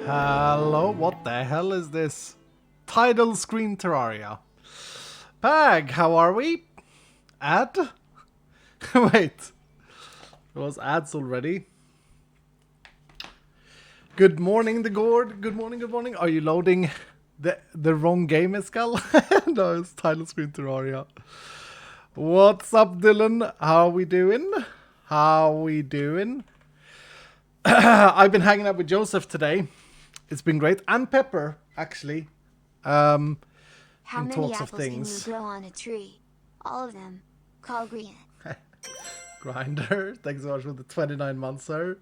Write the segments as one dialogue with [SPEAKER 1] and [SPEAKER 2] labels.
[SPEAKER 1] Hello, what the hell is this? Title screen Terraria. Pag, how are we? Ad? Wait. There was ads already. Good morning, the Gord. Good morning, good morning. Are you loading the wrong game, Escal? No, it's title screen Terraria. What's up, Dylan? How we doing? How we doing? I've been hanging out with Joseph today. It's been great. And Pepper, actually.
[SPEAKER 2] How
[SPEAKER 1] in
[SPEAKER 2] many
[SPEAKER 1] talks of
[SPEAKER 2] apples can you
[SPEAKER 1] things.
[SPEAKER 2] grow on a tree? All of them. Call green.
[SPEAKER 1] Grinder, thanks so much for the 29 months, sir.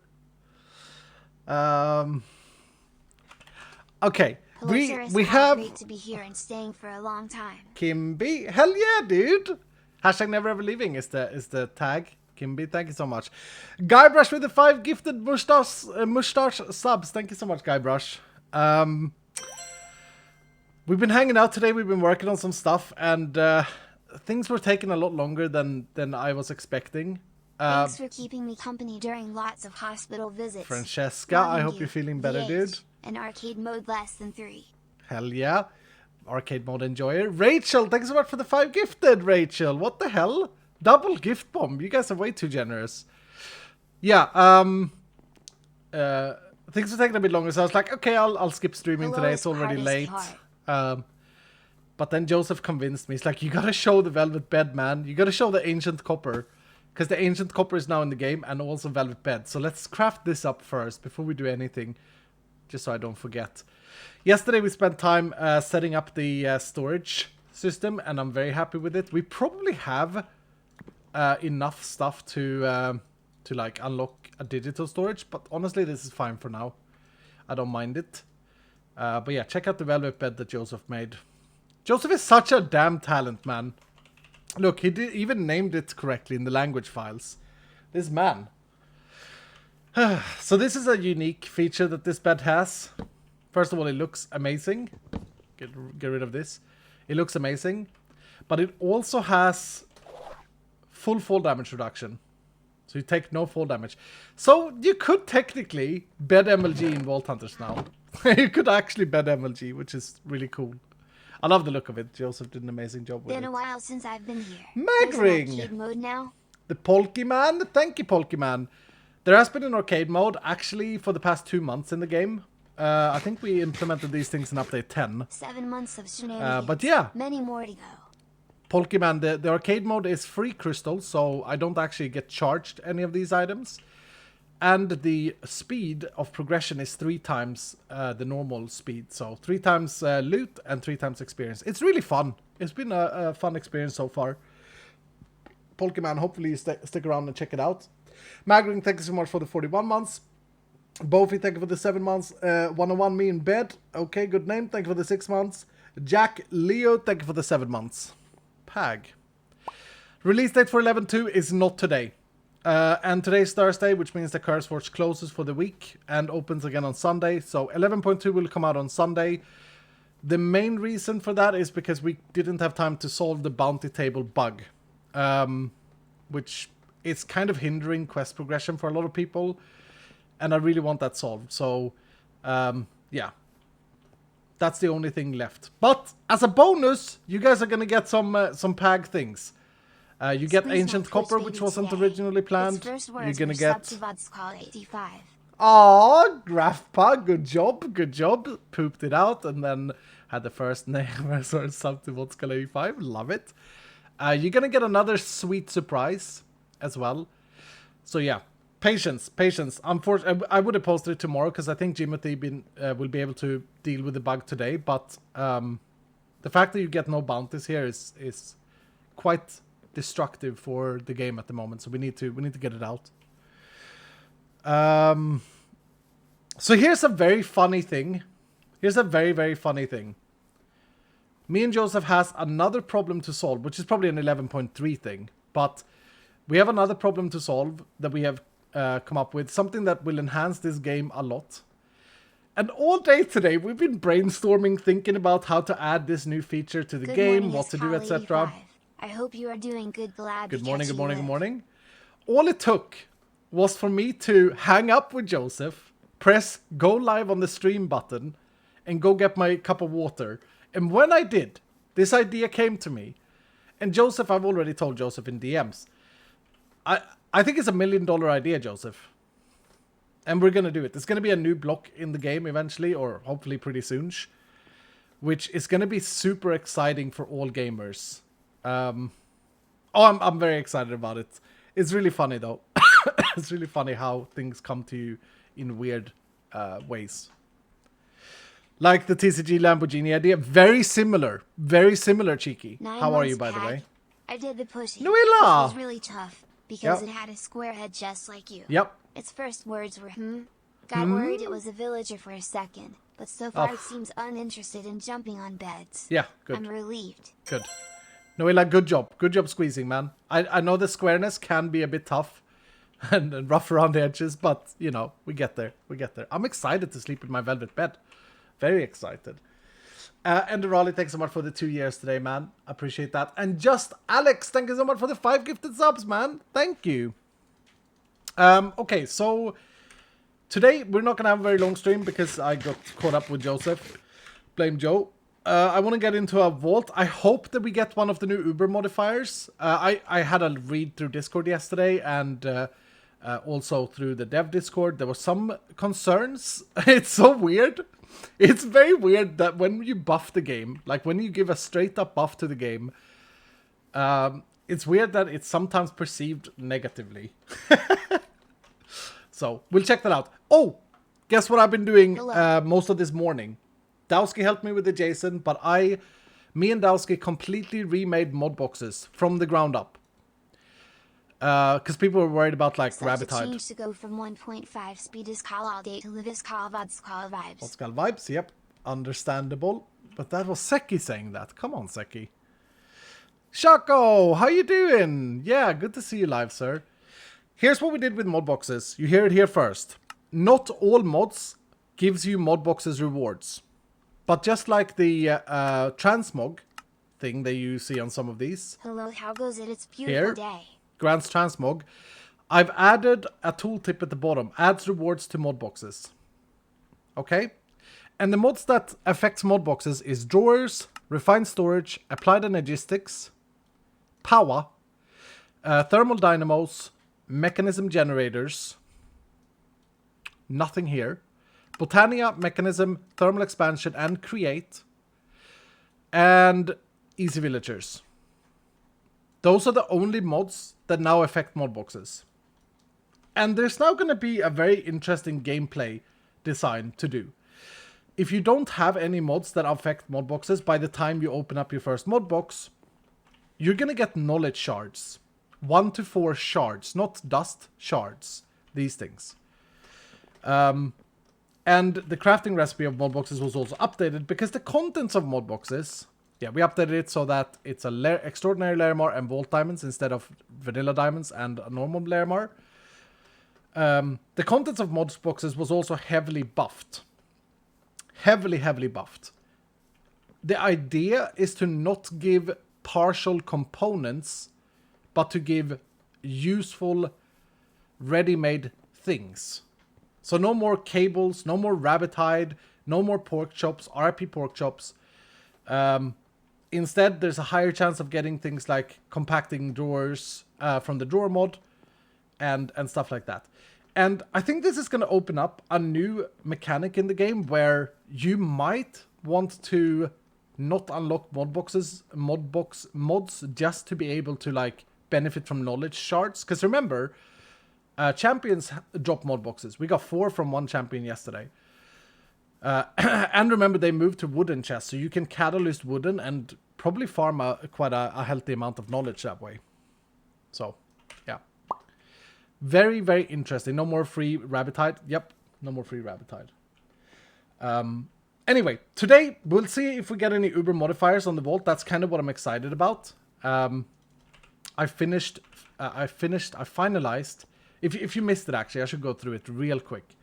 [SPEAKER 1] Okay,
[SPEAKER 2] Elixir
[SPEAKER 1] we have
[SPEAKER 2] great to be here and staying for a long time.
[SPEAKER 1] Kimby. Hell yeah, dude! Hashtag never ever leaving is the tag. Kimby, thank you so much. Guybrush with the 5 gifted mustache subs. Thank you so much, Guybrush. We've been hanging out today. We've been working on some stuff, and things were taking a lot longer than I was expecting.
[SPEAKER 2] Thanks for keeping me company during lots of hospital visits.
[SPEAKER 1] Francesca,
[SPEAKER 2] Loving
[SPEAKER 1] I hope
[SPEAKER 2] you.
[SPEAKER 1] you're feeling better,
[SPEAKER 2] VH,
[SPEAKER 1] dude.
[SPEAKER 2] An arcade mode less than 3.
[SPEAKER 1] Hell yeah. Arcade mode enjoyer. Rachel, thanks so much for the 5 gifted, Rachel. What the hell? Double gift bomb. You guys are way too generous. Yeah, things are taking a bit longer, so I was like, okay, I'll skip streaming
[SPEAKER 2] Hello
[SPEAKER 1] today.
[SPEAKER 2] is
[SPEAKER 1] It's already late.
[SPEAKER 2] heart.
[SPEAKER 1] But then Joseph convinced me. He's like, you gotta show the Velvet Bed, man. You gotta show the Ancient Copper. Because the Ancient Copper is now in the game, and also Velvet Bed. So let's craft this up first before we do anything. Just so I don't forget. Yesterday we spent time setting up the storage system, and I'm very happy with it. We probably have enough stuff to like unlock a digital storage, but honestly this is fine for now. I don't mind it. But yeah, check out the Velvet Bed that Joseph made. Joseph is such a damn talent, man. Look, he even named it correctly in the language files. This man. So this is a unique feature that this bed has. First of all, it looks amazing. Get rid of this. It looks amazing. But it also has full fall damage reduction. So you take no fall damage. So you could technically bed MLG in Vault Hunters now. You could actually bed MLG, which is really cool. I love the look of it. Joseph did an amazing job with it.
[SPEAKER 2] Been a while since I've been here.
[SPEAKER 1] Magring!
[SPEAKER 2] There's an arcade mode now.
[SPEAKER 1] The Polkyman. Thank you, Polkyman. There has been an arcade mode, actually, for the past 2 months in the game. I think we implemented these things in update 10.
[SPEAKER 2] 7 months of shenanigans.
[SPEAKER 1] But yeah.
[SPEAKER 2] Many more to go.
[SPEAKER 1] Polkyman, the arcade mode is free crystals, so I don't actually get charged any of these items. And the speed of progression is 3 times the normal speed. So 3 times loot and 3 times experience. It's really fun. It's been a fun experience so far. Polkyman, hopefully you stick around and check it out. Magring, thank you so much for the 41 months. Bofi, thank you for the 7 months. 101 me in bed. Okay, good name. Thank you for the 6 months. Jack Leo, thank you for the 7 months. Pag. Release date for 11.2 is not today. And today's Thursday, which means the CurseForge closes for the week and opens again on Sunday. So 11.2 will come out on Sunday. The main reason for that is because we didn't have time to solve the bounty table bug. Which is kind of hindering quest progression for a lot of people. And I really want that solved. So, yeah. That's the only thing left. But, as a bonus, you guys are going to get some PAG things. You get Ancient Copper, which wasn't originally planned. You're going to get... Aww, Graphical, good job, good job. Pooped it out and then had the first name as sub to what's gonna be 5. Love it. You're going to get another sweet surprise as well. So yeah, patience. Unfortunately, I would have posted it tomorrow because I think Jimothy will be able to deal with the bug today. But the fact that you get no bounties here is quite destructive for the game at the moment. So we need to get it out. So here's a very funny thing. Here's a very, very funny thing. Me and Joseph has another problem to solve, which is probably an 11.3 thing. But we have another problem to solve that we have come up with. Something that will enhance this game a lot. And all day today, we've been brainstorming, thinking about how to add this new feature to the game, what to do, etc.
[SPEAKER 2] I hope you are doing good.
[SPEAKER 1] Good morning. All it took was for me to hang up with Joseph, press go live on the stream button and go get my cup of water. And when I did, this idea came to me. And Joseph, I've already told Joseph in DMs. I think it's $1 million idea, Joseph. And we're going to do it. There's going to be a new block in the game eventually, or hopefully pretty soon, which is going to be super exciting for all gamers. I'm very excited about it. It's really funny, though. It's really funny how things come to you in weird ways. Like the TCG Lamborghini idea. Very similar, Cheeky. How are you, by the way?
[SPEAKER 2] I did the pushing.
[SPEAKER 1] Noela!
[SPEAKER 2] It was really tough, because it had a square head just like you.
[SPEAKER 1] Yep.
[SPEAKER 2] Its first words were, Got worried it was a villager for a second, but so far it seems uninterested in jumping on beds.
[SPEAKER 1] Yeah, good.
[SPEAKER 2] I'm relieved.
[SPEAKER 1] Good. Noela, good job. Good job squeezing, man. I know the squareness can be a bit tough and rough around the edges, but, you know, we get there. We get there. I'm excited to sleep in my velvet bed. Very excited. And Raleigh, thanks so much for the 2 years today, man. Appreciate that. And just Alex, thank you so much for the 5 gifted subs, man. Thank you. Okay, so today we're not going to have a very long stream because I got caught up with Joseph. Blame Joe. I want to get into a vault. I hope that we get one of the new Uber modifiers. I had a read through Discord yesterday and also through the dev Discord. There were some concerns. It's so weird. It's very weird that when you buff the game, like when you give a straight up buff to the game, it's weird that it's sometimes perceived negatively. So we'll check that out. Oh, guess what I've been doing most of this morning? Dowski helped me with the JSON, but me and Dowski completely remade Modboxes from the ground up. Because people were worried about like rabbit hide.
[SPEAKER 2] Change to go from 1.5 speed is call all day to live is call VODs call vibes.
[SPEAKER 1] VODs call vibes, yep. Understandable. But that was Seki saying that. Come on, Seki. Shako, how you doing? Yeah, good to see you live, sir. Here's what we did with Modboxes. You hear it here first. Not all mods gives you Modboxes rewards. But just like the transmog thing that you see on some of these.
[SPEAKER 2] Hello, how goes it? It's a beautiful day.
[SPEAKER 1] Grant's transmog. I've added a tooltip at the bottom. Adds rewards to Modboxes. Okay? And the mods that affects Modboxes is drawers, refined storage, applied energistics, power, thermal dynamos, mechanism generators. Nothing here. Botania, mechanism, thermal expansion, and create. And easy villagers. Those are the only mods that now affect Modboxes. And there's now going to be a very interesting gameplay design to do. If you don't have any mods that affect Modboxes, by the time you open up your first Modbox, you're going to get knowledge shards. 1 to 4 shards, not dust, shards. These things. And the crafting recipe of Modboxes was also updated because the contents of Modboxes, yeah, we updated it so that it's a extraordinary Larimar and Vault Diamonds instead of vanilla diamonds and a normal Larimar. The contents of Modboxes was also heavily buffed. Heavily buffed. The idea is to not give partial components, but to give useful, ready-made things. So no more cables, no more rabbit hide, no more pork chops, RP pork chops. Instead, there's a higher chance of getting things like compacting drawers from the drawer mod and stuff like that. And I think this is going to open up a new mechanic in the game where you might want to not unlock Modbox mods just to be able to like benefit from knowledge shards. Because remember, champions drop Modboxes. We got 4 from one champion yesterday. And remember, they moved to wooden chests, so you can catalyst wooden and probably farm quite a healthy amount of knowledge that way. So, yeah. Very, very interesting. No more free rabbit hide. Yep, no more free rabbit hide. Anyway, today we'll see if we get any Uber modifiers on the vault. That's kind of what I'm excited about. I finalized. If you missed it, actually, I should go through it real quick.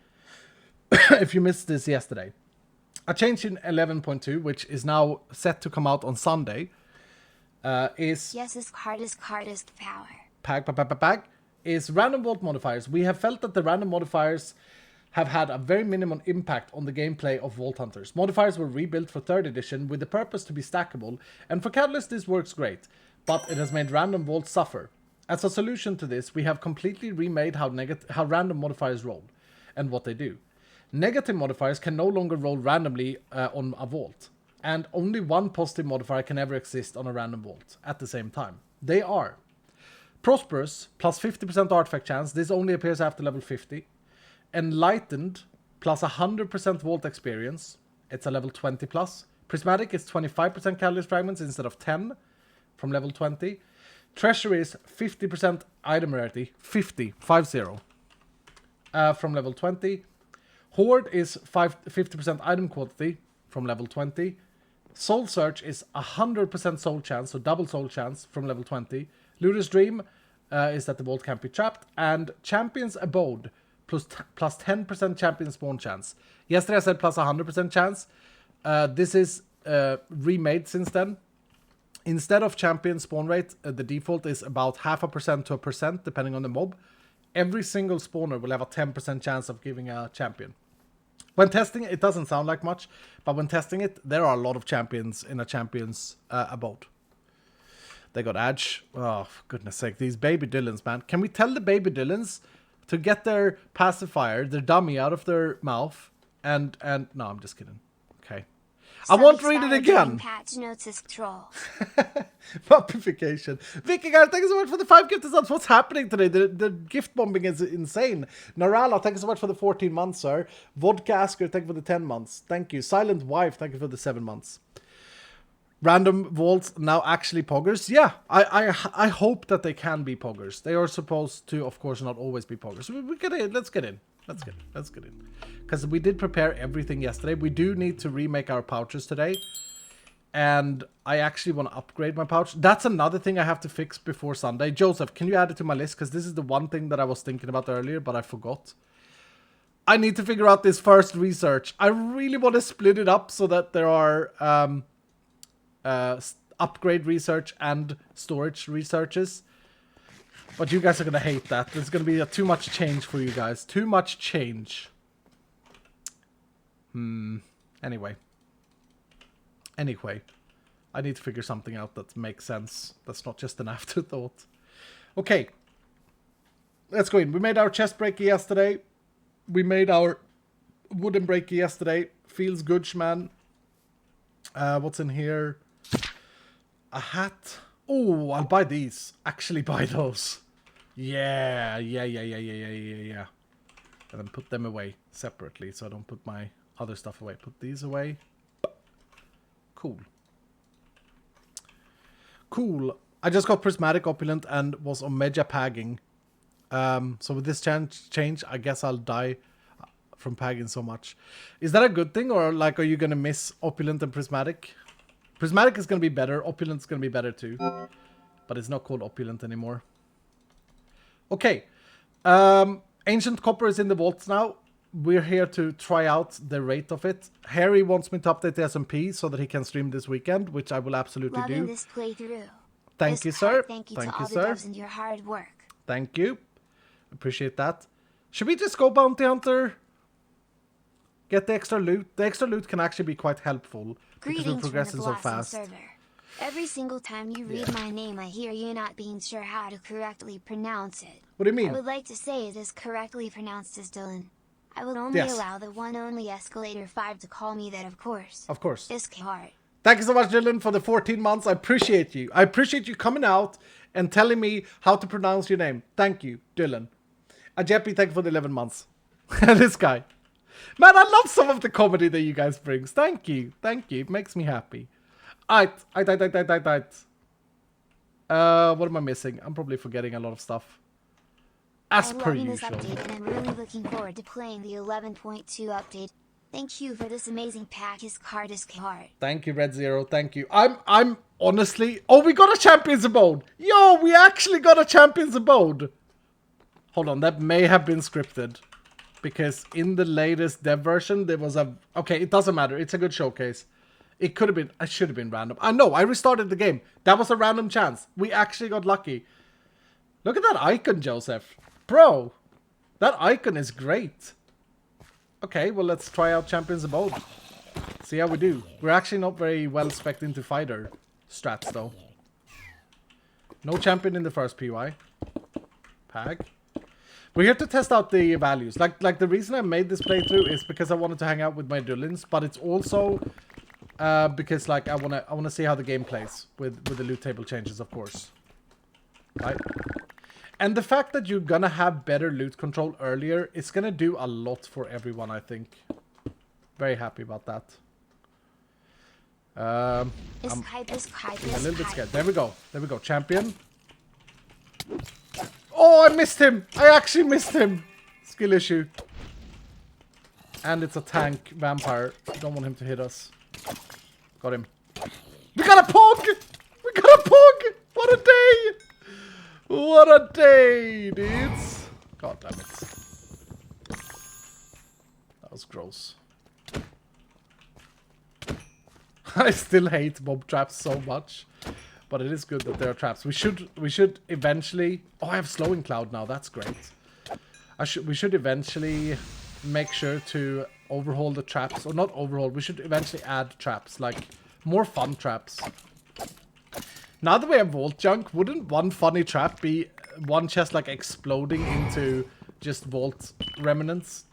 [SPEAKER 1] If you missed this yesterday, a change in 11.2, which is now set to come out on Sunday, is...
[SPEAKER 2] Yes, this card is power.
[SPEAKER 1] Pag, is random vault modifiers. We have felt that the random modifiers have had a very minimum impact on the gameplay of Vault Hunters. Modifiers were rebuilt for 3rd edition with the purpose to be stackable, and for Catalyst this works great, but it has made random vaults suffer. As a solution to this, we have completely remade how random modifiers roll, and what they do. Negative modifiers can no longer roll randomly on a vault, and only one positive modifier can ever exist on a random vault at the same time. They are Prosperous, plus 50% artifact chance, this only appears after level 50. Enlightened, plus 100% vault experience, it's a level 20 plus. Prismatic is 25% catalyst fragments instead of 10 from level 20. Treasury is 50% item rarity, 50 from level 20. Horde is 50% item quantity from level 20. Soul Search is 100% soul chance, so double soul chance from level 20. Looter's Dream is that the vault can't be trapped. And Champion's Abode, plus 10% champion spawn chance. Yesterday I said plus 100% chance. This is remade since then. Instead of champion spawn rate, the default is about 0.5% to 1% depending on the mob. Every single spawner will have a 10% chance of giving a champion. When testing it doesn't sound like much, but when testing it, there are a lot of champions in a champion's abode. They got Edge. Oh, for goodness sake. These baby Dylans, man. Can we tell the baby Dylans to get their pacifier, their dummy out of their mouth? And no, I'm just kidding. Okay. I won't read it again.
[SPEAKER 2] Patch notes is troll.
[SPEAKER 1] Modification. Vikingar, thank you so much for the 5 gifted subs. What's happening today? The gift bombing is insane. Narala, thank you so much for the 14 months, sir. Vodka Asker, thank you for the 10 months. Thank you. Silent Wife, thank you for the 7 months. Random vaults now actually poggers. Yeah, I hope that they can be poggers. They are supposed to, of course, not always be poggers. We get in. Let's get in. Let's get in. Because we did prepare everything yesterday. We do need to remake our pouches today. And I actually want to upgrade my pouch. That's another thing I have to fix before Sunday. Joseph, can you add it to my list? Because this is the one thing that I was thinking about earlier, but I forgot. I need to figure out this first research. I really want to split it up so that there are upgrade research and storage researches. But you guys are going to hate that. There's going to be too much change for you guys. Too much change. Anyway, I need to figure something out that makes sense. That's not just an afterthought. Okay. Let's go in. We made our chest breaker yesterday. We made our wooden breaker yesterday. Feels good, man. What's in here? A hat. Oh, I'll buy these. Actually buy those. Yeah. And then put them away separately so I don't put my other stuff away. Put these away. Cool. I just got Prismatic Opulent and was on Meja Pagging. So with this change, I guess I'll die from pagging so much. Is that a good thing, or like are you gonna miss Opulent and Prismatic? Prismatic is gonna be better. Opulent's gonna be better too. But it's not called Opulent anymore. Okay. Ancient Copper is in the vaults now. We're here to try out the rate of it. Harry wants me to update the SMP so that he can stream this weekend, which I will absolutely do.
[SPEAKER 2] This playthrough.
[SPEAKER 1] Thank you, sir.
[SPEAKER 2] Thank you to all the devs and your hard work.
[SPEAKER 1] Thank you. Appreciate that. Should we just go bounty hunter? Get the extra loot. The extra loot can actually be quite helpful because we're progressing so fast.
[SPEAKER 2] Server. Every single time you read my name, I hear you not being sure how to correctly pronounce it.
[SPEAKER 1] What do you mean?
[SPEAKER 2] I would like to say it is correctly pronounced as Dylan. I will only allow the one only Escalator 5 to call me that, of course.
[SPEAKER 1] Of course.
[SPEAKER 2] Iskehart.
[SPEAKER 1] Thank you so much, Dylan, for the 14 months. I appreciate you. I appreciate you coming out and telling me how to pronounce your name. Thank you, Dylan. Ajepi, thank you for the 11 months. This guy. Man, I love some of the comedy that you guys bring. Thank you. Thank you. It makes me happy. What am I missing? I'm probably forgetting a lot of stuff. As per usual.
[SPEAKER 2] This update, and I'm really looking forward to playing the 11.2 update. Thank you for this amazing pack. His card is hard.
[SPEAKER 1] Thank you, Red Zero. Thank you. I'm honestly... Oh, we got a Champion's Abode. Yo, we actually got a Champion's Abode. Hold on, that may have been scripted. Because in the latest dev version, there was a... Okay, it doesn't matter. It's a good showcase. It could have been... I should have been random. I know, I restarted the game. That was a random chance. We actually got lucky. Look at that icon, Joseph. Bro, that icon is great. Okay, well, let's try out Champions Abode. See how we do. We're actually not very well spec'd into fighter strats, though. No champion in the first PY. Pag. We're here to test out the values. Like the reason I made this playthrough is because I wanted to hang out with my Dullins, but it's also because like I wanna see how the game plays with the loot table changes, of course. Right? And the fact that you're gonna have better loot control earlier is gonna do a lot for everyone, I think. Very happy about that. I'm a little bit scared. There we go. There we go. Champion. Oh, I missed him. I actually missed him. Skill issue. And it's a tank vampire. Don't want him to hit us. Got him. We got a pog! We got a pog! What a day! What a day, dudes. God damn it. That was gross. I still hate mob traps so much. But it is good that there are traps. We should eventually... Oh, I have slowing cloud now. That's great. We should eventually make sure to overhaul the traps. Or not overhaul. We should eventually add traps. Like, more fun traps. Now that we have vault junk, wouldn't one funny trap be one chest, like, exploding into just vault remnants?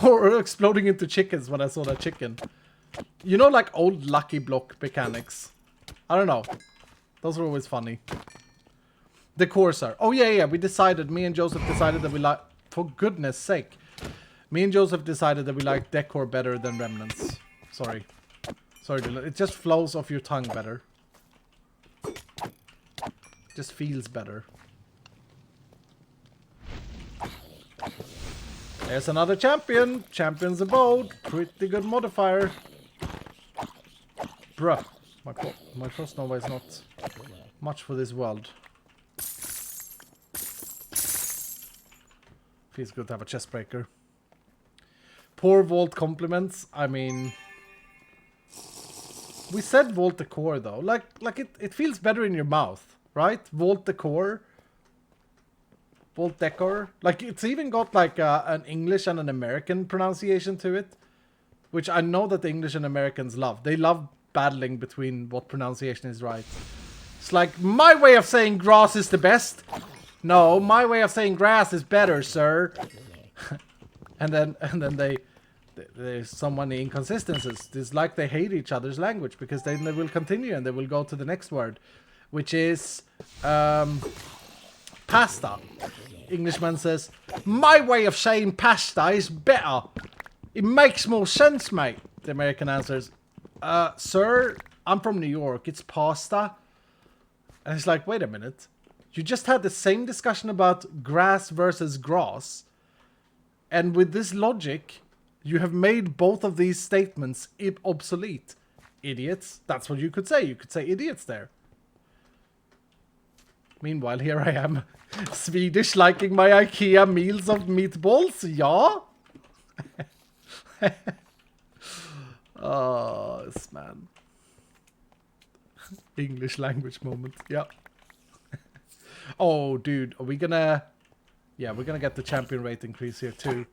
[SPEAKER 1] Or exploding into chickens when I saw that chicken. You know, like old Lucky Block mechanics. I don't know. Those are always funny. The Corsair. Oh, yeah. We decided, me and Joseph decided that we like... For goodness sake. Me and Joseph decided that we like decor better than remnants. Sorry. Sorry, Dylan. It just flows off your tongue better. Just feels better. There's another champion. Champions Abode. Pretty good modifier. Bruh. My cross nova is not much for this world. Feels good to have a chest breaker. Poor vault compliments. I mean... We said vault decor though. Like it feels better in your mouth. Right? Vault decor. Vault decor. Like it's even got like an English and an American pronunciation to it. Which I know that the English and Americans love. They love battling between what pronunciation is right. It's like, my way of saying grass is the best. No, my way of saying grass is better, sir. and then there's so many inconsistencies. It's like they hate each other's language, because then they will continue and they will go to the next word, which is pasta. Englishman says, my way of saying pasta is better. It makes more sense, mate. The American answers, sir, I'm from New York. It's pasta. And it's like, wait a minute. You just had the same discussion about grass versus grass. And with this logic, you have made both of these statements obsolete. Idiots. That's what you could say. You could say idiots there. Meanwhile, here I am. Swedish liking my IKEA meals of meatballs. Yeah. Oh, this man. English language moment. Yeah. Oh, dude. Are we gonna... Yeah, we're gonna get the champion rate increase here, too.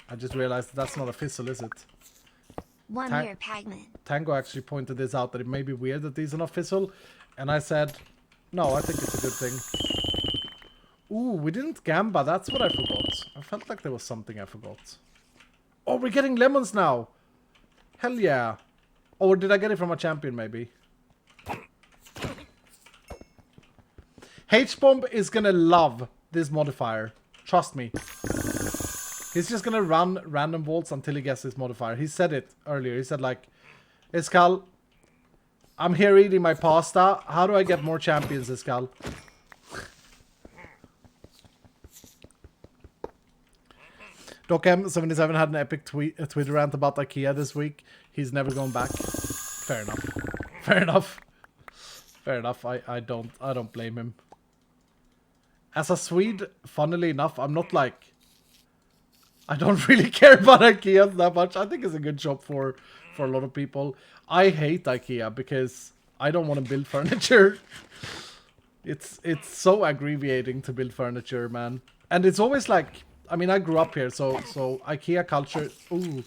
[SPEAKER 1] I just realized that's not a fizzle, is it?
[SPEAKER 2] One here, Pagman.
[SPEAKER 1] Tango actually pointed this out, that it may be weird that these are not fizzle. And I said, no, I think it's a good thing. Ooh, we didn't gamba. That's what I forgot. I felt like there was something I forgot. Oh, we're getting lemons now. Hell yeah. Or did I get it from a champion, maybe? H-Bomb is gonna love this modifier. Trust me. He's just gonna run random vaults until he gets this modifier. He said it earlier. He said like, Iskal, I'm here eating my pasta. How do I get more champions, Iskal? DocM77 had an epic Twitter rant about IKEA this week. He's never gone back. Fair enough. Fair enough. Fair enough. I don't blame him. As a Swede, funnily enough, I'm not like... I don't really care about IKEA that much. I think it's a good shop for a lot of people. I hate IKEA because I don't want to build furniture. It's so aggravating to build furniture, man. And it's always like, I mean, I grew up here, so IKEA culture. Ooh,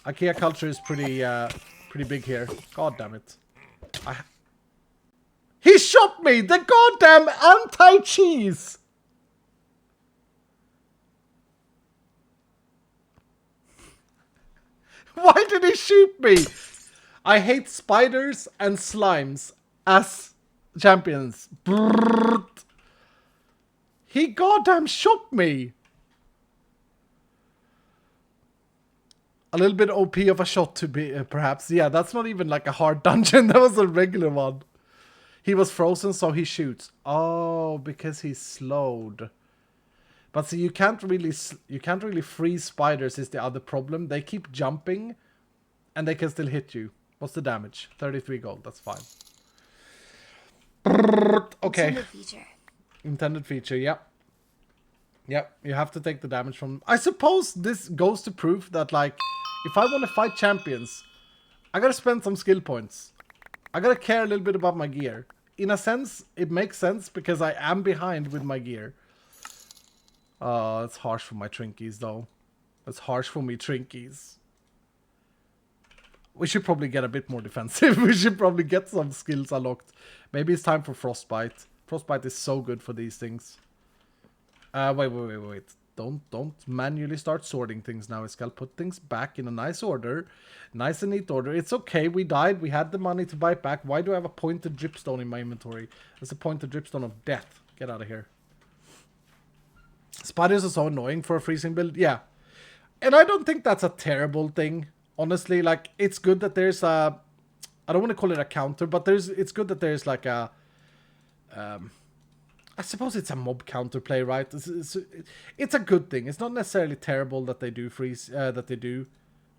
[SPEAKER 1] IKEA culture is pretty big here. God damn it! He shot me! The goddamn anti-cheese! Why did he shoot me? I hate spiders and slimes as champions. Brrrt. He goddamn shot me! A little bit OP of a shot to be, perhaps. Yeah, that's not even like a hard dungeon. That was a regular one. He was frozen, so he shoots. Oh, because he's slowed. But see, you can't really freeze spiders is the other problem. They keep jumping, and they can still hit you. What's the damage? 33 gold. That's fine. Okay.
[SPEAKER 2] Intended feature.
[SPEAKER 1] Intended feature, yep. Yep, you have to take the damage from... I suppose this goes to prove that, like, if I want to fight champions, I gotta spend some skill points. I gotta care a little bit about my gear. In a sense, it makes sense because I am behind with my gear. It's harsh for my Trinkies, though. It's harsh for me Trinkies. We should probably get a bit more defensive. We should probably get some skills unlocked. Maybe it's time for Frostbite. Frostbite is so good for these things. Wait. Don't manually start sorting things now, Iskal. Put things back in a nice order. Nice and neat order. It's okay, we died. We had the money to buy it back. Why do I have a pointed dripstone in my inventory? It's a pointed dripstone of death. Get out of here. Spiders are so annoying for a freezing build. Yeah. And I don't think that's a terrible thing. Honestly, like, it's good that there's a... I don't want to call it a counter, but it's good that there's like a... I suppose it's a mob counterplay, right? It's a good thing. It's not necessarily terrible that they do freeze, that they do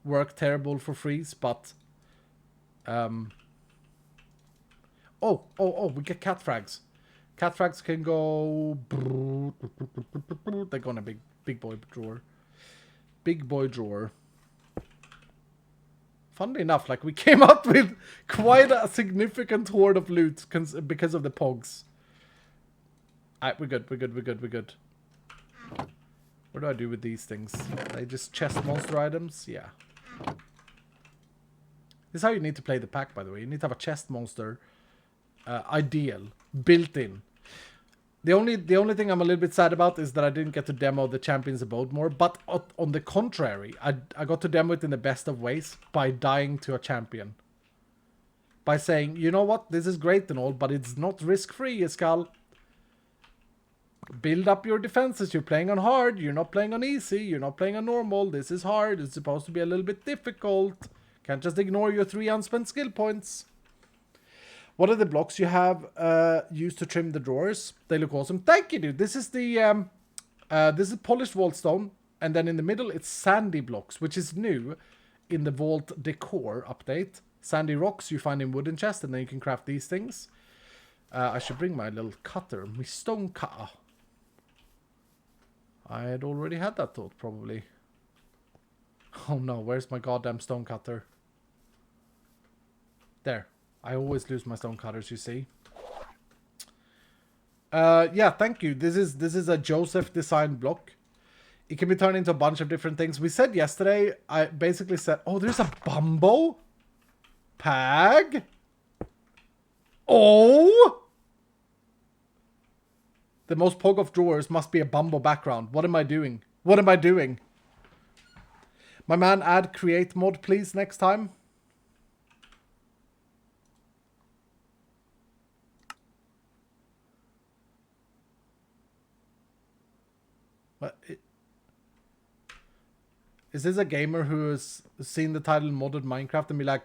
[SPEAKER 1] work terrible for freeze, but oh, we get cat frags. Cat frags can go. They're gonna big boy drawer. Big boy drawer. Funnily enough, like, we came out with quite a significant hoard of loot because of the pogs. Alright, we're good. What do I do with these things? They just chest monster items? Yeah. This is how you need to play the pack, by the way. You need to have a chest monster ideal, built in. The only thing I'm a little bit sad about is that I didn't get to demo the Champion's Abode more, but on the contrary, I got to demo it in the best of ways by dying to a champion. By saying, you know what, this is great and all, but it's not risk-free, Iskal. Build up your defenses. You're playing on hard. You're not playing on easy. You're not playing on normal. This is hard. It's supposed to be a little bit difficult. Can't just ignore your 3 unspent skill points. What are the blocks you have used to trim the drawers? They look awesome. Thank you, dude. This is the this is polished vault stone, and then in the middle it's sandy blocks, which is new in the vault decor update. Sandy rocks you find in wooden chest, and then you can craft these things. I should bring my little cutter, my stone cutter. I had already had that thought, probably. Oh no, where's my goddamn stone cutter? There. I always lose my stone cutters, you see. Yeah, thank you. This is a Joseph design block. It can be turned into a bunch of different things. We said yesterday, I basically said, oh, there's a Bumbo Pag. Oh! The most pog of drawers must be a Bumbo background. What am I doing? What am I doing? My man, add create mod, please, next time. What? Is this a gamer who has seen the title Modded Minecraft and be like,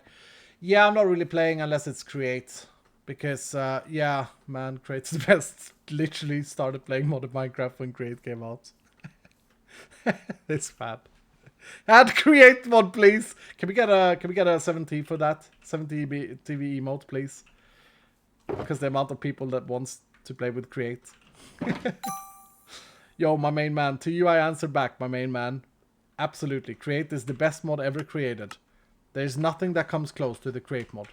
[SPEAKER 1] yeah, I'm not really playing unless it's create. Because, yeah, man, create's the best. Literally started playing Modded Minecraft when create came out. It's bad. Add create mod, please. Can we get a 70 for that? 70 TV emote, please. Because the amount of people that wants to play with create. Yo, my main man. To you I answer back, my main man. Absolutely. Create is the best mod ever created. There's nothing that comes close to the create mod.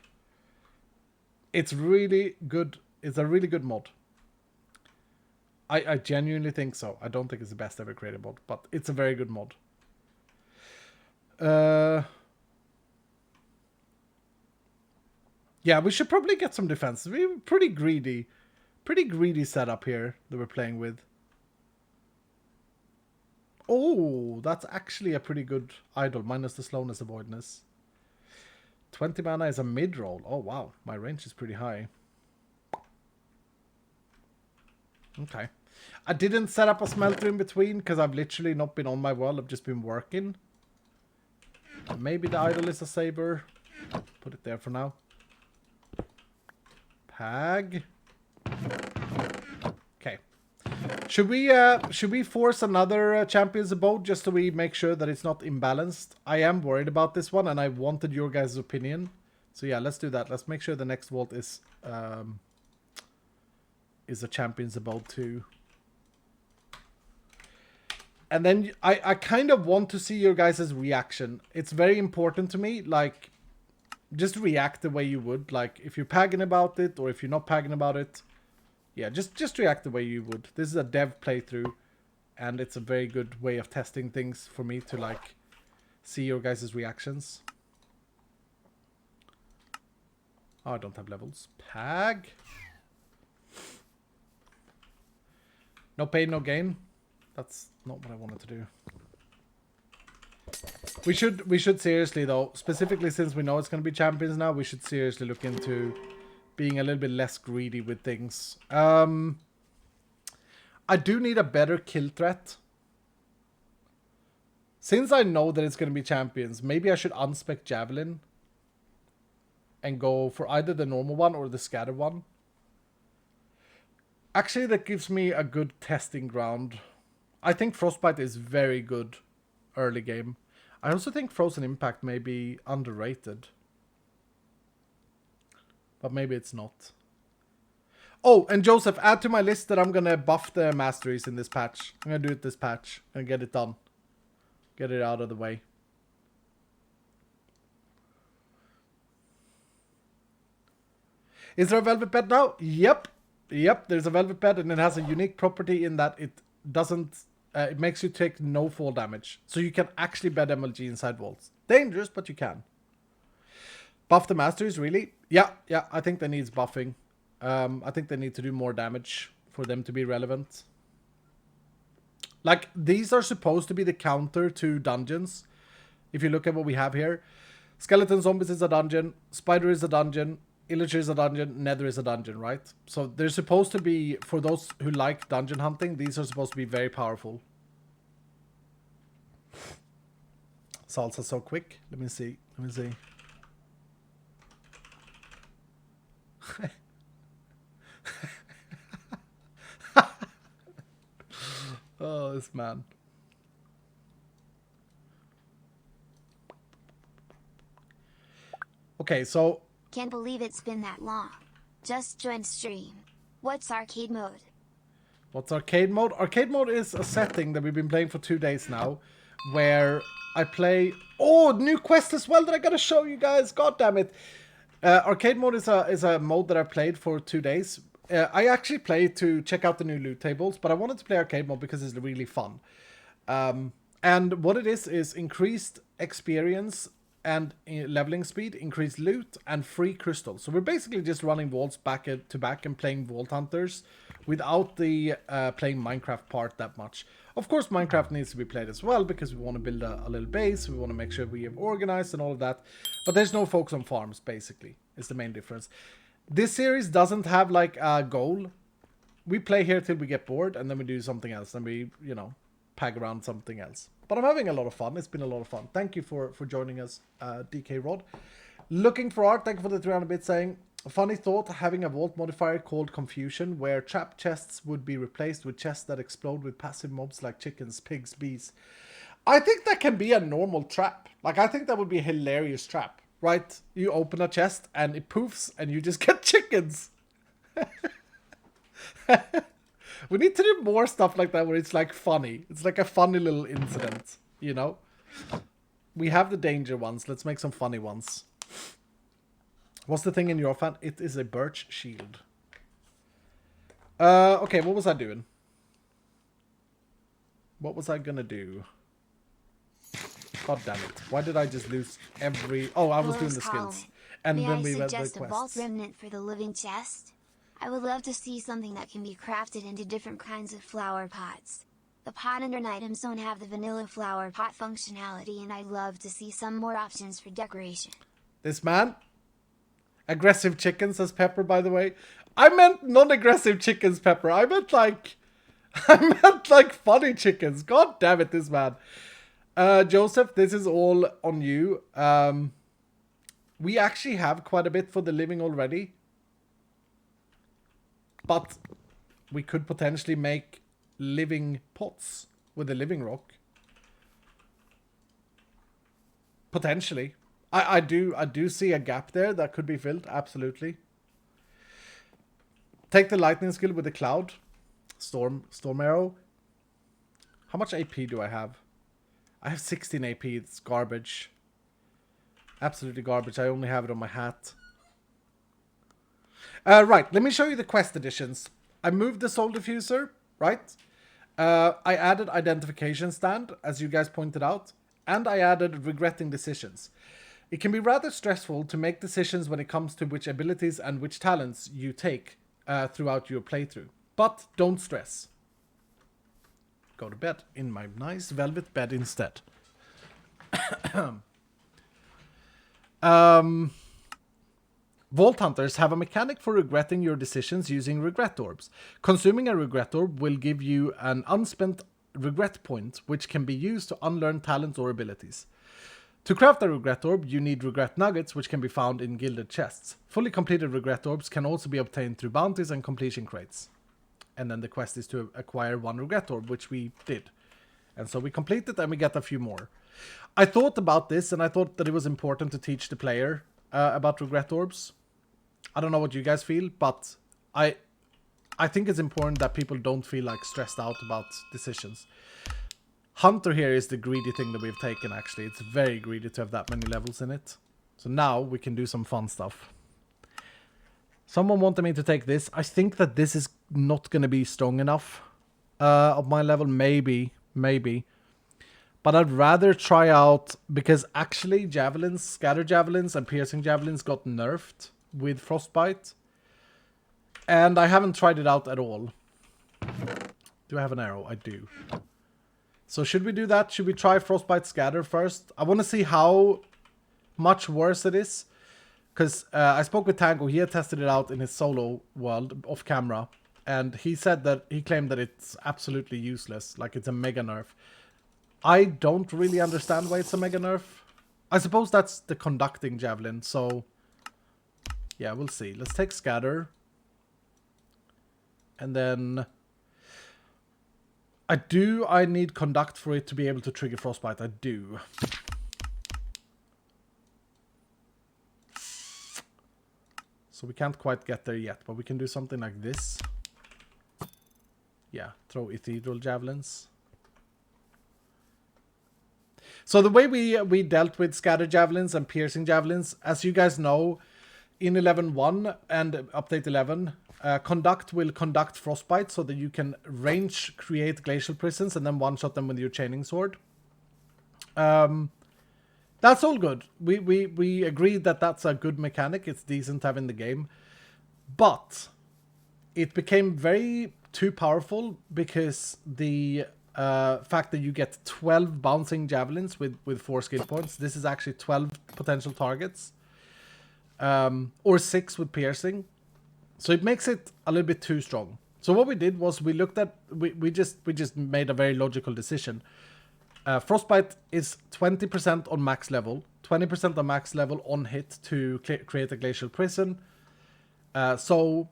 [SPEAKER 1] It's really good. It's a really good mod. I genuinely think so. I don't think it's the best ever created mod, but it's a very good mod. Yeah, we should probably get some defenses. We're pretty greedy setup here that we're playing with. Oh, that's actually a pretty good idol, minus the slowness avoidance. 20 mana is a mid-roll. Oh, wow. My range is pretty high. Okay. I didn't set up a smelter in between because I've literally not been on my world. I've just been working. Maybe the idol is a saber. Put it there for now. Pag. Okay. Should we force another Champion's Abode just so we make sure that it's not imbalanced? I am worried about this one and I wanted your guys' opinion. So yeah, let's do that. Let's make sure the next vault is a Champion's Abode too. And then I kind of want to see your guys' reaction. It's very important to me, like, just react the way you would. Like, if you're pagging about it or if you're not pagging about it. Yeah, just react the way you would. This is a dev playthrough. And it's a very good way of testing things for me to, like, see your guys' reactions. Oh, I don't have levels. Pag. No pain, no gain. That's not what I wanted to do. We should seriously, though, specifically since we know it's going to be champions now, we should seriously look into being a little bit less greedy with things. I do need a better kill threat. Since I know that it's going to be champions, maybe I should unspec Javelin and go for either the normal one or the scatter one. Actually, that gives me a good testing ground. I think Frostbite is very good early game. I also think Frozen Impact may be underrated. But maybe it's not. Oh, and Joseph, add to my list that I'm going to buff the masteries in this patch. I'm going to do it this patch and get it done. Get it out of the way. Is there a velvet bed now? Yep. Yep, there's a velvet bed and it has a unique property in that it doesn't... it makes you take no fall damage. So you can actually bed MLG inside vaults. Dangerous, but you can. Buff the masters, really? Yeah, I think they need buffing. I think they need to do more damage for them to be relevant. Like, these are supposed to be the counter to dungeons. If you look at what we have here. Skeleton Zombies is a dungeon. Spider is a dungeon. Elixir is a dungeon. Nether is a dungeon, right? So they're supposed to be, for those who like dungeon hunting, these are supposed to be very powerful. Salsa so quick. Let me see. Oh, this man. Okay, so...
[SPEAKER 2] Can't believe it's been that long. Just joined stream. What's arcade mode?
[SPEAKER 1] What's arcade mode? Arcade mode is a setting that we've been playing for 2 days now, where I play... Oh, new quest as well that I gotta show you guys. God damn it. Arcade mode is a mode that I played for 2 days. I actually played to check out the new loot tables, but I wanted to play arcade mode because it's really fun. And what it is increased experience and leveling speed, increased loot, and free crystals. So we're basically just running vaults back to back and playing Vault Hunters without the playing Minecraft part that much. Of course, Minecraft needs to be played as well because we want to build a little base. We want to make sure we have organized and all of that. But there's no focus on farms, basically, is the main difference. This series doesn't have like a goal. We play here till we get bored and then we do something else. And we, you know, pag around something else. But I'm having a lot of fun. It's been a lot of fun. Thank you for joining us, DK Rod. Looking for art. Thank you for the 300 bits saying, funny thought, having a vault modifier called Confusion, where trap chests would be replaced with chests that explode with passive mobs like chickens, pigs, bees. I think that can be a normal trap. Like, I think that would be a hilarious trap, right? You open a chest and it poofs and you just get chickens. We need to do more stuff like that where it's like funny. It's like a funny little incident, you know? We have the danger ones. Let's make some funny ones. What's the thing in your fan? It is a birch shield. Okay, what was I doing? What was I gonna do? God damn it. Why did I just lose every... Oh, I was doing the skills. And
[SPEAKER 2] May
[SPEAKER 1] then
[SPEAKER 2] I
[SPEAKER 1] we read the
[SPEAKER 2] suggest a vault
[SPEAKER 1] quests.
[SPEAKER 2] remnant for the living chest? I would love to see something that can be crafted into different kinds of flower pots. The pot and items don't have the vanilla flower pot functionality, and I'd love to see some more options for decoration.
[SPEAKER 1] This man? Aggressive chicken, says Pepper, by the way. I meant non-aggressive chickens, Pepper. I meant like funny chickens. God damn it, this man. Joseph, this is all on you. We actually have quite a bit for the living already. But we could potentially make living pots with the living rock. Potentially. I do see a gap there that could be filled, absolutely. Take the lightning skill with the cloud. Storm arrow. How much AP do I have? I have 16 AP, it's garbage. Absolutely garbage, I only have it on my hat. Right, let me show you the quest additions. I moved the soul diffuser, right? I added identification stand, as you guys pointed out. And I added regretting decisions. It can be rather stressful to make decisions when it comes to which abilities and which talents you take throughout your playthrough. But don't stress. Go to bed in my nice velvet bed instead. Vault Hunters have a mechanic for regretting your decisions using regret orbs. Consuming a regret orb will give you an unspent regret point, which can be used to unlearn talents or abilities. To craft a regret orb, you need regret nuggets, which can be found in gilded chests. Fully completed regret orbs can also be obtained through bounties and completion crates. And then the quest is to acquire one regret orb, which we did. And so we completed and we get a few more. I thought about this and I thought that it was important to teach the player about regret orbs. I don't know what you guys feel, but I think it's important that people don't feel like stressed out about decisions. Hunter here is the greedy thing that we've taken, actually. It's very greedy to have that many levels in it. So now we can do some fun stuff. Someone wanted me to take this. I think that this is not going to be strong enough of my level. Maybe. But I'd rather try out, because actually javelins, scatter javelins and piercing javelins got nerfed with Frostbite. And I haven't tried it out at all. Do I have an arrow? I do. So should we do that? Should we try Frostbite Scatter first? I want to see how much worse it is. Because I spoke with Tango. He had tested it out in his solo world off camera. And he said that he claimed that it's absolutely useless. Like it's a mega nerf. I don't really understand why it's a mega nerf. I suppose that's the conducting javelin. So yeah, we'll see. Let's take Scatter. And then I need Conduct for it to be able to trigger Frostbite. I do. So we can't quite get there yet, but we can do something like this. Yeah, throw ethereal javelins. So the way we dealt with scatter javelins and piercing javelins, as you guys know, in 11.1 and update 11, Conduct will conduct Frostbite so that you can range create glacial prisons and then one-shot them with your chaining sword. That's all good. We agreed that that's a good mechanic. It's decent to have in the game. But it became very too powerful because the fact that you get 12 bouncing javelins with 4 skill points. This is actually 12 potential targets. Or 6 with piercing. So it makes it a little bit too strong. So what we did was we looked at... We just made a very logical decision. Frostbite is 20% on max level. 20% on max level on hit to create a glacial prison. So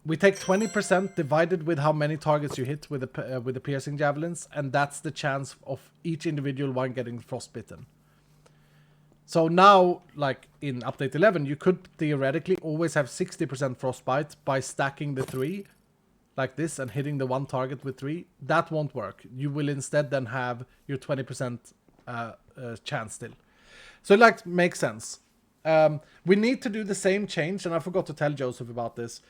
[SPEAKER 1] we take 20% divided with how many targets you hit with the piercing javelins. And that's the chance of each individual one getting frostbitten. So now, like in update 11, you could theoretically always have 60% frostbite by stacking the 3 like this and hitting the 1 target with 3. That won't work. You will instead then have your 20% chance still. So it makes sense. We need to do the same change, and I forgot to tell Joseph about this.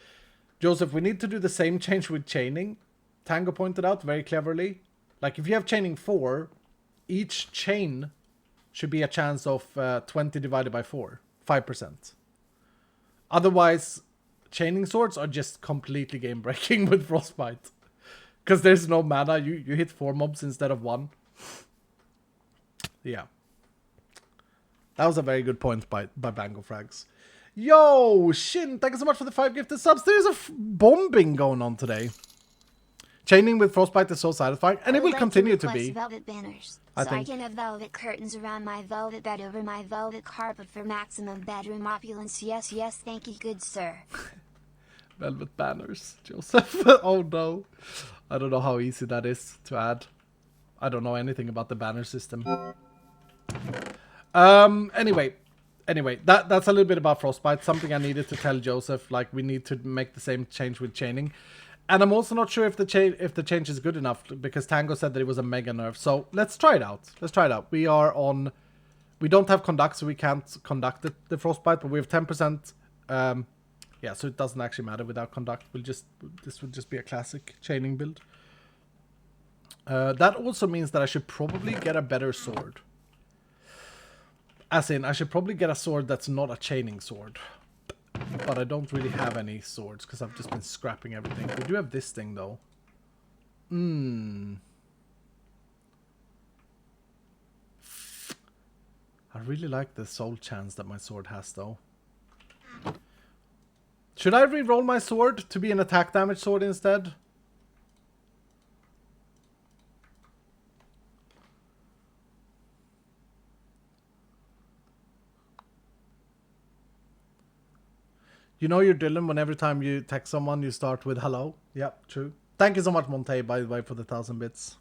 [SPEAKER 1] Joseph, we need to do the same change with chaining. Tango pointed out very cleverly. Like if you have chaining 4, each chain should be a chance of 20 divided by 4, 5%. Otherwise, chaining swords are just completely game breaking with Frostbite. Because there's no mana, you hit 4 mobs instead of 1. Yeah. That was a very good point by Bango Frags. Yo, Shin, thank you so much for the 5 gifted subs. There's a bombing going on today. Chaining with Frostbite is so satisfying, and it will continue to be.
[SPEAKER 2] Velvet banners, so I can have velvet curtains around my velvet bed over my velvet carpet for maximum bedroom opulence. Yes, yes, thank you, good sir.
[SPEAKER 1] Velvet banners, Joseph. Oh no. I don't know how easy that is to add. I don't know anything about the banner system. Anyway, that's a little bit about Frostbite. Something I needed to tell Joseph. Like, we need to make the same change with chaining. And I'm also not sure if the change is good enough, because Tango said that it was a mega nerf. So let's try it out. We don't have conduct, so we can't conduct the Frostbite, but we have 10%. Yeah, so it doesn't actually matter without conduct. This would just be a classic chaining build. That also means that I should probably get a better sword. As in, I should probably get a sword that's not a chaining sword. But I don't really have any swords, because I've just been scrapping everything. We do have this thing, though. I really like the soul chance that my sword has, though. Should I re-roll my sword to be an attack damage sword instead? You know you're Dylan when every time you text someone you start with hello. Yep, true. Thank you so much, Monte, by the way, for the 1,000 bits.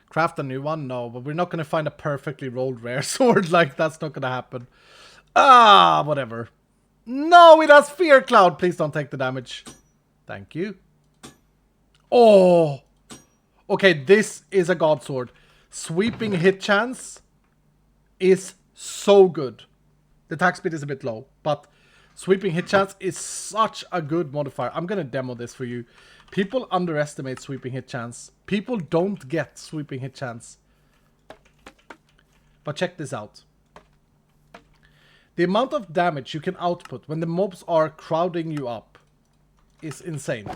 [SPEAKER 1] Craft a new one? No, but we're not going to find a perfectly rolled rare sword. Like, that's not going to happen. Ah, whatever. No, it has Fear Cloud. Please don't take the damage. Thank you. Oh. Okay, this is a god sword. Sweeping hit chance is so good. The attack speed is a bit low, but sweeping hit chance is such a good modifier. I'm going to demo this for you. People underestimate sweeping hit chance. People don't get sweeping hit chance. But check this out. The amount of damage you can output when the mobs are crowding you up is insane.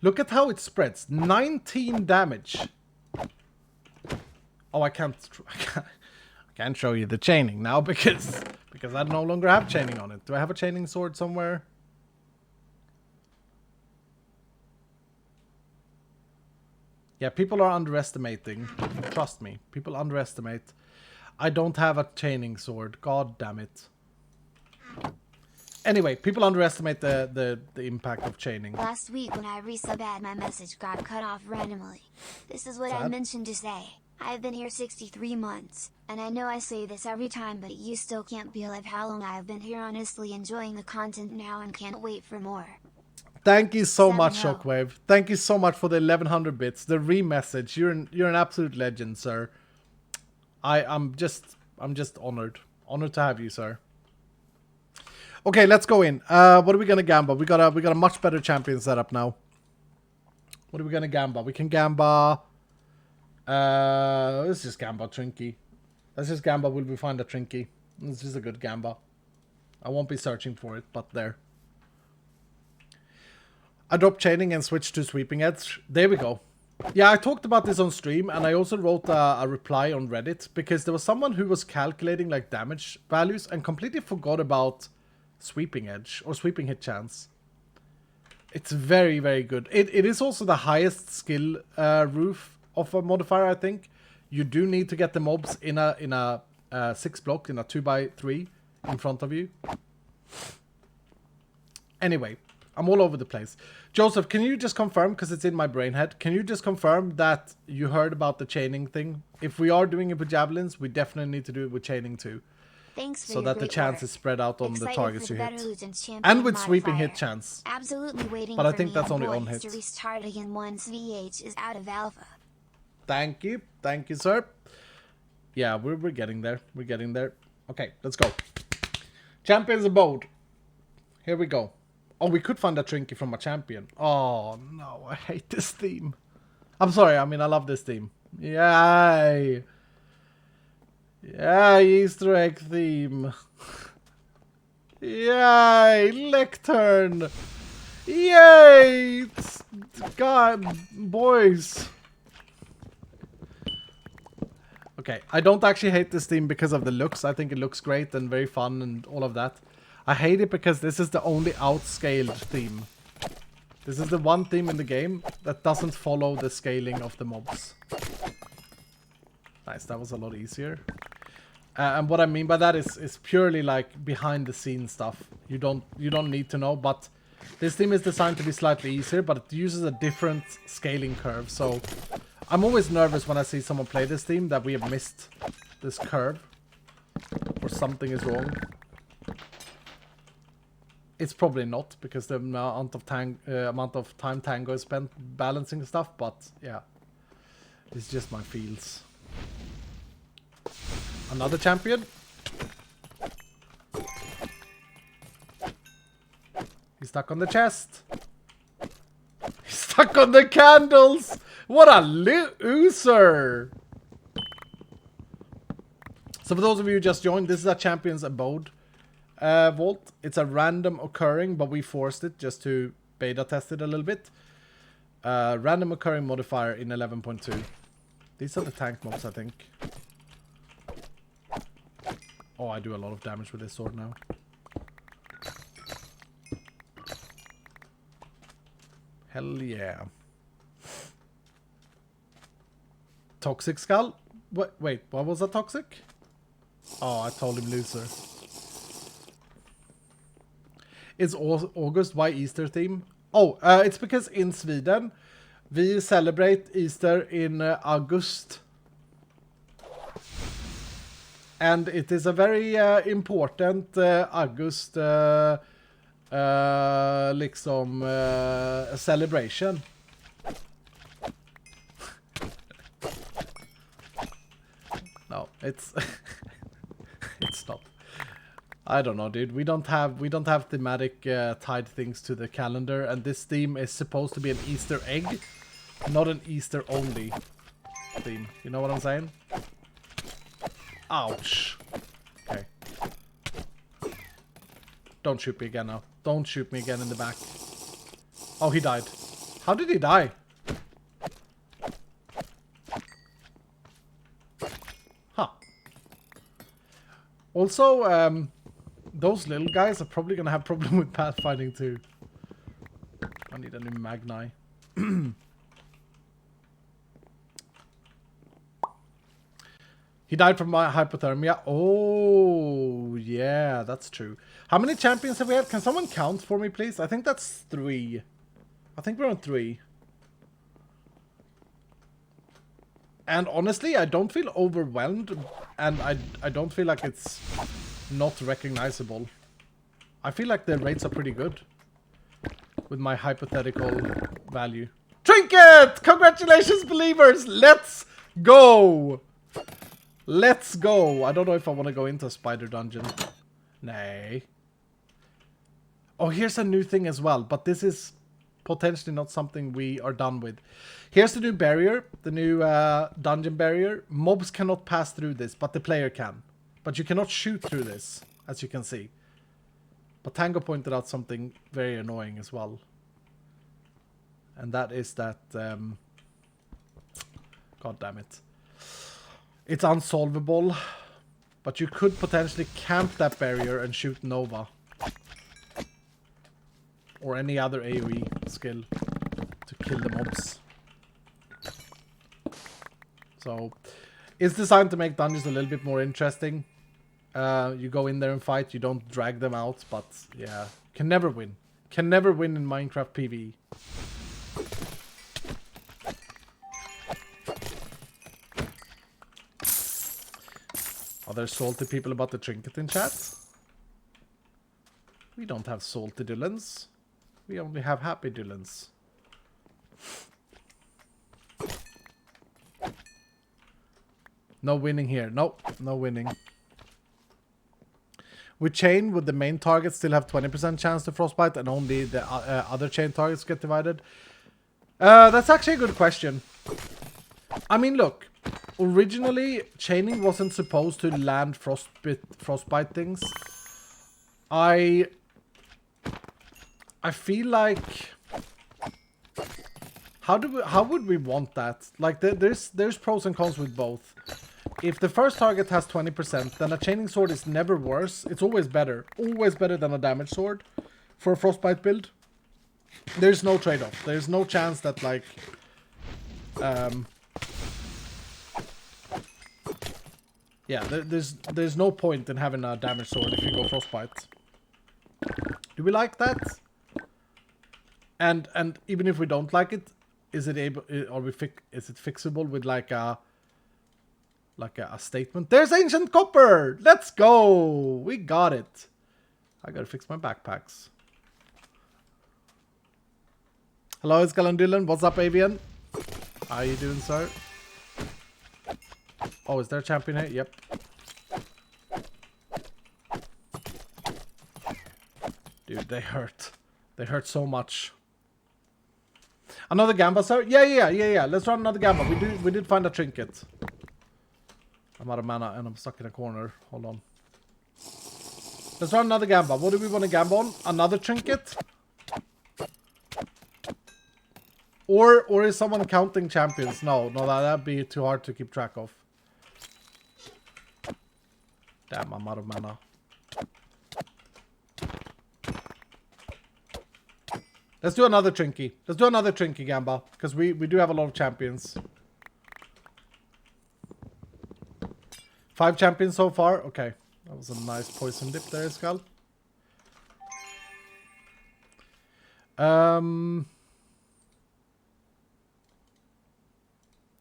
[SPEAKER 1] Look at how it spreads. 19 damage. Oh, I can't show you the chaining now because I no longer have chaining on it. Do I have a chaining sword somewhere? Yeah, people are underestimating. Trust me, people underestimate. I don't have a chaining sword. God damn it. Anyway, people underestimate the impact of chaining.
[SPEAKER 2] Last week when I resubbed, my message got cut off randomly. This is what I mentioned to say. I've been here 63 months, and I know I say this every time, but you still can't believe how long I've been here, honestly enjoying the content now and can't wait for more.
[SPEAKER 1] Thank you so much, Shockwave. Thank you so much for the 1100 bits, the re-message. You're an absolute legend, sir. I'm just honored. Honored to have you, sir. Okay, let's go in. What are we gonna gamba? We got a much better champion setup now. What are we gonna gamba? We can gamba. Let's just gamba Trinket. Let's just gamba. Will we find a Trinket? This is a good gamba. I won't be searching for it, but there. I dropped chaining and switched to sweeping edge. There we go. Yeah, I talked about this on stream, and I also wrote a reply on Reddit because there was someone who was calculating like damage values and completely forgot about sweeping edge or sweeping hit chance. It's very, very good. It is also the highest skill roof of a modifier, I think. You do need to get the mobs in a 6 block, in a 2x3 in front of you. Anyway, I'm all over the place. Joseph, can you just confirm, because it's in my brain head, can you just confirm that you heard about the chaining thing? If we are doing it with javelins, we definitely need to do it with chaining too.
[SPEAKER 2] Thanks for
[SPEAKER 1] so
[SPEAKER 2] your
[SPEAKER 1] that the
[SPEAKER 2] great
[SPEAKER 1] chance
[SPEAKER 2] work.
[SPEAKER 1] is spread out on
[SPEAKER 2] Excited
[SPEAKER 1] the targets
[SPEAKER 2] for
[SPEAKER 1] you
[SPEAKER 2] the
[SPEAKER 1] hit.
[SPEAKER 2] Better Legends champion
[SPEAKER 1] And with sweeping
[SPEAKER 2] modifier.
[SPEAKER 1] hit chance.
[SPEAKER 2] Absolutely waiting
[SPEAKER 1] But I
[SPEAKER 2] for
[SPEAKER 1] think
[SPEAKER 2] me
[SPEAKER 1] that's
[SPEAKER 2] and
[SPEAKER 1] only on
[SPEAKER 2] boys
[SPEAKER 1] hit.
[SPEAKER 2] to restart again once VH is out of alpha.
[SPEAKER 1] Thank you. Thank you, sir. Yeah, we're getting there. We're getting there. Okay, let's go. Champions Abode. Here we go. Oh, we could find a Trinket from a champion. Oh, no, I hate this theme. I'm sorry, I mean, I love this theme. Yay! Yay, Easter egg theme. Yay, lectern. Yay! God, boys. Okay, I don't actually hate this theme because of the looks. I think it looks great and very fun and all of that. I hate it because this is the only outscaled theme. This is the one theme in the game that doesn't follow the scaling of the mobs. Nice, that was a lot easier. And what I mean by that is purely like behind the scenes stuff. You don't need to know, but this theme is designed to be slightly easier, but it uses a different scaling curve. So I'm always nervous when I see someone play this theme that we have missed this curve or something is wrong. It's probably not, because the amount of time Tango is spent balancing stuff, but yeah, it's just my feels. Another champion. He's stuck on the chest. He's stuck on the candles. What a loser! So for those of you who just joined, this is a champion's abode vault. It's a random occurring, but we forced it just to beta test it a little bit. Random occurring modifier in 11.2. These are the tank mobs, I think. Oh, I do a lot of damage with this sword now. Hell yeah. Toxic skull? Wait, what was that toxic? Oh, I told him loser. It's August. Why Easter theme? Oh, it's because in Sweden we celebrate Easter in August. And it is a very important August liksom celebration. No, it's it's not. I don't know, dude. We don't have thematic tied things to the calendar, and this theme is supposed to be an Easter egg, not an Easter only theme. You know what I'm saying? Ouch. Okay. Don't shoot me again now. Don't shoot me again in the back. Oh, he died. How did he die? Huh. Also, those little guys are probably gonna have problem with pathfinding too. I need a new Magni. He died from hypothermia. Oh, yeah, that's true. How many champions have we had? Can someone count for me, please? I think that's 3. I think we're on 3. And honestly, I don't feel overwhelmed. And I don't feel like it's not recognizable. I feel like the rates are pretty good. With my hypothetical value. Trinket! Congratulations, believers! Let's go! Let's go! I don't know if I want to go into a spider dungeon. Nay. Oh, here's a new thing as well, but this is potentially not something we are done with. Here's the new barrier, the new dungeon barrier. Mobs cannot pass through this, but the player can. But you cannot shoot through this, as you can see. But Tango pointed out something very annoying as well. And that is that... God damn it. It's unsolvable, but you could potentially camp that barrier and shoot Nova. Or any other AoE skill to kill the mobs. So, it's designed to make dungeons a little bit more interesting. You go in there and fight, you don't drag them out, but yeah, can never win. Can never win in Minecraft PvE. Are there salty people about the trinket in chat? We don't have salty Dylans. We only have happy Dylans. No winning here. Nope, no winning. With chain, would the main target still have 20% chance to frostbite and only the other chain targets get divided? That's actually a good question. I mean, look. Originally, chaining wasn't supposed to land frostbite things. I feel like... How would we want that? Like, there's pros and cons with both. If the first target has 20%, then a chaining sword is never worse. It's always better. Always better than a damage sword for a frostbite build. There's no trade-off. There's no chance that, like... yeah, there's no point in having a damage sword if you go frostbite. Do we like that? And even if we don't like it, is it fixable with like a statement? There's ancient copper. Let's go. We got it. I gotta fix my backpacks. Hello, it's Galandylan. What's up, Avian? How are you doing, sir? Oh, is there a champion here? Yep. Dude, they hurt. They hurt so much. Another Gamba, sir? Yeah. Let's run another Gamba. We did find a trinket. I'm out of mana and I'm stuck in a corner. Hold on. Let's run another Gamba. What do we want to Gamba on? Another trinket? Or is someone counting champions? No, that'd be too hard to keep track of. Damn, I'm out of mana. Let's do another Trinky. Let's do another Trinky Gamba. Because we do have a lot of champions. 5 champions so far. Okay. That was a nice poison dip there, Skull.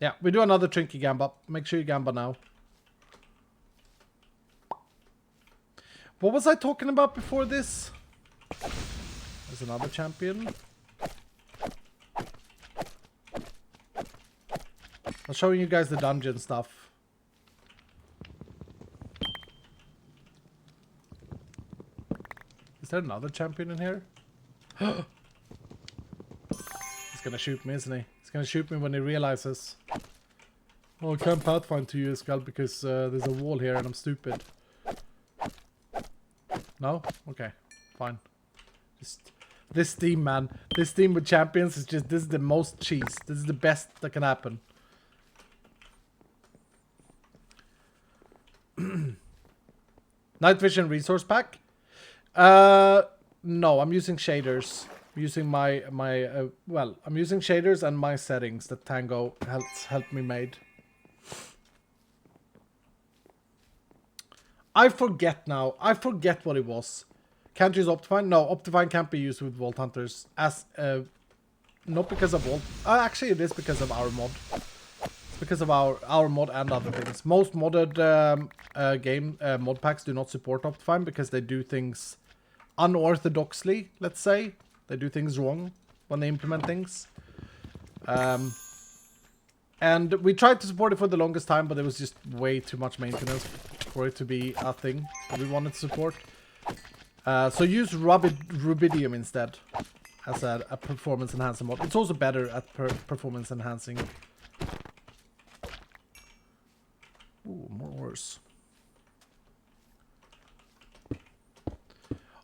[SPEAKER 1] Yeah, we do another Trinky Gamba. Make sure you Gamba now. What was I talking about before this? There's another champion. I'm showing you guys the dungeon stuff. Is there another champion in here? He's gonna shoot me, isn't he? He's gonna shoot me when he realizes. Oh, I can't pathfind to you, Skull, because there's a wall here and I'm stupid. No? Okay, fine. Just this team, man. This team with champions is just, this is the most cheese. This is the best that can happen. Night Vision Resource Pack? No, I'm using shaders. I'm using well, I'm using shaders and my settings that Tango helped me made. I forget now. I forget what it was. Can't use Optifine? No, Optifine can't be used with Vault Hunters. As not because of Vault. Actually, it is because of our mod. It's because of our mod and other things. Most modded mod packs do not support Optifine because they do things unorthodoxly, let's say. They do things wrong when they implement things. And we tried to support it for the longest time, but it was just way too much maintenance for it to be a thing that we wanted to support. So use Rubidium instead as a performance enhancing mod. It's also better at performance enhancing. Ooh, more ores.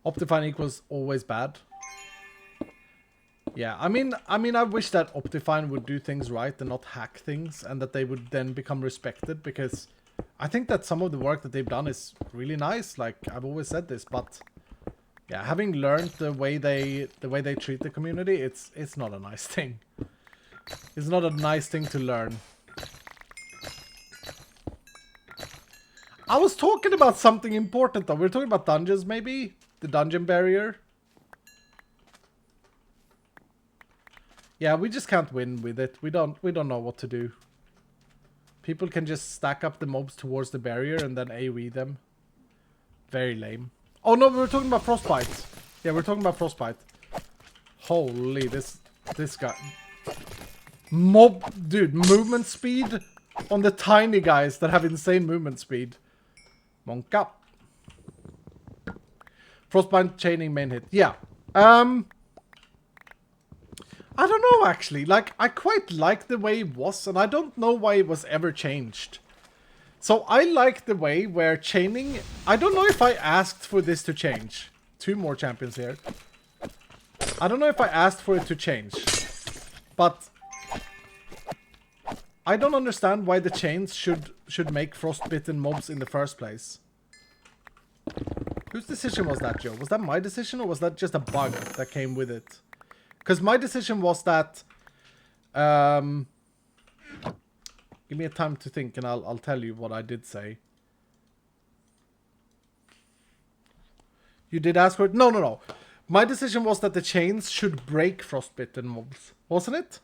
[SPEAKER 1] Optifine equals always bad. Yeah, I mean, I wish that Optifine would do things right and not hack things, and that they would then become respected, because I think that some of the work that they've done is really nice. Like, I've always said this, but yeah, having learned the way they treat the community, it's not a nice thing. It's not a nice thing to learn. I was talking about something important though. We're talking about dungeons, maybe the dungeon barrier. Yeah, we just can't win with it. We don't know what to do. People can just stack up the mobs towards the barrier and then AoE them. Very lame. Oh no, we were talking about Frostbite. Yeah, we're talking about Frostbite. Holy, this guy. Dude, movement speed on the tiny guys that have insane movement speed. Monk up. Frostbite chaining main hit. Yeah. I don't know, actually. Like, I quite like the way it was, and I don't know why it was ever changed. So I like the way where chaining... I don't know if I asked for this to change. 2 more champions here. I don't know if I asked for it to change. But... I don't understand why the chains should make frostbitten mobs in the first place. Whose decision was that, Joe? Was that my decision, or was that just a bug that came with it? Because my decision was that... give me a time to think, and I'll tell you what I did say. You did ask for it? No, no, no. My decision was that the chains should break frostbitten mobs. Wasn't it?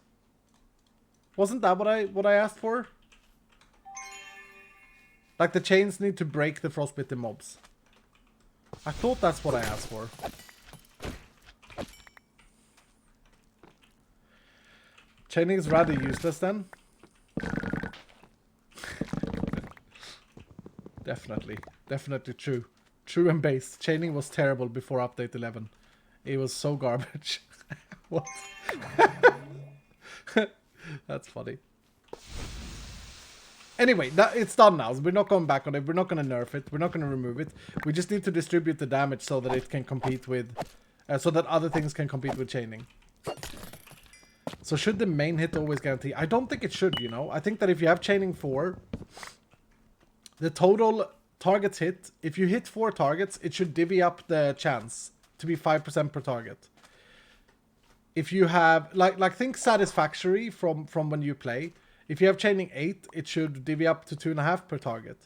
[SPEAKER 1] Wasn't that what I asked for? Like, the chains need to break the frostbitten mobs. I thought that's what I asked for. Chaining is rather useless then. Definitely true. True and base. Chaining was terrible before update 11. It was so garbage. What? That's funny. Anyway, it's done now. So we're not going back on it. We're not going to nerf it. We're not going to remove it. We just need to distribute the damage so that it can compete with... so that other things can compete with chaining. So should the main hit always guarantee? I don't think it should, you know. I think that if you have chaining 4, the total targets hit, if you hit 4 targets, it should divvy up the chance to be 5% per target. If you have, like think Satisfactory from when you play. If you have chaining 8, it should divvy up to 2.5 per target.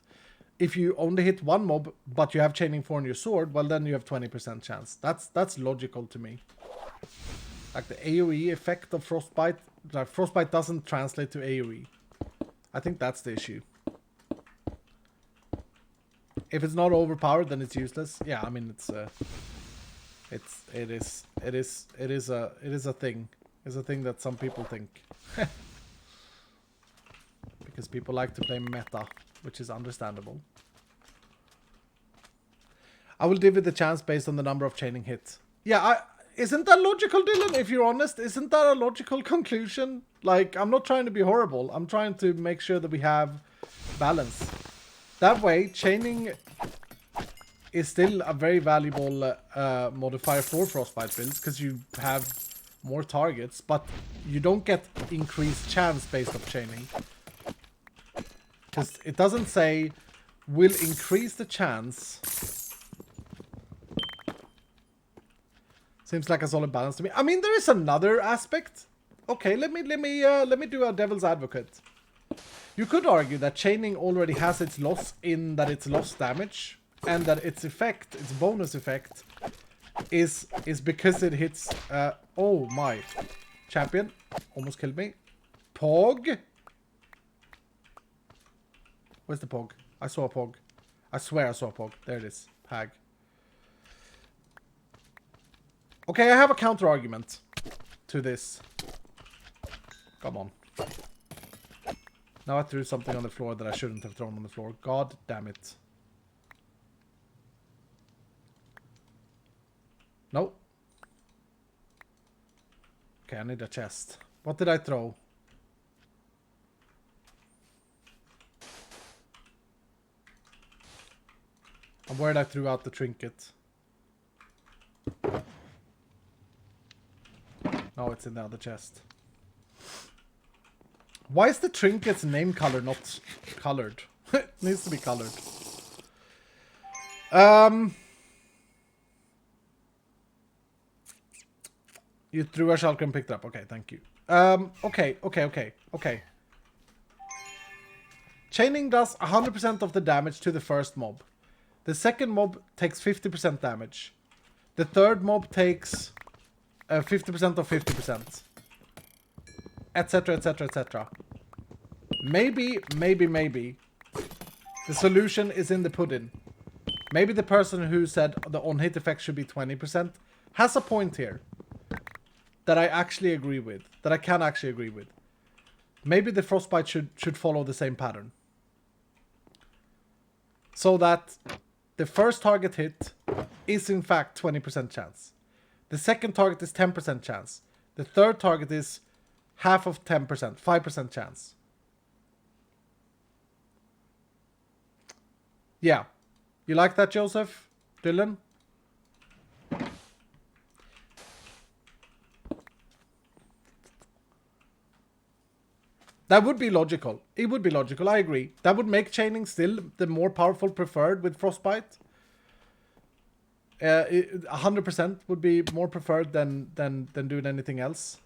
[SPEAKER 1] If you only hit 1 mob, but you have chaining 4 on your sword, well then you have 20% chance. That's logical to me. Like the AoE effect of Frostbite, like Frostbite doesn't translate to AoE. I think that's the issue. If it's not overpowered, then it's useless. Yeah, I mean it is a thing. It's a thing that some people think. Because people like to play meta, which is understandable. I will give it the chance based on the number of chaining hits. Yeah, isn't that logical, Dylan? If you're honest, isn't that a logical conclusion? Like, I'm not trying to be horrible. I'm trying to make sure that we have balance. That way, chaining is still a very valuable modifier for Frostbite builds, because you have more targets, but you don't get increased chance based on chaining. Because it doesn't say will increase the chance. Seems like a solid balance to me. I mean, there is another aspect. Okay, let me do a devil's advocate. You could argue that chaining already has its loss in that it's loss damage, and that its effect, its bonus effect, is because it hits. Oh my, champion almost killed me. Pog. Where's the Pog? I saw a Pog. I swear I saw a Pog. There it is. Hag. Okay, I have a counter argument to this. Come on. Now I threw something on the floor that I shouldn't have thrown on the floor. God damn it. No. Okay, I need a chest. What did I throw? I'm worried I threw out the trinket. No, it's in the other chest. Why is the trinket's name color not colored? It needs to be colored. You threw a shulker and picked it up. Okay, thank you. Okay. Chaining does 100% of the damage to the first mob. The second mob takes 50% damage. The third mob takes 50% of 50%. Etc, etc, etc. Maybe the solution is in the pudding. Maybe the person who said the on-hit effect should be 20% has a point here. That I actually agree with. That I can actually agree with. Maybe the Frostbite should follow the same pattern. So that the first target hit is in fact 20% chance. The second target is 10% chance. The third target is half of 10%, 5% chance. Yeah. You like that, Joseph? Dylan? That would be logical. It would be logical, I agree. That would make chaining still the more powerful preferred with Frostbite. 100% would be more preferred than doing anything else.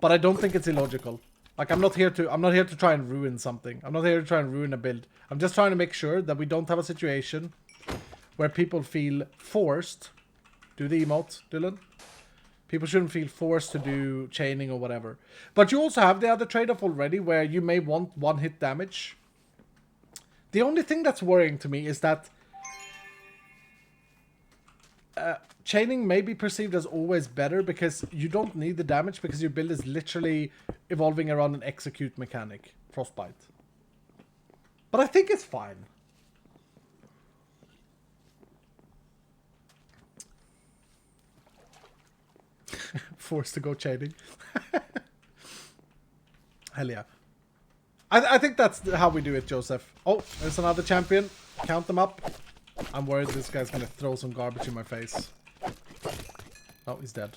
[SPEAKER 1] But I don't think it's illogical. Like, I'm not here to try and ruin something. I'm not here to try and ruin a build. I'm just trying to make sure that we don't have a situation where people feel forced. Do the emote, Dylan. People shouldn't feel forced to do chaining or whatever. But you also have the other trade-off already where you may want one-hit damage. The only thing that's worrying to me is that chaining may be perceived as always better because you don't need the damage because your build is literally evolving around an execute mechanic, Frostbite. But I think it's fine. Forced to go chaining. Hell yeah. I think that's how we do it, Joseph. Oh, there's another champion. Count them up. I'm worried this guy's gonna throw some garbage in my face. Oh, he's dead.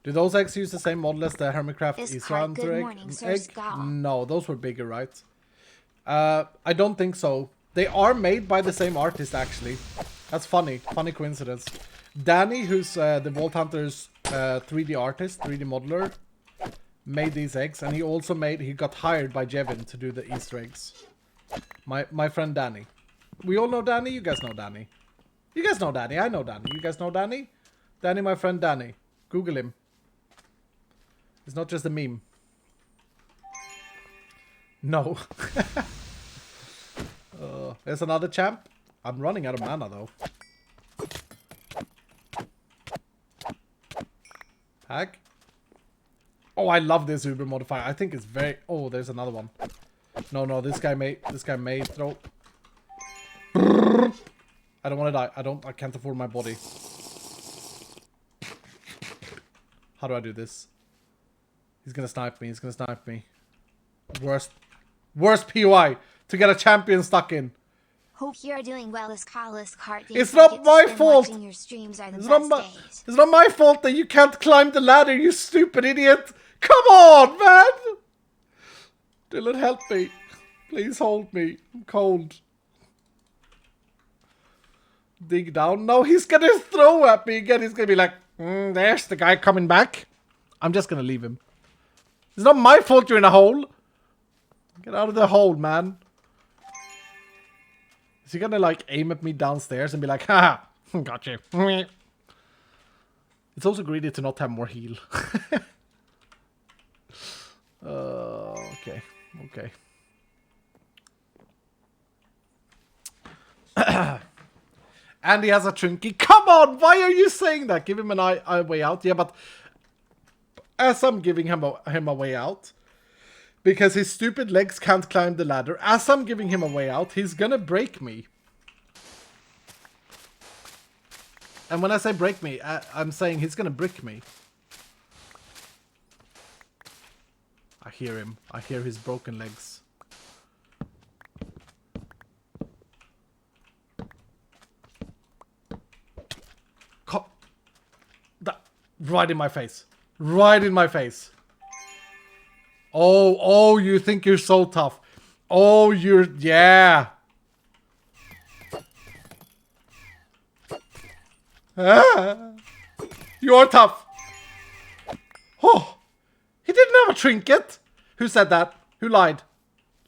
[SPEAKER 1] Do those eggs use the same model as the Hermitcraft Isra egg? No, those were bigger, right? I don't think so. They are made by the same artist, actually. That's funny. Funny coincidence. Danny, who's the Vault Hunter's 3D artist, 3D modeler, made these eggs. And he also he got hired by Jevin to do the Easter eggs. My friend Danny. We all know Danny? You guys know Danny. You guys know Danny. I know Danny. You guys know Danny? Danny, my friend Danny. Google him. It's not just a meme. No. There's another champ. I'm running out of mana, though. Hag. Oh, I love this Uber modifier. I think it's very... Oh, there's another one. No, this guy may throw... I don't want to die. I can't afford my body. How do I do this? He's gonna snipe me. He's gonna snipe me. Worst POI to get a champion stuck in.
[SPEAKER 2] Hope you're doing well as Carlos Cart.
[SPEAKER 1] It's not my fault. It's not my fault that you can't climb the ladder, you stupid idiot. Come on, man. Dylan, help me. Please hold me. I'm cold. Dig down. No, he's gonna throw at me again. He's gonna be like, there's the guy coming back. I'm just gonna leave him. It's not my fault you're in a hole. Get out of the hole, man. Is he gonna like aim at me downstairs and be like, haha, got you. It's also greedy to not have more heal. Okay. And he has a Trinket. Come on, why are you saying that? Give him a way out. Yeah, but as I'm giving him a way out, because his stupid legs can't climb the ladder, as I'm giving him a way out, he's gonna break me. And when I say break me, I'm saying he's gonna brick me. I hear him. I hear his broken legs. Right in my face. Right in my face. Oh, you think you're so tough. Oh, yeah. You are tough. Oh, he didn't have a trinket. Who said that? Who lied?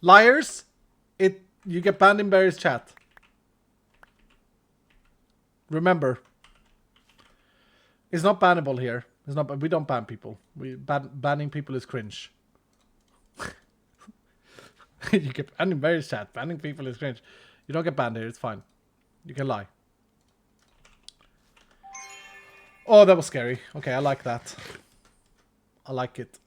[SPEAKER 1] Liars? You get banned in Barry's chat. Remember. It's not bannable here. It's not. We don't ban people. Banning people is cringe. You get banned in Barry's chat. Banning people is cringe. You don't get banned here. It's fine. You can lie. Oh, that was scary. Okay, I like that. I like it.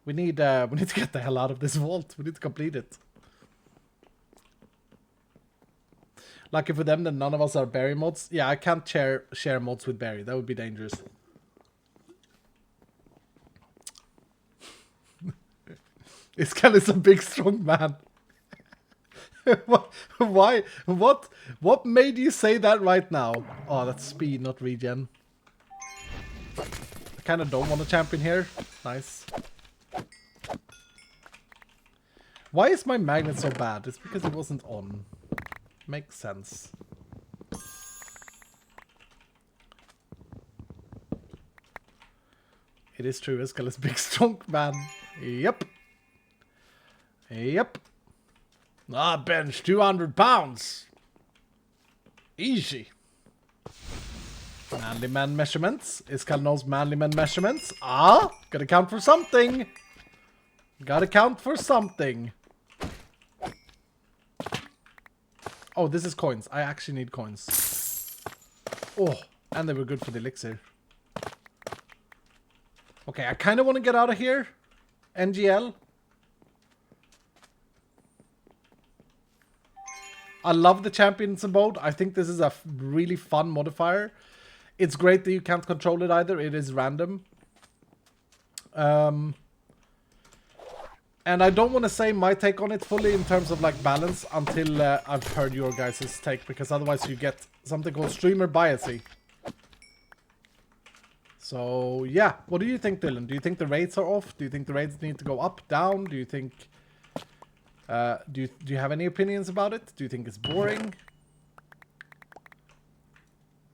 [SPEAKER 1] We need to get the hell out of this vault. We need to complete it. Lucky for them that none of us are Barry mods. Yeah, I can't share mods with Barry. That would be dangerous. Iskall is a big strong man. Why? What made you say that right now? Oh, that's speed, not regen. I kind of don't want a champion here. Nice. Why is my magnet so bad? It's because it wasn't on. Makes sense. It is true, Iskall is big strong man. Yep. Yep. Ah, bench 200 pounds. Easy. Manly man measurements. Iskall knows manly man measurements. Ah, gotta count for something. Gotta count for something. Oh, this is coins. I actually need coins. Oh, and they were good for the elixir. Okay, I kind of want to get out of here. NGL. I love the champions abode. I think this is a really fun modifier. It's great that you can't control it either. It is random. And I don't want to say my take on it fully in terms of like balance until I've heard your guys' take, because otherwise you get something called streamer biasy. So yeah, what do you think, Dylan? Do you think the rates are off? Do you think the rates need to go up, down? Do you think do you have any opinions about it? Do you think it's boring?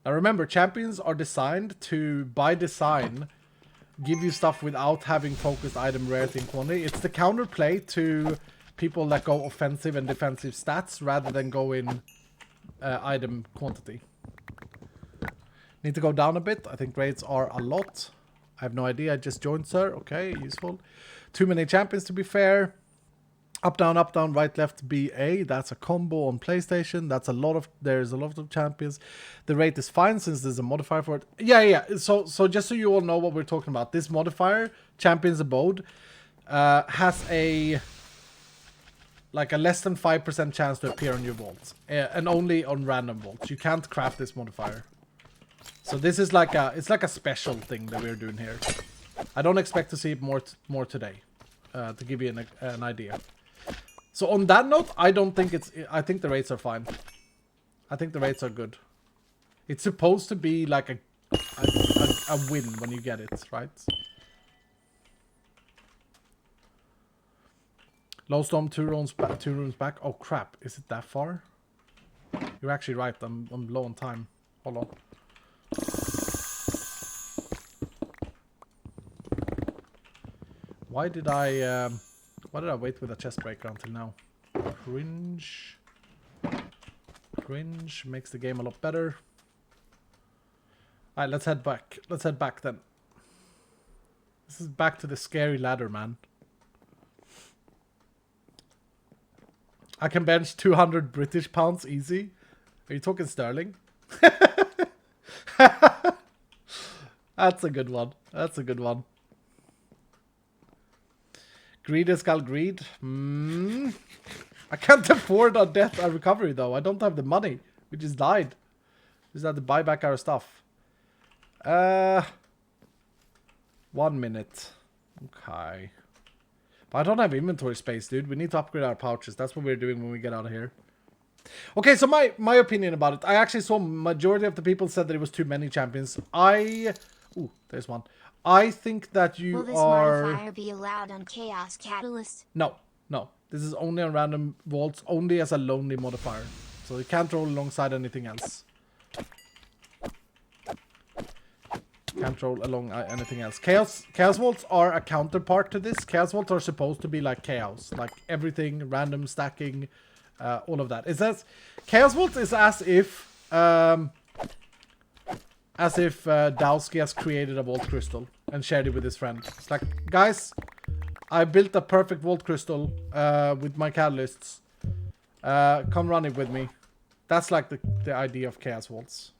[SPEAKER 1] Now remember, champions are designed to, by design, give you stuff without having focused item rarity and quantity. It's the counterplay to people that go offensive and defensive stats rather than go in item quantity. Need to go down a bit. I think rates are a lot. I have no idea. I just joined, sir. Okay, useful. Too many champions, to be fair. Up, down, right, left, B, A. That's a combo on PlayStation. That's a lot of... There's a lot of champions. The rate is fine since there's a modifier for it. Yeah. So just so you all know what we're talking about. This modifier, Champions Abode, has a... like a less than 5% chance to appear on your vaults. And only on random vaults. You can't craft this modifier. So this is like a... It's like a special thing that we're doing here. I don't expect to see it more today. To give you an idea. So on that note, I don't think it's... I think the rates are fine. I think the rates are good. It's supposed to be like a win when you get it, right? Low storm, 2 rooms back. Oh crap, is it that far? You're actually right, I'm low on time. Hold on. Why did I wait with a chest breaker until now? Cringe. Cringe makes the game a lot better. Alright, let's head back. Let's head back then. This is back to the scary ladder, man. I can bench 200 British pounds easy. Are you talking sterling? That's a good one. That's a good one. Greed is called greed. I can't afford a death and recovery though. I don't have the money. We just died. We just had to buy back our stuff. 1 minute. Okay. But I don't have inventory space, dude. We need to upgrade our pouches. That's what we're doing when we get out of here. Okay, so my opinion about it. I actually saw majority of the people said that it was too many champions. Ooh, there's one. I think that you
[SPEAKER 2] Will this
[SPEAKER 1] are...
[SPEAKER 2] modifier be allowed on Chaos Catalyst?
[SPEAKER 1] No. This is only on random vaults, only as a lonely modifier. So it can't roll alongside anything else. Can't roll along anything else. Chaos vaults are a counterpart to this. Chaos vaults are supposed to be like chaos. Like everything, random stacking, all of that. It says Chaos vaults is as if Dowski has created a vault crystal and shared it with his friend. It's like, guys, I built a perfect vault crystal with my catalysts. Come run it with me. That's like the idea of Chaos vaults.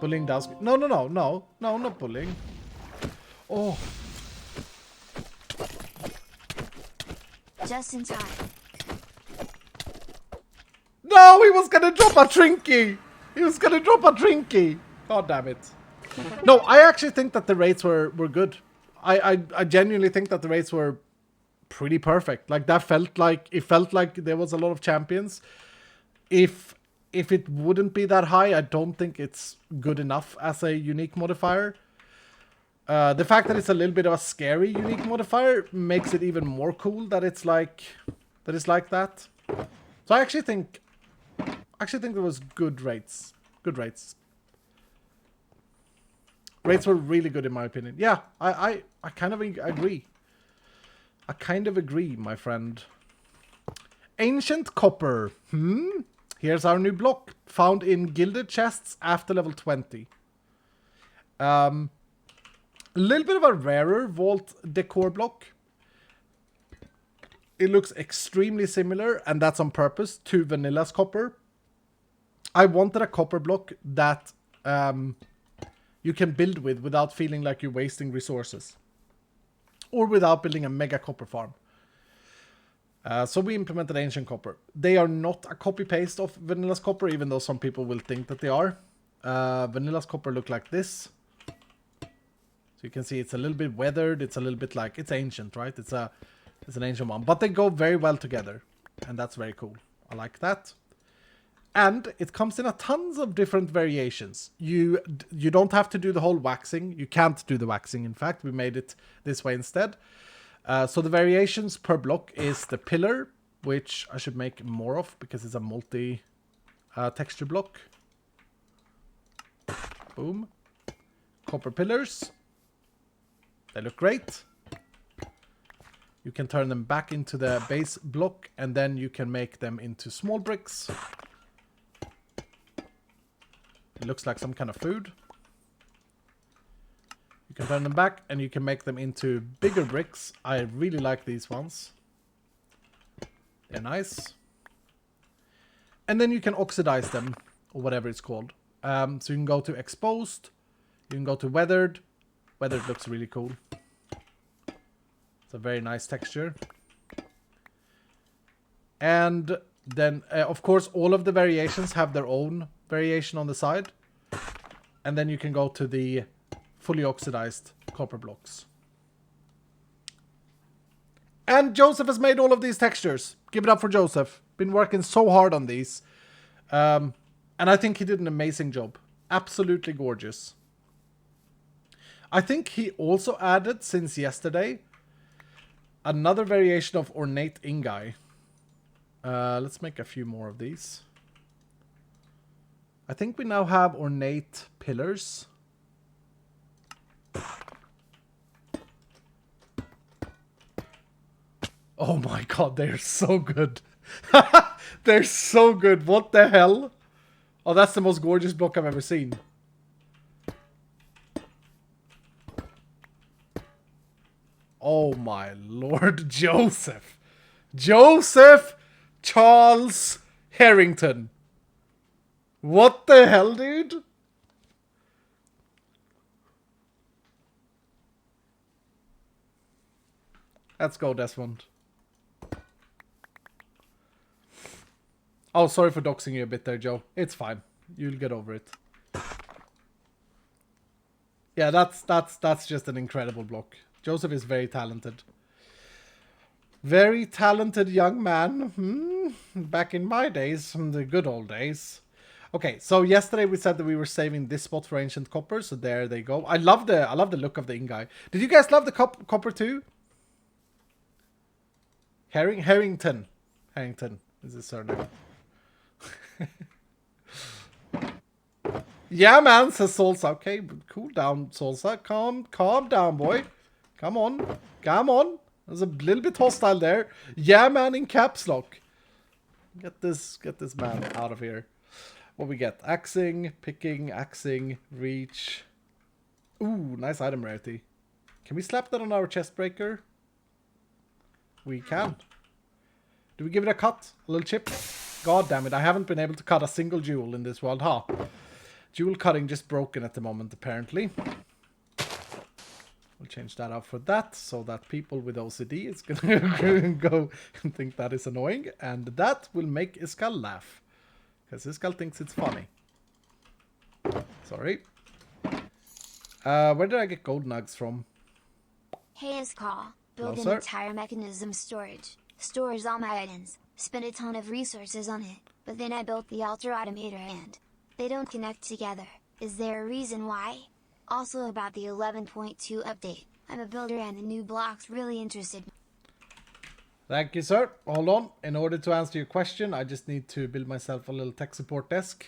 [SPEAKER 1] Bullying does... No, no, no, no. No, not bullying. Oh.
[SPEAKER 2] Just in time.
[SPEAKER 1] No, he was gonna drop a Trinket! He was gonna drop a Trinket! God damn it. No, I actually think that the rates were good. I genuinely think that the rates were pretty perfect. Like, that felt like... It felt like there was a lot of champions. If it wouldn't be that high, I don't think it's good enough as a unique modifier. The fact that it's a little bit of a scary unique modifier makes it even more cool that it's like that. So I actually think there was good rates. Good rates. Rates were really good in my opinion. Yeah, I kind of agree. I kind of agree, my friend. Ancient copper. Here's our new block. Found in gilded chests after level 20. A little bit of a rarer vault decor block. It looks extremely similar, and that's on purpose, to Vanilla's copper. I wanted a copper block that you can build with without feeling like you're wasting resources. Or without building a mega copper farm. So we implemented Ancient Copper. They are not a copy-paste of Vanilla's Copper, even though some people will think that they are. Vanilla's Copper look like this. So you can see it's a little bit weathered. It's a little bit like... It's ancient, right? It's an ancient one. But they go very well together. And that's very cool. I like that. And it comes in a tons of different variations. You don't have to do the whole waxing. You can't do the waxing, in fact. We made it this way instead. So the variations per block is the pillar, which I should make more of because it's a multi texture block. Boom. Copper pillars. They look great. You can turn them back into the base block and then you can make them into small bricks. It looks like some kind of food. You can turn them back and you can make them into bigger bricks. I really like these ones. They're nice. And then you can oxidize them, or whatever it's called. So you can go to exposed. You can go to weathered. Weathered looks really cool. It's a very nice texture. And then, of course, all of the variations have their own variation on the side. And then you can go to the fully oxidized copper blocks. And Joseph has made all of these textures. Give it up for Joseph. Been working so hard on these. And I think he did an amazing job. Absolutely gorgeous. I think he also added, since yesterday, another variation of ornate ingai. Let's make a few more of these. I think we now have ornate pillars. Oh my god, they're so good. They're so good. What the hell? Oh, that's the most gorgeous block I've ever seen. Oh my lord, Joseph. Joseph Charles Harrington. What the hell, dude? Let's go, Desmond. Oh, sorry for doxing you a bit there, Joe. It's fine. You'll get over it. Yeah, that's just an incredible block. Joseph is very talented. Very talented young man. Back in my days, the good old days. Okay, so yesterday we said that we were saving this spot for Ancient Copper, so there they go. I love the look of the ingai. Did you guys love the copper too? Harrington. Harrington is his surname. Yeah, man, says Salsa. Okay, cool down, Salsa. Calm down, boy. Come on. Come on. There's a little bit hostile there. Yeah, man, in caps lock. Get this man out of here. What we get? Axing, picking, axing, reach. Ooh, nice item rarity. Can we slap that on our chest breaker? We can. Do we give it a cut? A little chip? God damn it, I haven't been able to cut a single jewel in this world, huh? Jewel cutting just broken at the moment, apparently. We'll change that out for that, so that people with OCD is gonna go and think that is annoying, and that will make Iskal laugh, because Iskal thinks it's funny. Sorry. Where did I get gold nugs from?
[SPEAKER 2] Hey Iskal, build
[SPEAKER 1] Hello,
[SPEAKER 2] an entire mechanism storage. Stores all my items, spend a ton of resources on it, but then I built the altar automator and they don't connect together. Is there a reason why? Also about the 11.2 update, I'm a builder and the new blocks really interested me.
[SPEAKER 1] Thank you, sir. Hold on. In order to answer your question, I just need to build myself a little tech support desk.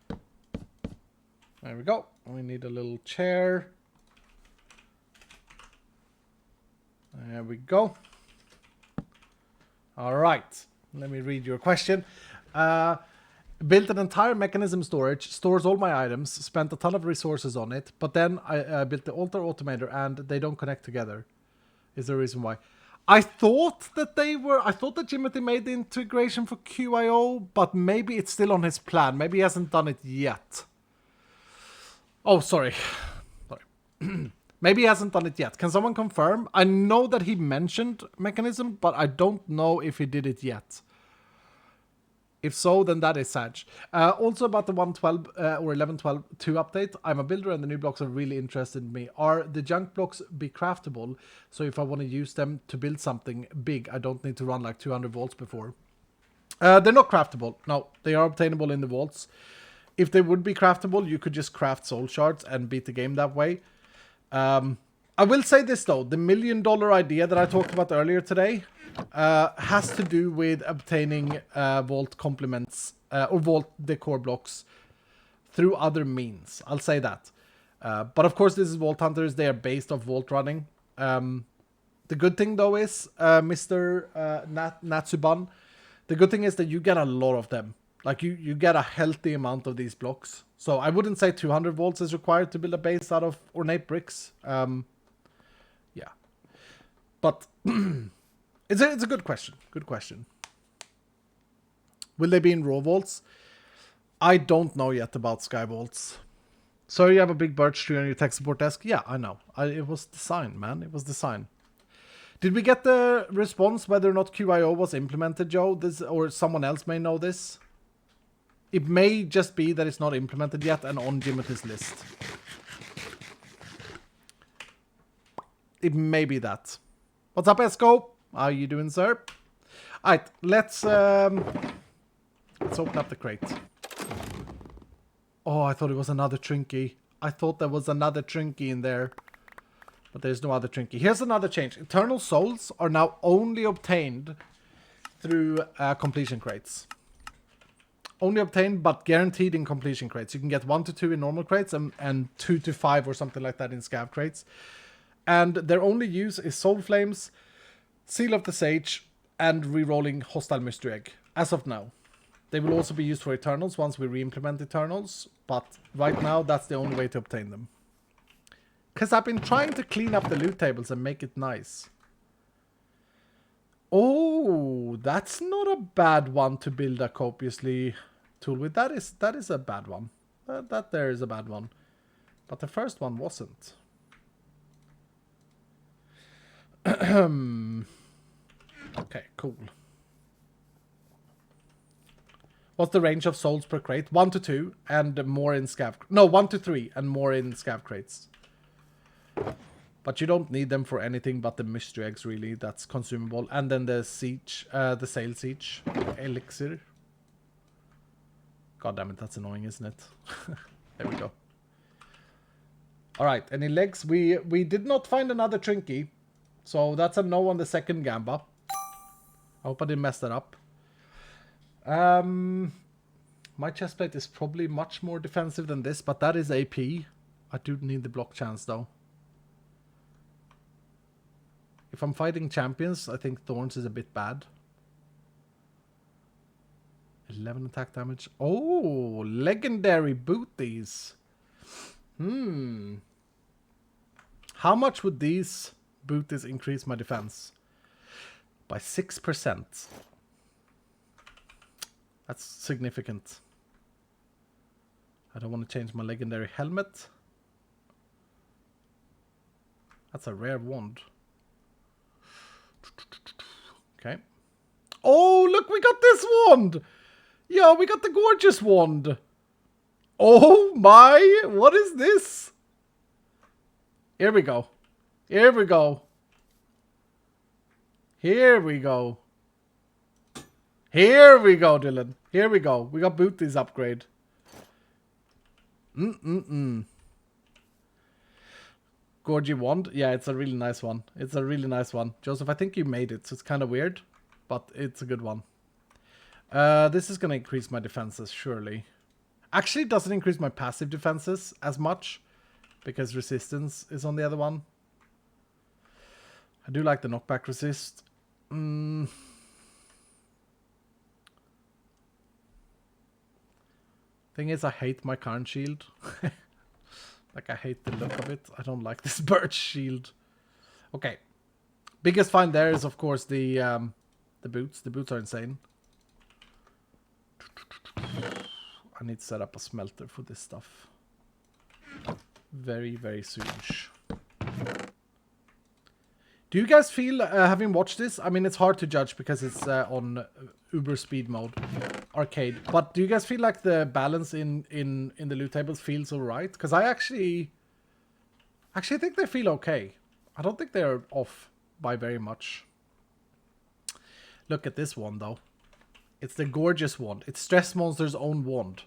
[SPEAKER 1] There we go. We need a little chair. There we go. All right. Let me read your question. Built an entire mechanism storage, stores all my items, spent a ton of resources on it, but then I built the altar automator and they don't connect together. Is there a reason why? I thought that Jimothy made the integration for QIO, but maybe it's still on his plan. Maybe he hasn't done it yet. Oh, sorry. Maybe he hasn't done it yet. Can someone confirm? I know that he mentioned mechanism, but I don't know if he did it yet. If so, then that is sad. Also about the 1.12 or 11.12 2 update, I'm a builder and the new blocks are really interested in me. Are the junk blocks be craftable? So if I want to use them to build something big, I don't need to run like 200 volts before. They're not craftable. No, they are obtainable in the vaults. If they would be craftable, you could just craft soul shards and beat the game that way. I will say this though, the $1 million idea that I talked about earlier today has to do with obtaining vault complements or vault decor blocks through other means. I'll say that. But of course, this is Vault Hunters. They are based off vault running. The good thing though is, Mr. Natsuban, the good thing is that you get a lot of them. Like you get a healthy amount of these blocks. So I wouldn't say 200 volts is required to build a base out of ornate bricks. Yeah. But it's a good question. Good question. Will they be in raw vaults? I don't know yet about sky vaults. So you have a big birch tree on your tech support desk? Yeah, I know. It was designed, man. It was designed. Did we get the response whether or not QIO was implemented, Joe? This, or someone else may know this? It may just be that it's not implemented yet and on Jimothy's list. It may be that. What's up, Esco? How are you doing, sir? Alright, let's open up the crate. Oh, I thought it was another Trinket. I thought there was another Trinket in there. But there's no other Trinket. Here's another change. Eternal souls are now only obtained through completion crates. Only obtained, but guaranteed in completion crates. You can get 1 to 2 in normal crates and 2 to 5 or something like that in scav crates. And their only use is Soul Flames, Seal of the Sage, and re-rolling Hostile Mystery Egg. As of now. They will also be used for Eternals once we re-implement Eternals. But right now, that's the only way to obtain them. Because I've been trying to clean up the loot tables and make it nice. Oh, that's not a bad one to build a copiously tool with. That is a bad one. That there is a bad one. But the first one wasn't. Okay, cool. What's the range of souls per crate? 1 to 2 and more in scav. No, 1 to 3 and more in scav crates. But you don't need them for anything but the mystery eggs, really. That's consumable. And then the siege, the sail siege, elixir. God damn it, that's annoying, isn't it? There we go. All right, any legs? We did not find another Trinket, so that's a no on the second gamba. I hope I didn't mess that up. My chestplate is probably much more defensive than this, but that is AP. I do need the block chance though. If I'm fighting champions, I think Thorns is a bit bad. 11 attack damage. Oh, legendary booties. How much would these booties increase my defense? By 6%. That's significant. I don't want to change my legendary helmet. That's a rare wand. Okay. Oh, look, we got this wand! Yo, we got the gorgeous wand. Oh my, what is this? Here we go. Here we go. Here we go. Here we go, Dylan. Here we go. We got Booty's upgrade. Gorgy wand. Yeah, it's a really nice one. It's a really nice one. Joseph, I think you made it, so it's kind of weird, but it's a good one. This is going to increase my defenses, surely. Actually, it doesn't increase my passive defenses as much, because resistance is on the other one. I do like the knockback resist. Thing is, I hate my current shield. Like, I hate the look of it. I don't like this birch shield. Okay. Biggest find there is, of course, the boots. The boots are insane. I need to set up a smelter for this stuff. Very, very soon. Do you guys feel, having watched this, I mean, it's hard to judge because it's on Uber speed mode, arcade, but do you guys feel like the balance in the loot tables feels alright? Because I actually think they feel okay. I don't think they're off by very much. Look at this one, though. It's the gorgeous wand. It's Stress Monster's own wand.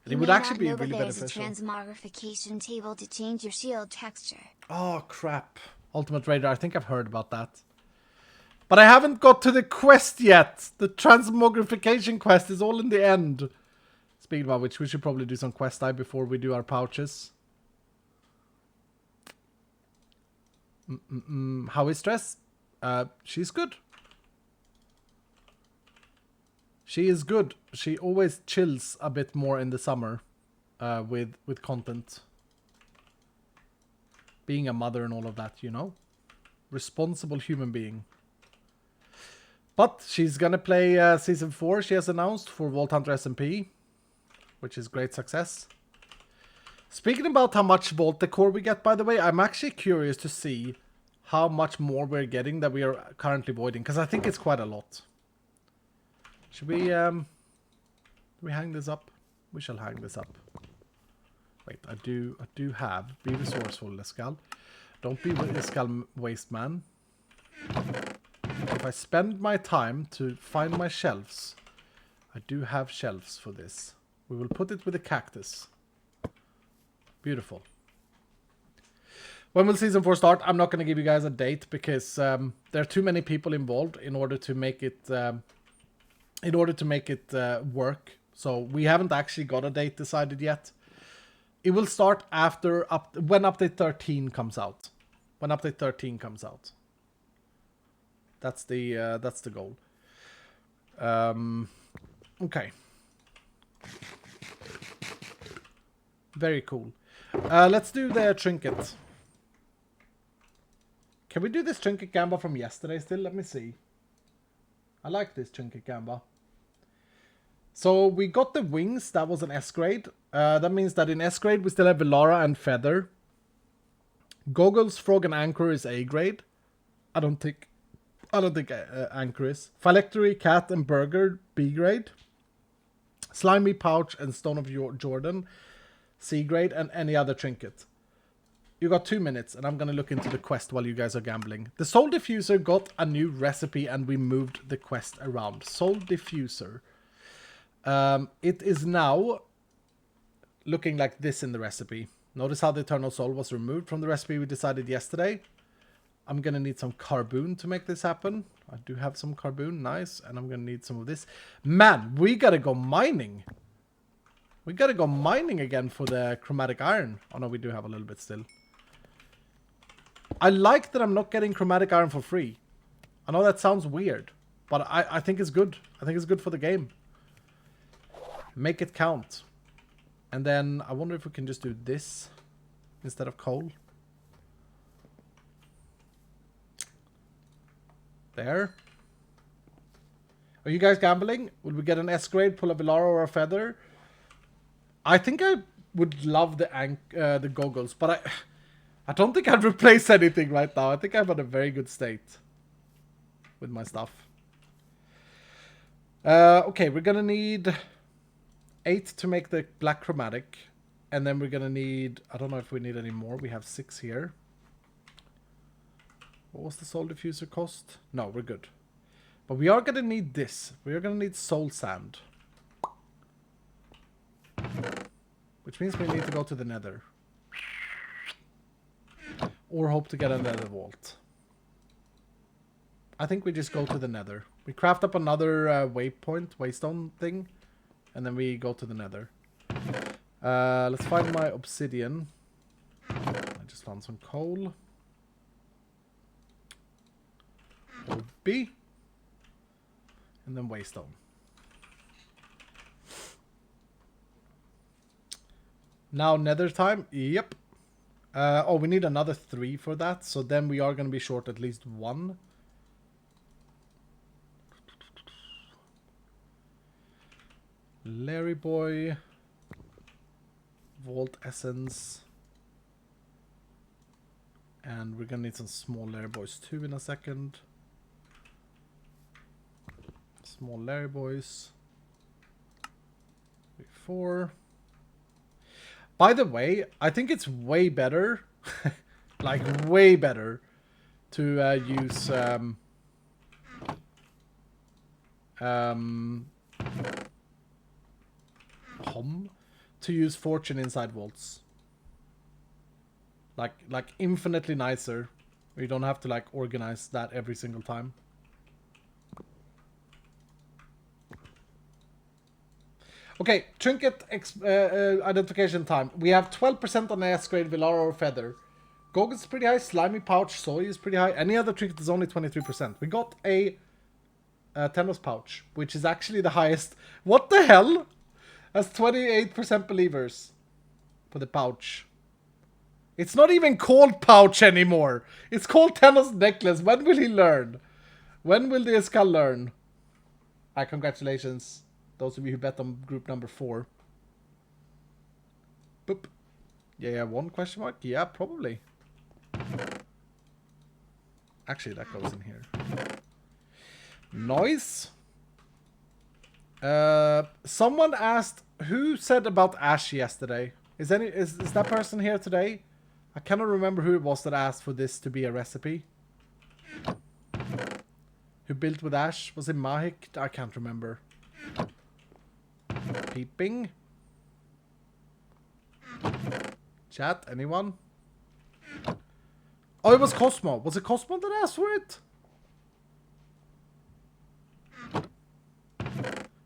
[SPEAKER 1] It would actually be really beneficial.
[SPEAKER 2] There's a transmogrification table to change your shield texture.
[SPEAKER 1] Oh, crap. Ultimate Raider, I think I've heard about that. But I haven't got to the quest yet. The transmogrification quest is all in the end. Speaking about which, we should probably do some quest time before we do our pouches. How is Stress? She's good. She is good. She always chills a bit more in the summer with content. Being a mother and all of that, you know? Responsible human being. But she's gonna play Season 4, she has announced, for Vault Hunter SMP. Which is great success. Speaking about how much Vault Decor we get, by the way, I'm actually curious to see how much more we're getting that we are currently voiding. Because I think it's quite a lot. Should we, do we hang this up? We shall hang this up. Wait, I do have. Be resourceful, Escal. Don't be Escal waste man. If I spend my time to find my shelves, I do have shelves for this. We will put it with a cactus. Beautiful. When will Season 4 start? I'm not going to give you guys a date because there are too many people involved in order to make it work. So we haven't actually got a date decided yet. It will start after when update 13 comes out. When update 13 comes out. That's the goal. Okay. Very cool. Let's do the trinket. Can we do this trinket gamba from yesterday still? Let me see. I like this trinket gamba. So we got the wings. That was an S grade. That means that in S grade we still have Velara and Feather. Goggles, Frog, and Anchor is A grade. I don't think Anchor is. Phylactery, Cat, and Burger B grade. Slimy Pouch and Stone of Jordan C grade, and any other trinket. You got 2 minutes, and I'm going to look into the quest while you guys are gambling. The Soul Diffuser got a new recipe, and we moved the quest around. Soul Diffuser. It is now looking like this in the recipe. Notice how the Eternal Soul was removed from the recipe we decided yesterday. I'm going to need some carbon to make this happen. I do have some carbon, nice. And I'm going to need some of this. Man, we got to go mining. We got to go mining again for the chromatic iron. Oh no, we do have a little bit still. I like that I'm not getting chromatic iron for free. I know that sounds weird, but I think it's good. I think it's good for the game. Make it count. And then I wonder if we can just do this instead of coal. There. Are you guys gambling? Will we get an S grade, pull a Villara or a feather? I think I would love the goggles, but I don't think I'd replace anything right now. I think I'm in a very good state with my stuff. Okay, we're gonna need 8 to make the black chromatic. And then we're gonna need, I don't know if we need any more. We have 6 here. What was the soul diffuser cost? No, we're good. But we are gonna need this. We are gonna need soul sand. Which means we need to go to the nether. Or hope to get a nether vault. I think we just go to the nether. We craft up another waypoint, waystone thing. And then we go to the nether. Let's find my obsidian. I just found some coal. B. And then waystone. Now nether time. Yep. Oh, we need another 3 for that. So then we are going to be short at least 1. Larry boy. Vault essence. And we're going to need some small Larry boys too in a second. Small Larry boys. 4. By the way, I think it's way better, like way better, to use to use fortune inside vaults. Like infinitely nicer. You don't have to like organize that every single time. Okay, trinket identification time. We have 12% on S grade, Villara or Feather. Goggles is pretty high. Slimy pouch, soy is pretty high. Any other trinket is only 23%. We got a Tenos pouch, which is actually the highest. What the hell? That's 28% believers for the pouch. It's not even called pouch anymore. It's called Tenos necklace. When will he learn? When will the Iskal learn? Congratulations. Those of you who bet on group number 4. Boop. Yeah, 1 question mark? Yeah, probably. Actually, that goes in here. Noise. Someone asked, who said about Ash yesterday? Is that person here today? I cannot remember who it was that asked for this to be a recipe. Who built with Ash? Was it Mahik? I can't remember. Peeping. Chat, anyone? Oh, it was Cosmo. Was it Cosmo that asked for it?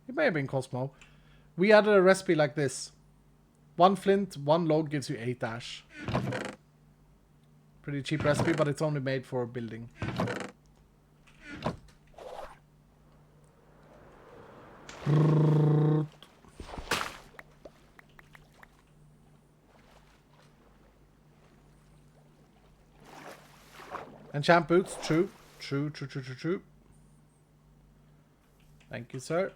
[SPEAKER 1] It may have been Cosmo. We added a recipe like this. 1 flint, 1 log gives you 8 ash. Pretty cheap recipe, but it's only made for building. Enchant boots, true. True. Thank you, sir.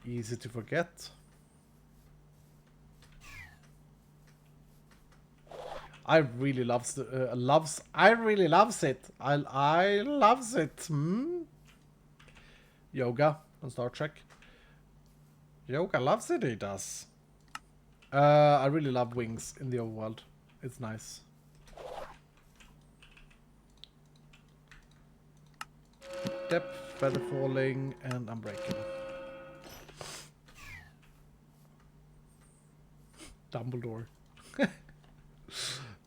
[SPEAKER 1] Easy to forget. I really loves it. I loves it. Yoga on Star Trek. Yoga loves it. He does. I really love wings in the overworld. It's nice. Depth, feather falling, and unbreaking. Dumbledore.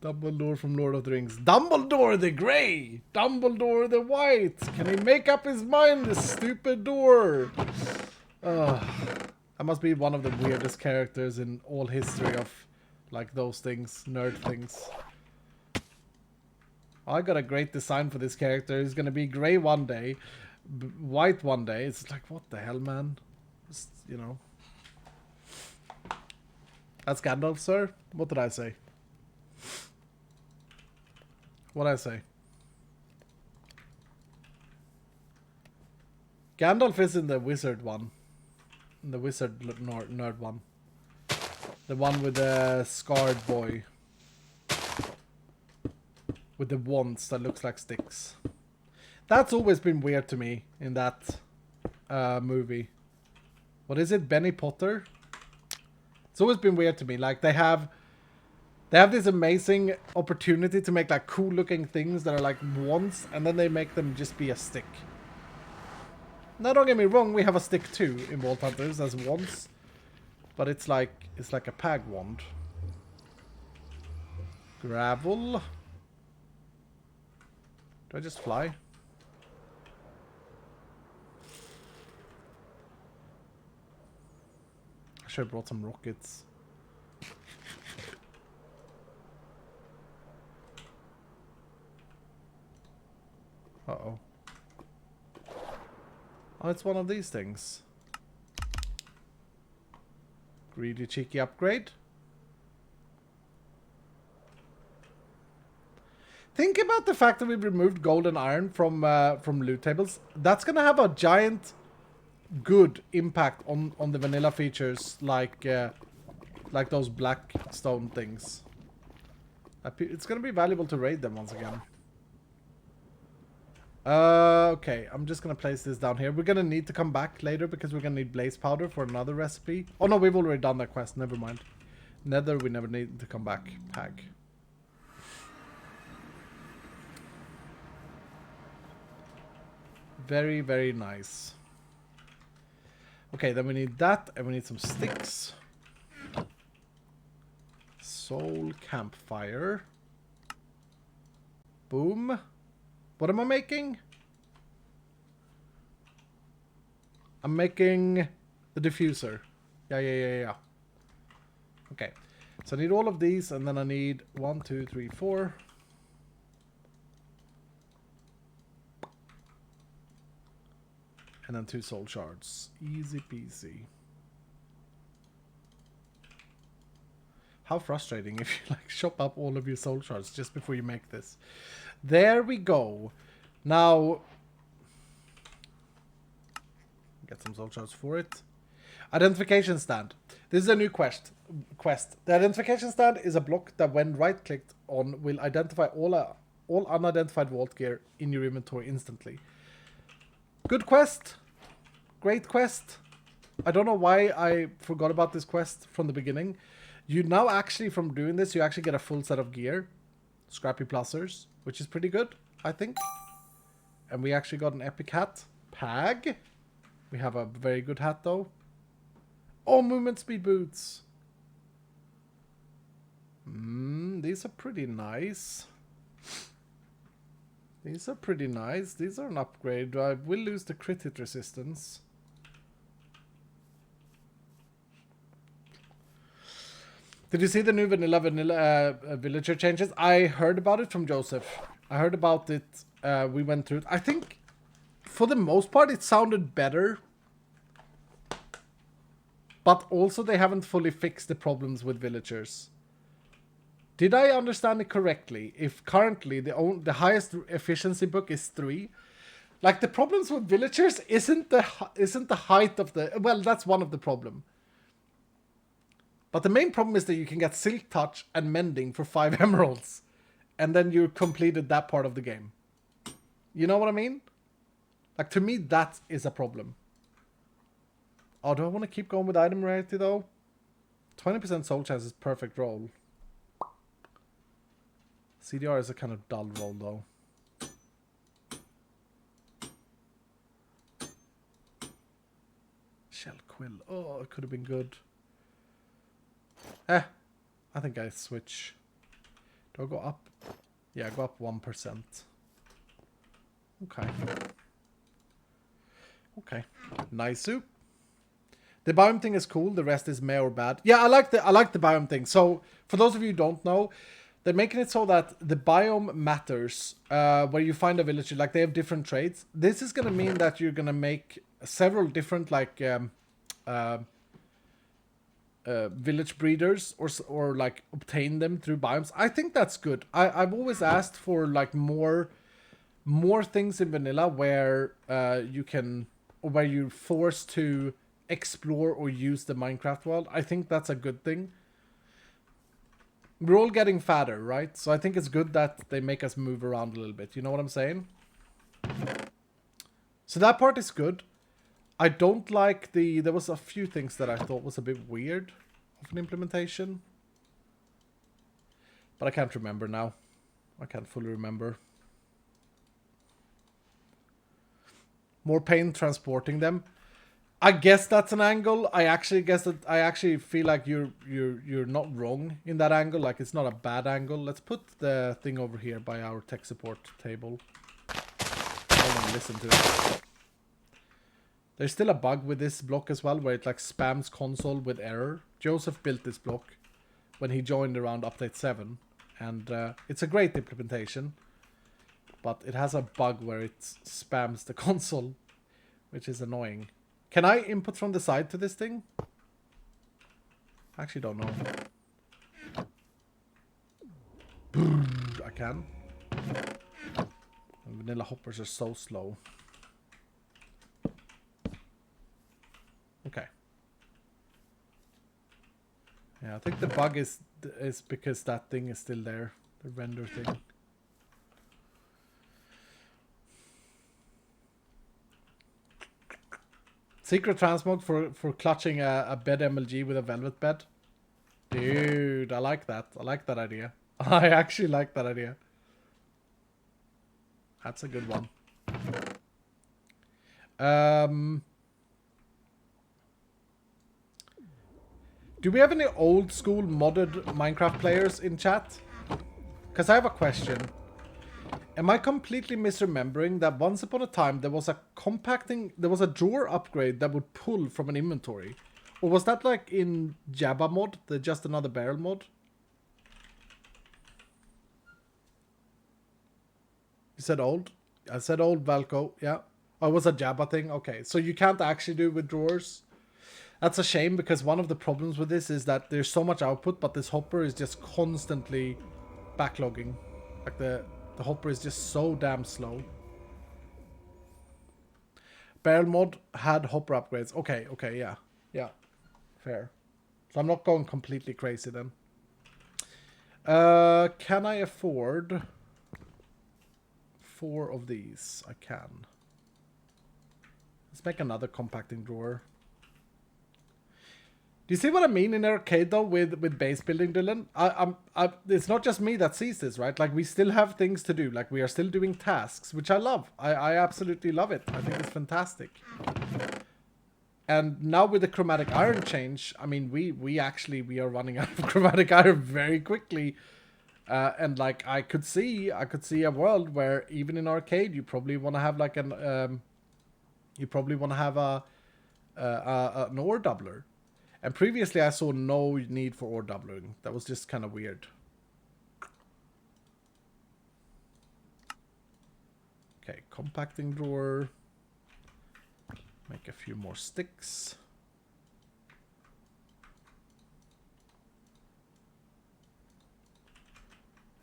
[SPEAKER 1] Dumbledore from Lord of the Rings. Dumbledore the Grey! Dumbledore the White! Can he make up his mind, this stupid door? That must be one of the weirdest characters in all history of, like, those things. Nerd things. I got a great design for this character. He's gonna be grey one day, white one day. It's like, what the hell, man? Just, you know. That's Gandalf, sir? What did I say? What did I say? Gandalf is in the wizard one. In the wizard nerd one. The one with the scarred boy. With the wands that looks like sticks. That's always been weird to me in that movie. What is it? Benny Potter? It's always been weird to me. Like they have this amazing opportunity to make like cool looking things that are like wands, and then they make them just be a stick. Now don't get me wrong, we have a stick too in Vault Hunters as wands. But it's like a pag wand. Gravel. Do I just fly? I should have brought some rockets. Uh-oh. Oh, it's one of these things. Greedy cheeky upgrade. Think about the fact that we've removed gold and iron from loot tables. That's gonna have a giant good impact on the vanilla features like those black stone things. It's gonna be valuable to raid them once again. Okay, I'm just gonna place this down here. We're gonna need to come back later because we're gonna need blaze powder for another recipe. Oh no, we've already done that quest. Never mind. Nether, we never need to come back. Pag. Very, very nice. Okay, then we need that, and we need some sticks. Soul campfire. Boom. What am I making? I'm making the diffuser. Yeah. Okay. So I need all of these, and then I need 1, 2, 3, 4. And then 2 soul shards. Easy peasy. How frustrating if you like chop up all of your soul shards just before you make this. There we go. Now, get some soul shards for it. Identification stand. This is a new quest. The identification stand is a block that when right-clicked on will identify all unidentified vault gear in your inventory instantly. Good quest. Great quest. I don't know why I forgot about this quest from the beginning. You now actually, from doing this, you actually get a full set of gear. Scrappy plusers, which is pretty good, I think. And we actually got an epic hat. Pag. We have a very good hat, though. Oh, movement speed boots. These are pretty nice. These are pretty nice. These are an upgrade. I will lose the crit hit resistance. Did you see the new vanilla villager changes? I heard about it from Joseph. I heard about it. We went through it. I think, for the most part, it sounded better. But also, they haven't fully fixed the problems with villagers. Did I understand it correctly? If currently the highest efficiency book is 3, like the problems with villagers isn't the height of the, well, that's one of the problem. But the main problem is that you can get Silk Touch and Mending for 5 emeralds. And then you completed that part of the game. You know what I mean? Like, to me, that is a problem. Oh, do I want to keep going with item rarity, though? 20% soul chance is perfect roll. CDR is a kind of dull roll, though. Shell Quill. Oh, it could have been good. I think I switch. Do I go up? Yeah, go up 1%. Okay. Okay. Nice soup. The biome thing is cool. The rest is meh or bad. Yeah, I like the biome thing. So, for those of you who don't know, they're making it so that the biome matters where you find a villager. Like, they have different traits. This is going to mean that you're going to make several different, like, village breeders or like obtain them through biomes. I think that's good. I've always asked for like more things in vanilla where you can or where you're forced to explore or use the Minecraft world, I think that's a good thing. We're all getting fatter, right? So I think it's good that they make us move around a little bit. You know what I'm saying? So that part is good. I don't like the... There was a few things that I thought was a bit weird of an implementation. But I can't remember now. I can't fully remember. More pain transporting them. I guess that's an angle. I actually feel like you're not wrong in that angle. Like, it's not a bad angle. Let's put the thing over here by our tech support table. Hold on, listen to it. There's still a bug with this block as well, where it like spams console with error. Joseph built this block when he joined around update 7, and it's a great implementation, but it has a bug where it spams the console, which is annoying. Can I input from the side to this thing? I actually don't know. I can. And vanilla hoppers are so slow. Okay. Yeah, I think the bug is because that thing is still there. The render thing. Secret transmog for clutching a bed MLG with a velvet bed. Dude, I like that. I like that idea. I actually like that idea. That's a good one. Do we have any old school modded Minecraft players in chat? Because I have a question. Am I completely misremembering that once upon a time there was a drawer upgrade that would pull from an inventory? Or was that like in Jabba mod, the Just Another Barrel mod? You said old? I said old, Valko, yeah. Oh, it was a Jabba thing? Okay, so you can't actually do it with drawers? That's a shame, because one of the problems with this is that there's so much output, but this hopper is just constantly backlogging. Like the hopper is just so damn slow. Barrel mod had hopper upgrades. Okay, yeah. Yeah, fair. So I'm not going completely crazy then. Can I afford 4 of these? I can. Let's make another compacting drawer. Do you see what I mean in arcade though with base building, Dylan? It's not just me that sees this, right? Like, we still have things to do. Like, we are still doing tasks, which I love. I absolutely love it. I think it's fantastic. And now with the chromatic iron change, I mean, we are running out of chromatic iron very quickly. And like, I could see a world where even in arcade, you probably want to have like an ore doubler. And previously I saw no need for ore doubling. That was just kind of weird. Okay, compacting drawer. Make a few more sticks.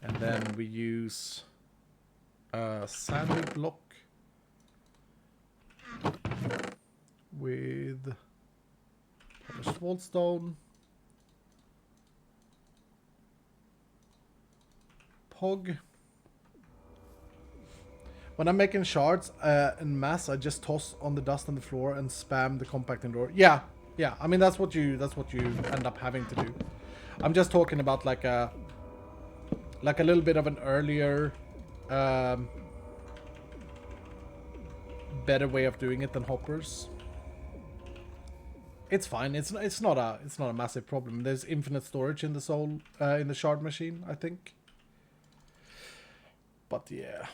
[SPEAKER 1] And then we use a sandy block with polished wallstone, pog. When I'm making shards in mass, I just toss on the dust on the floor and spam the compacting drawer. Yeah. I mean, that's what you end up having to do. I'm just talking about like a little bit of an earlier, better way of doing it than hoppers. It's fine. It's not a massive problem. There's infinite storage in the soul in the shard machine, I think. But yeah.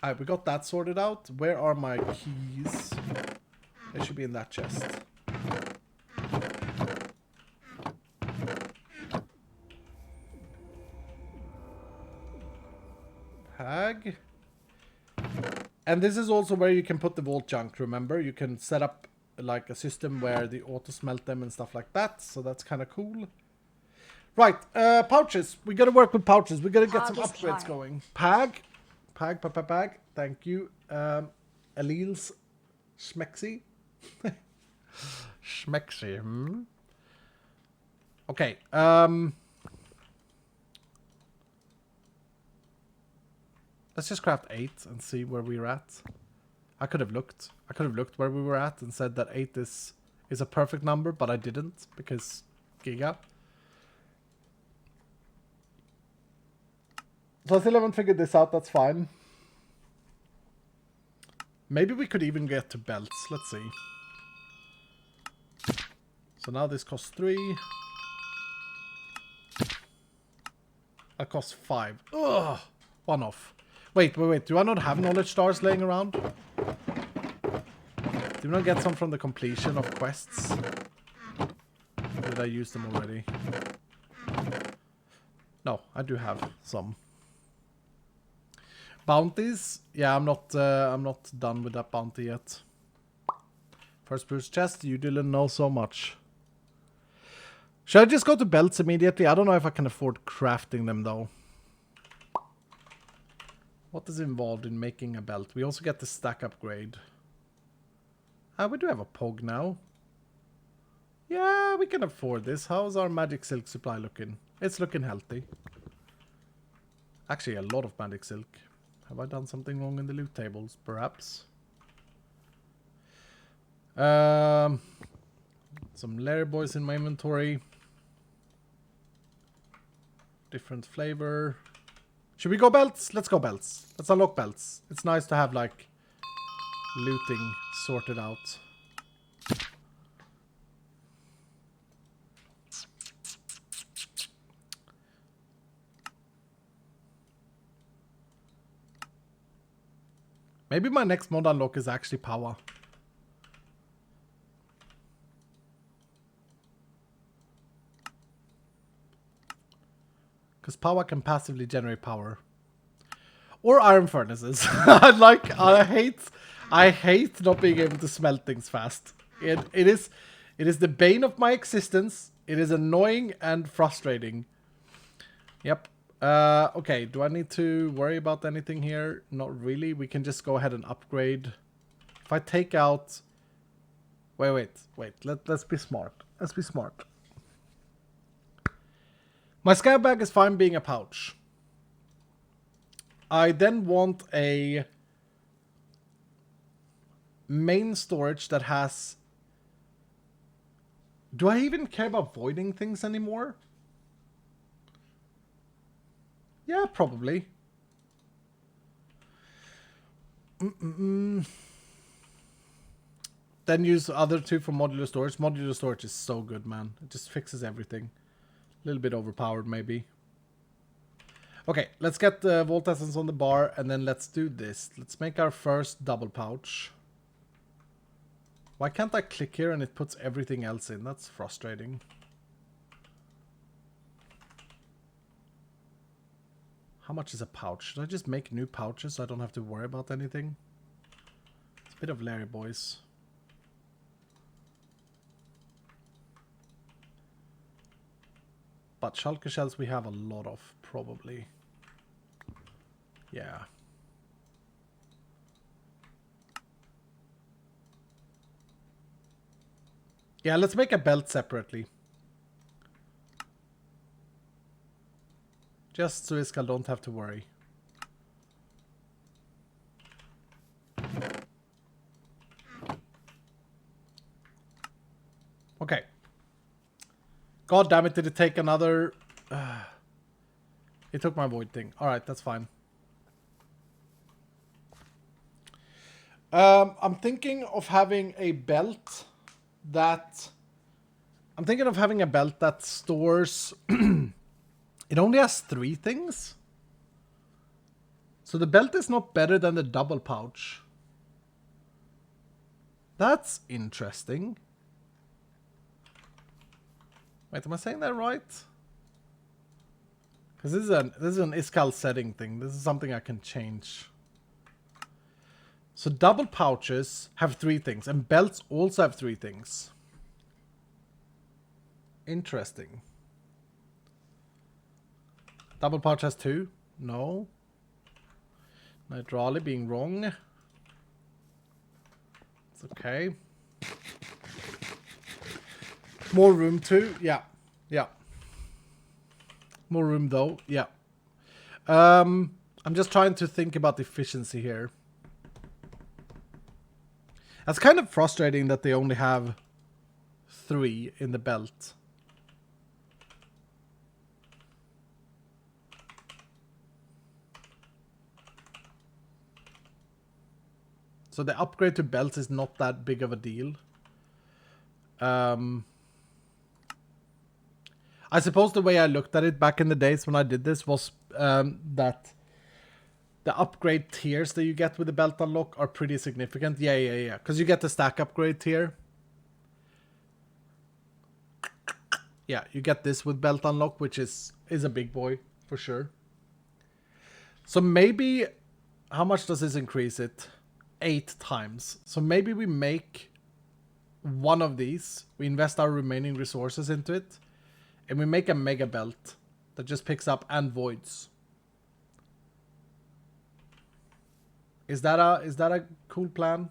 [SPEAKER 1] Alright, we got that sorted out. Where are my keys? They should be in that chest. Hag. And this is also where you can put the vault junk, remember? You can set up like a system where they auto smelt them and stuff like that. So that's kind of cool. Right, pouches. We gotta work with pouches. We gotta get some upgrades going. Pag. Thank you. alleles. Schmexy. Schmexy. Okay. Let's just craft 8 and see where we're at. I could have looked. I could have looked where we were at and said that 8 is a perfect number, but I didn't because Giga. So I still haven't figured this out. That's fine. Maybe we could even get to belts. Let's see. So now this costs 3. That costs 5. Ugh! 1 off. Wait. Do I not have knowledge stars laying around? Did we not get some from the completion of quests? Or did I use them already? No, I do have some. Bounties? Yeah, I'm not done with that bounty yet. First Bruce chest, you didn't know so much. Should I just go to belts immediately? I don't know if I can afford crafting them though. What is involved in making a belt? We also get the stack upgrade. Ah, we do have a POG now. Yeah, we can afford this. How's our magic silk supply looking? It's looking healthy. Actually, a lot of magic silk. Have I done something wrong in the loot tables? Perhaps. Some Larry Boys in my inventory. Different flavor. Should we go belts? Let's go belts. Let's unlock belts. It's nice to have like looting sorted out. Maybe my next mod unlock is actually power. Because power can passively generate power. Or iron furnaces. I hate not being able to smelt things fast. It is the bane of my existence. It is annoying and frustrating. Yep. Okay, do I need to worry about anything here? Not really. We can just go ahead and upgrade. If I take out... Wait. Let's be smart. Let's be smart. My scab bag is fine being a pouch. I then want a main storage that has... Do I even care about voiding things anymore? Yeah, probably. Then use the other two for modular storage. Modular storage is so good, man. It just fixes everything. A little bit overpowered, maybe. Okay, let's get the Vault Essence on the bar, and then let's do this. Let's make our first double pouch. Why can't I click here and it puts everything else in? That's frustrating. How much is a pouch? Should I just make new pouches so I don't have to worry about anything? It's a bit of Larry Boys. But shulker shells we have a lot of, probably. Yeah. Yeah, let's make a belt separately. Just so Iskal don't have to worry. Okay. God damn it, did it take another... It took my void thing. Alright, that's fine. I'm thinking of having a belt that... I'm thinking of having a belt that stores... It only has 3 things. So the belt is not better than the double pouch. That's interesting. Wait, am I saying that right? Because this is an Iskal setting thing. This is something I can change. So double pouches have 3 things, and belts also have 3 things. Interesting. Double pouch has 2? No. Nitrali being wrong. It's okay. More room too. Yeah. Yeah. More room though. Yeah. I'm just trying to think about the efficiency here. It's kind of frustrating that they only have 3 in the belt. So the upgrade to belts is not that big of a deal. I suppose the way I looked at it back in the days when I did this was that the upgrade tiers that you get with the belt unlock are pretty significant. Yeah. Because you get the stack upgrade tier. Yeah, you get this with belt unlock, which is a big boy for sure. So maybe, how much does this increase it? 8 times. So maybe we make one of these. We invest our remaining resources into it. And we make a mega belt that just picks up and voids. Is that a cool plan?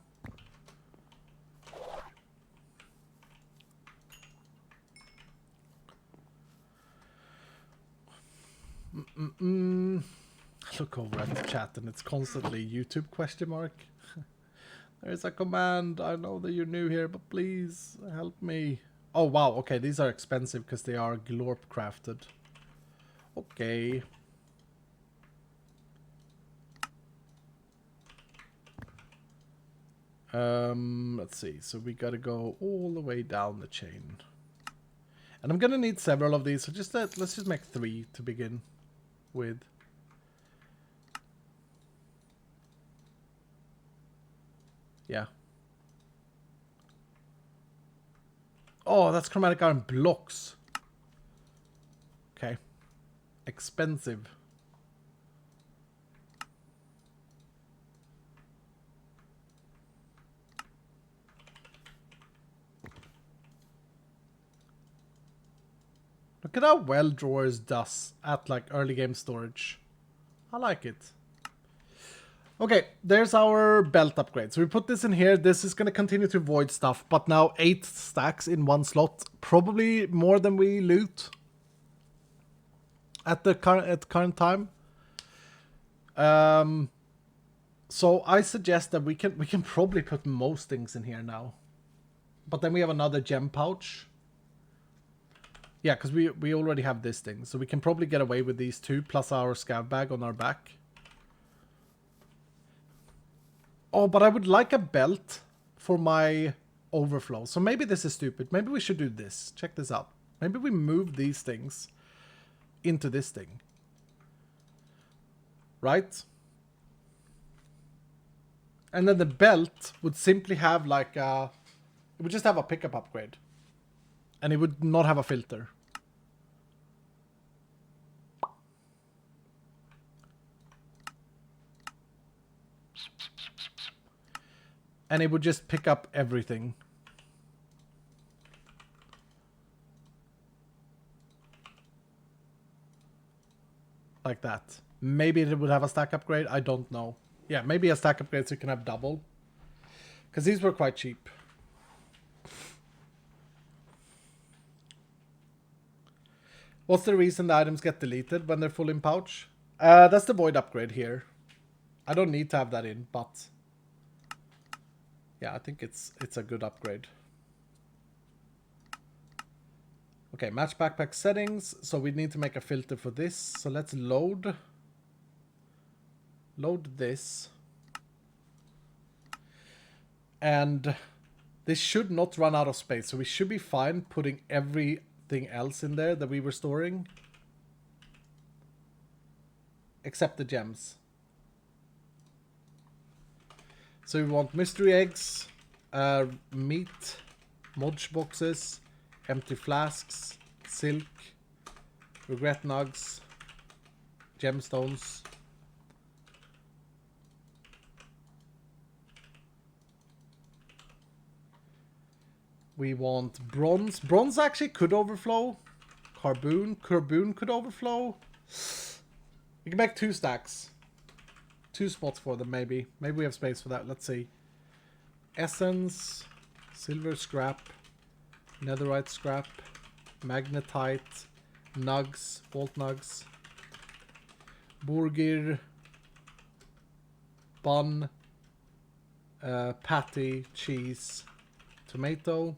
[SPEAKER 1] Look over at the chat and it's constantly YouTube question mark. There's a command. I know that you're new here, but please help me. Oh wow, okay, these are expensive because they are glorp crafted. Okay. Let's see. So we gotta go all the way down the chain. And I'm gonna need several of these, so just let's just make 3 to begin with. Yeah. Oh, that's chromatic iron blocks. Okay. Expensive. Look at how well drawers does at like early game storage. I like it. Okay, there's our belt upgrade. So we put this in here. This is going to continue to void stuff, but now 8 stacks in one slot. Probably more than we loot at the current time. So I suggest that we can probably put most things in here now. But then we have another gem pouch. Yeah, because we already have this thing. So we can probably get away with these 2 plus our scav bag on our back. Oh, but I would like a belt for my overflow. So maybe this is stupid. Maybe we should do this. Check this out. Maybe we move these things into this thing. Right? And then the belt would simply have like a... It would just have a pickup upgrade. And it would not have a filter. And it would just pick up everything. Like that. Maybe it would have a stack upgrade. I don't know. Yeah, maybe a stack upgrade so you can have double. Because these were quite cheap. What's the reason the items get deleted when they're full in pouch? That's the void upgrade here. I don't need to have that in, but... Yeah, I think it's a good upgrade. Okay, match backpack settings. So we need to make a filter for this. So let's load this. And this should not run out of space. So we should be fine putting everything else in there that we were storing. Except the gems. So we want mystery eggs, meat, modge boxes, empty flasks, silk, regret nugs, gemstones. We want bronze. Bronze actually could overflow. Carboon could overflow. We can make 2 stacks. 2 spots for them, maybe. Maybe we have space for that. Let's see. essence, silver scrap, netherite scrap, magnetite, nugs, vault nugs, burgir, bun, patty, cheese, tomato,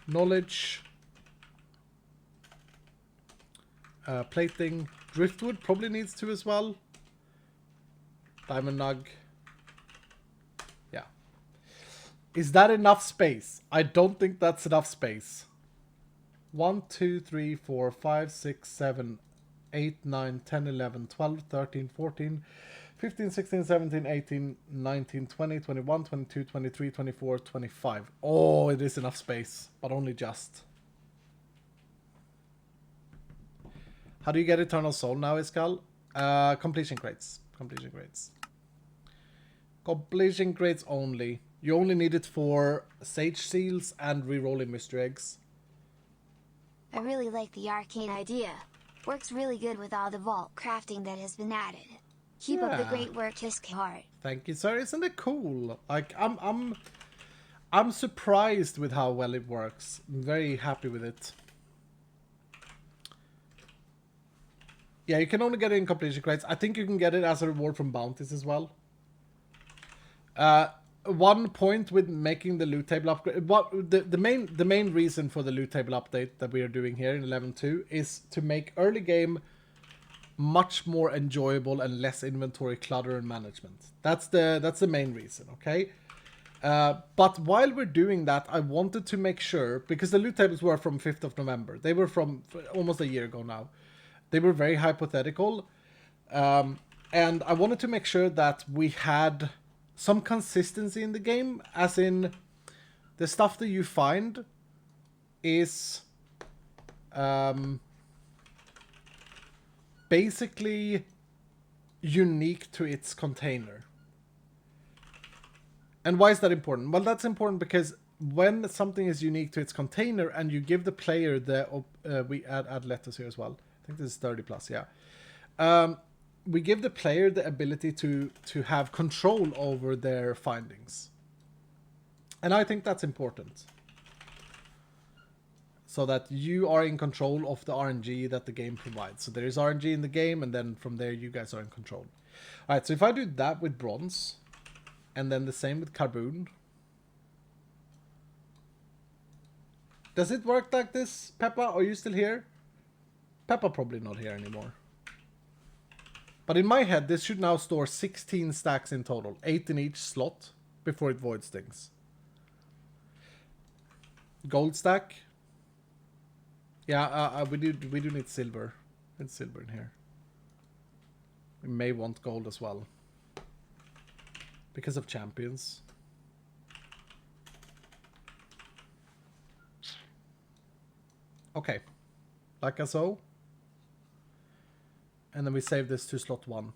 [SPEAKER 1] knowledge, plating, driftwood probably needs to as well, diamond nug. Yeah. Is that enough space? I don't think that's enough space. 1, 2, 3, 4, 5, 6, 7, 8, 9, 10, 11, 12, 13, 14, 15, 16, 17, 18, 19, 20, 21, 22, 23, 24, 25. Oh, it is enough space, but only just. How do you get Eternal Soul now, Iskal? Completion crates. Completion crates. Completion crates only. You only need it for Sage Seals and rerolling Mystery Eggs.
[SPEAKER 2] I really like the arcane idea. Works really good with all the vault crafting that has been added. Keep up the great work, Iskar.
[SPEAKER 1] Thank you, sir. Isn't it cool? Like, I'm surprised with how well it works. I'm very happy with it. Yeah, you can only get it in completion crates. I think you can get it as a reward from bounties as well. One point with making the loot table upgrade, the main reason for the loot table update that we are doing here in 11.2 is to make early game much more enjoyable and less inventory clutter and management. That's the main reason, okay? But while we're doing that, I wanted to make sure, because the loot tables were from 5th of November. They were from almost a year ago now. They were very hypothetical. And I wanted to make sure that we had some consistency in the game, as in the stuff that you find is basically unique to its container. And why is that important? Well, that's important because when something is unique to its container and you give the player the... we add letters here as well. I think this is 30 plus, yeah. We give the player the ability to have control over their findings. And I think that's important. So that you are in control of the RNG that the game provides. So there is RNG in the game, and then from there you guys are in control. Alright, so if I do that with bronze, and then the same with carbon. Does it work like this, Peppa? Are you still here? Peppa probably not here anymore. But in my head, this should now store 16 stacks in total. 8 in each slot before it voids things. Gold stack. Yeah, we do need silver. It's silver in here. We may want gold as well. Because of champions. Okay. Like so. And then we save this to slot 1.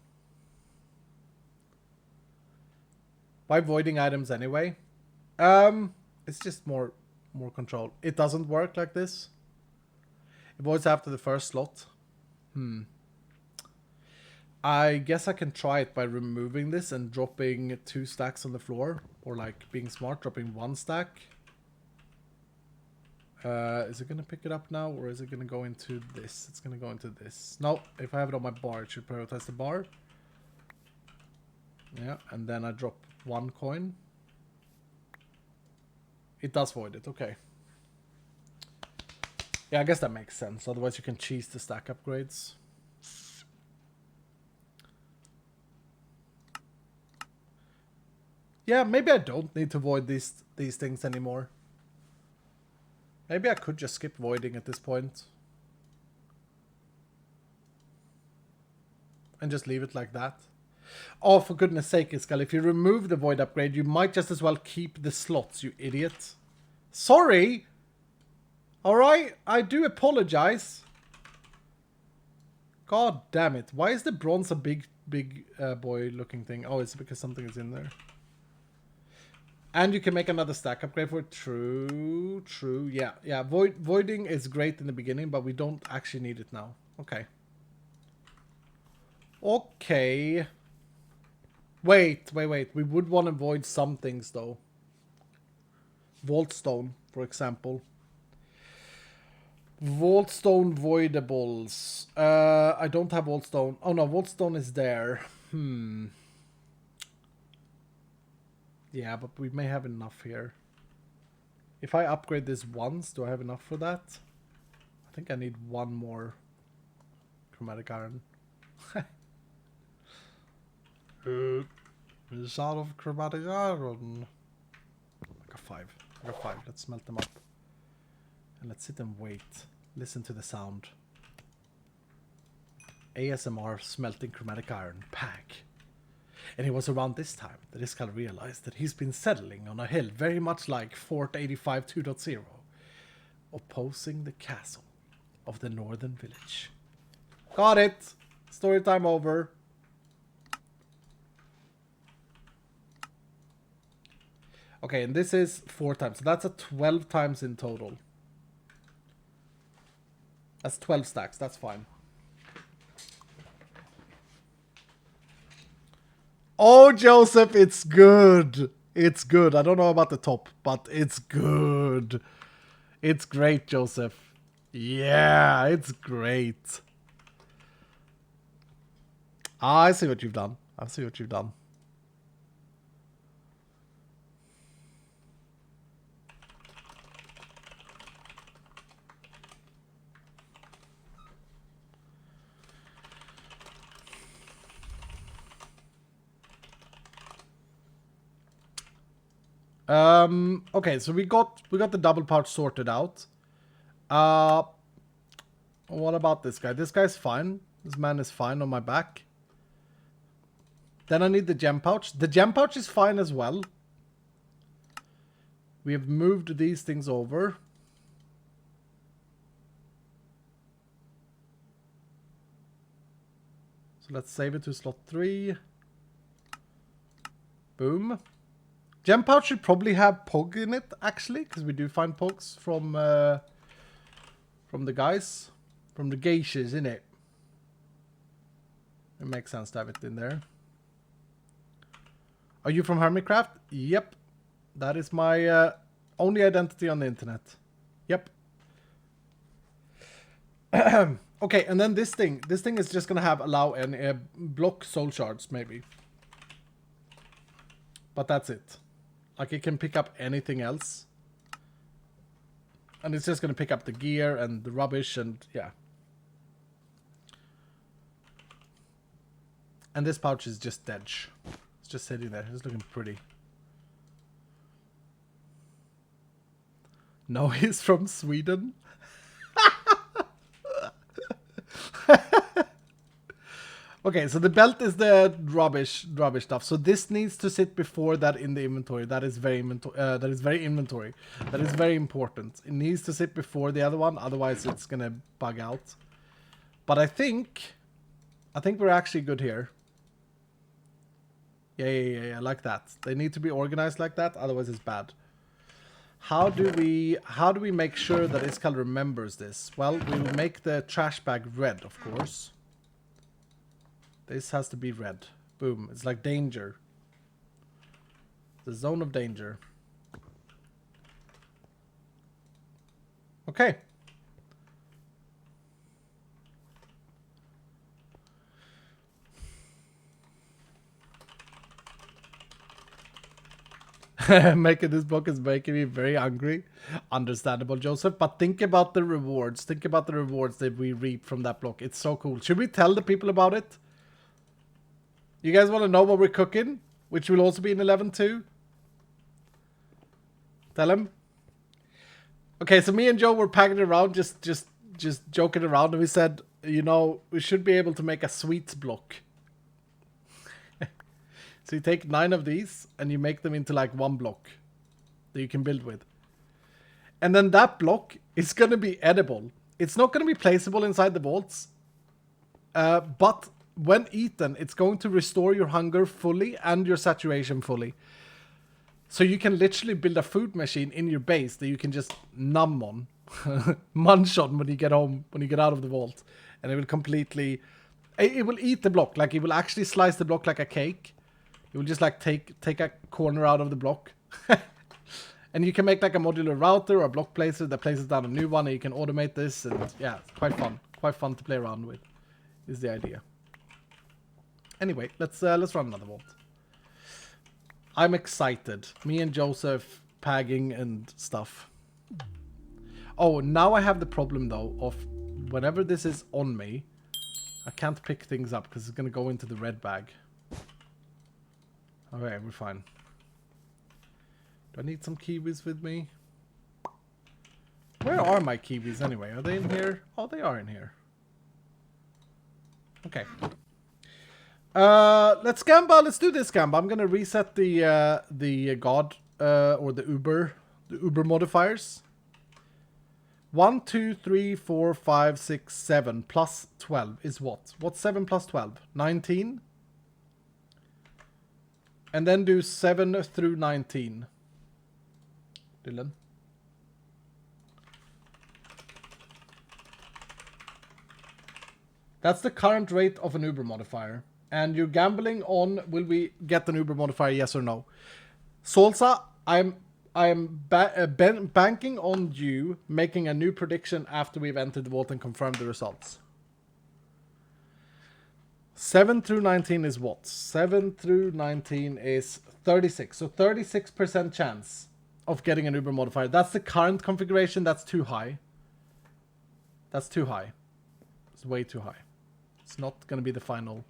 [SPEAKER 1] Why voiding items anyway? It's just more control. It doesn't work like this. It voids after the first slot. I guess I can try it by removing this and dropping 2 stacks on the floor. Or like being smart, dropping 1 stack. Is it going to pick it up now, or is it going to go into this? It's going to go into this. No, if I have it on my bar, it should prioritize the bar. Yeah, and then I drop 1 coin. It does void it, okay. Yeah, I guess that makes sense. Otherwise you can cheese the stack upgrades. Yeah, maybe I don't need to void these things anymore. Maybe I could just skip voiding at this point. And just leave it like that. Oh, for goodness sake, Iskal, if you remove the void upgrade, you might just as well keep the slots, you idiot. Sorry! Alright, I do apologize. God damn it. Why is the bronze a big boy looking thing? Oh, it's because something is in there. And you can make another stack upgrade for it. True. Yeah. Voiding is great in the beginning, but we don't actually need it now. Okay. Wait. We would want to void some things though. Vaultstone, for example. Vaultstone voidables. I don't have Vaultstone. Oh no, Vaultstone is there. Yeah, but we may have enough here. If I upgrade this once, do I have enough for that? I think I need one more chromatic iron. Is out of chromatic iron. I got 5. Let's smelt them up. And let's sit and wait. Listen to the sound. ASMR smelting chromatic iron pack. And it was around this time that Iskall realized that he's been settling on a hill very much like Fort 85 2.0, opposing the castle of the northern village. Got it! Story time over. Okay, and this is 4 times. So that's a 12 times in total. That's 12 stacks. That's fine. Oh, Joseph, it's good. It's good. I don't know about the top, but it's good. It's great, Joseph. Yeah, it's great. I see what you've done. I see what you've done. Okay, so we got the double pouch sorted out. What about this guy? This guy's fine. This man is fine on my back. Then I need the gem pouch. The gem pouch is fine as well. We have moved these things over. So let's save it to slot 3. Boom. Gem pouch should probably have Pog in it, actually, because we do find Pogs from the guys, from the geishas, innit? It makes sense to have it in there. Are you from Hermitcraft? Yep. That is my only identity on the internet. Yep. Okay, and then this thing is just gonna have allow any block soul shards, maybe. But that's it. Like, it can pick up anything else. And it's just going to pick up the gear and the rubbish and, yeah. And this pouch is just dead. It's just sitting there. It's looking pretty. No, he's from Sweden. Okay, so the belt is the rubbish stuff. So this needs to sit before that in the inventory. That is very inventory. That is very important. It needs to sit before the other one, otherwise it's gonna bug out. But I think we're actually good here. Yeah, like that. They need to be organized like that, otherwise it's bad. How do we make sure that Iskall remembers this? Well, we'll make the trash bag red, of course. This has to be red. Boom. It's like danger. The zone of danger. Okay. Making this book is making me very hungry. Understandable, Joseph. But think about the rewards. Think about the rewards that we reap from that block. It's so cool. Should we tell the people about it? You guys want to know what we're cooking? Which will also be in 11.2? Tell him. Okay, so me and Joe were packing around, just joking around, and we said, you know, we should be able to make a sweets block. So you take 9 of these, and you make them into like one block that you can build with. And then that block is going to be edible. It's not going to be placeable inside the vaults, but when eaten, it's going to restore your hunger fully and your saturation fully. So you can literally build a food machine in your base that you can just numb on, munch on when you get home, when you get out of the vault. And it will completely, it will eat the block. Like, it will actually slice the block like a cake. You will just like take a corner out of the block. And you can make like a modular router or a block placer that places down a new one, and you can automate this, and yeah, it's quite fun. Quite fun to play around with, is the idea. Anyway, let's run another vault. I'm excited. Me and Joseph pagging and stuff. Oh, now I have the problem though of whenever this is on me, I can't pick things up because it's gonna go into the red bag. Okay, we're fine. Do I need some kiwis with me? Where are my kiwis anyway? Are they in here? Oh, they are in here. Okay. Let's Gamba. Let's do this Gamba. I'm gonna reset the God or the Uber modifiers. 1, 2, 3, 4, 5, 6, 7 plus 12 is what? What's 7 plus 12? 19. And then do 7 through 19. Dylan. That's the current rate of an Uber modifier. And you're gambling on, will we get an Uber modifier, yes or no? Salsa, I'm banking on you making a new prediction after we've entered the vault and confirmed the results. 7 through 19 is what? 7 through 19 is 36. So 36% chance of getting an Uber modifier. That's the current configuration. That's too high. That's too high. It's way too high. It's not going to be the final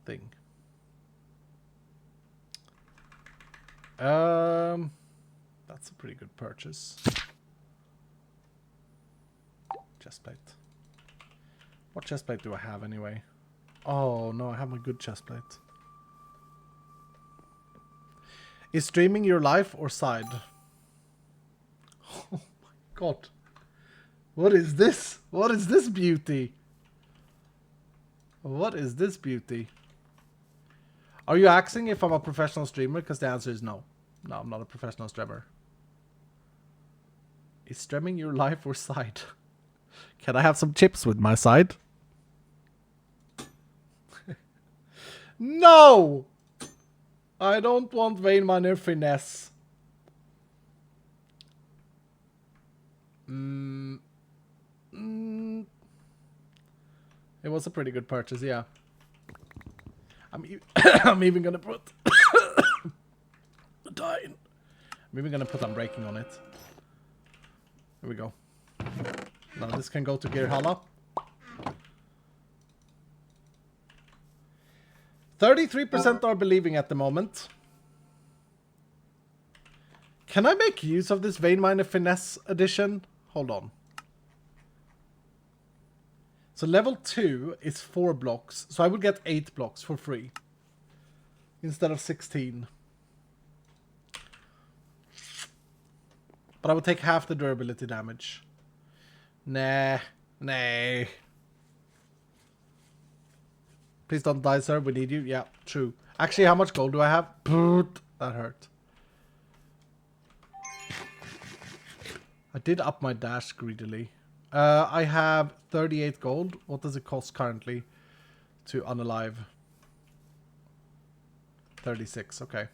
[SPEAKER 1] thing. That's a pretty good purchase. Chestplate. What chestplate do I have anyway? Oh no, I have my good chestplate. Is streaming your life or side? Oh my god. What is this? What is this beauty? What is this beauty? Are you asking if I'm a professional streamer? Because the answer is no. No, I'm not a professional streamer. Is streaming your life or side? Can I have some chips with my side? No! I don't want vein miner finesse. It was a pretty good purchase, yeah. I'm even gonna put dying. I'm even gonna put unbreaking on it. Here we go. Now this can go to Gearhala. 33% are believing at the moment. Can I make use of this Vein Miner Finesse edition? Hold on. So level 2 is 4 blocks. So I would get 8 blocks for free. Instead of 16. But I would take half the durability damage. Nah. Nah. Please don't die, sir. We need you. Yeah, true. Actually, how much gold do I have? That hurt. I did up my dash greedily. I have 38 gold. What does it cost currently to unalive? 36, okay.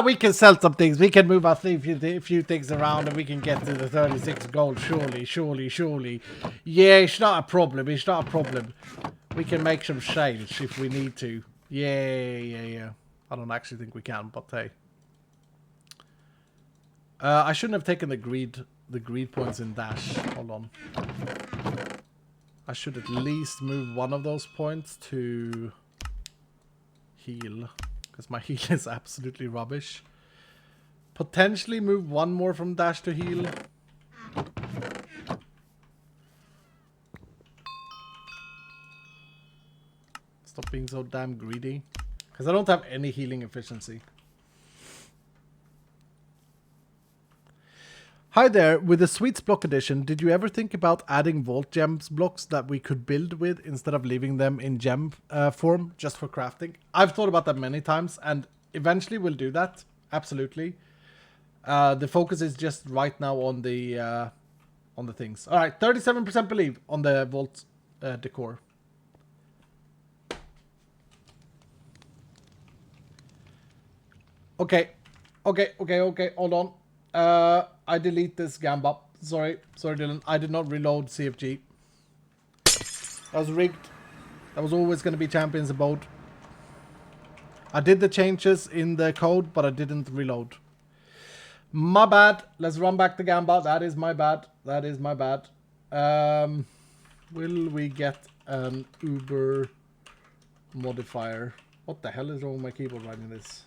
[SPEAKER 1] We can sell some things. We can move a few things around and we can get to the 36 gold. Surely. Yeah, it's not a problem. It's not a problem. We can make some sales if we need to. Yeah. I don't actually think we can, but hey. I shouldn't have taken the greed points in dash. Hold on. I should at least move one of those points to heal. Because my heal is absolutely rubbish. Potentially move one more from dash to heal. Stop being so damn greedy. Because I don't have any healing efficiency. Hi there, with the Sweets block edition, did you ever think about adding Vault Gems blocks that we could build with instead of leaving them in gem form just for crafting? I've thought about that many times and eventually we'll do that. Absolutely. The focus is just right now on the things. Alright, 37% believe on the Vault decor. Okay. Hold on. I delete this gamba. Sorry, Dylan. I did not reload CFG. That was rigged. That was always going to be Champions Abode. I did the changes in the code, but I didn't reload. My bad. Let's run back the gamba. That is my bad. Will we get an Uber modifier? What the hell is wrong with my keyboard writing this?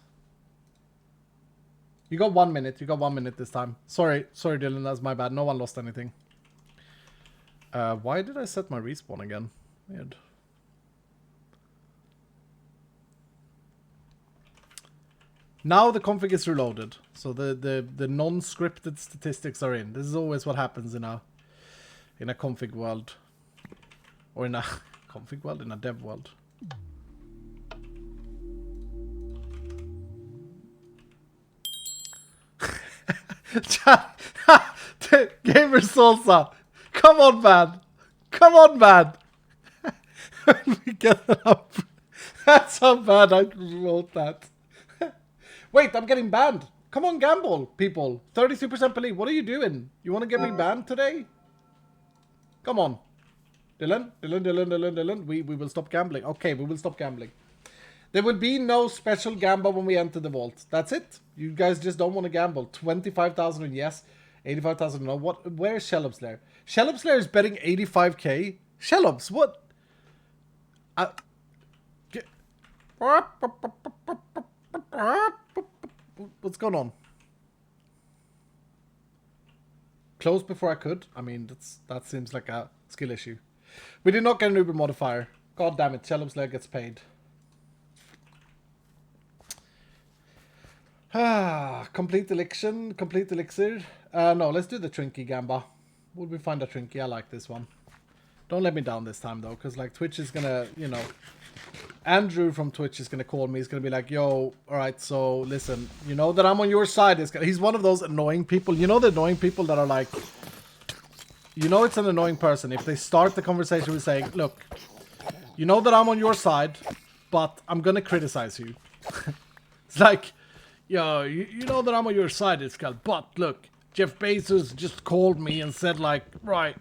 [SPEAKER 1] You got 1 minute. You got 1 minute this time. Sorry, Dylan. That's my bad. No one lost anything. Why did I set my respawn again? Weird. Now the config is reloaded. So the non-scripted statistics are in. This is always what happens in a config world. Or in a config world, in a dev world. Gamer Salsa. Come on, man. Come on, man. We get it up. That's how bad I wrote that. Wait, I'm getting banned. Come on, gamble, people. 33% believe. What are you doing? You want to get me banned today? Come on. Dylan. We will stop gambling. Okay, we will stop gambling. There will be no special gamble when we enter the vault. That's it. You guys just don't want to gamble. 25,000 yes, 85,000 no. What? Where's Shellup Slayer? Shellup Slayer is betting 85k. Shellups, what? What's going on? Close before I could. I mean, that seems like a skill issue. We did not get an Uber modifier. God damn it, Shellup Slayer gets paid. Complete elixir. No, let's do the Trinket gamba. Would we find a Trinket? I like this one. Don't let me down this time though, because like Twitch is gonna, you know, Andrew from Twitch is gonna call me. He's gonna be like, "Yo, all right, so listen, you know that I'm on your side." He's one of those annoying people. You know the annoying people that are like, you know, it's an annoying person if they start the conversation with saying, "Look, you know that I'm on your side, but I'm gonna criticize you." It's like, yo, you know that I'm on your side, it's called, but look, Jeff Bezos just called me and said like, right,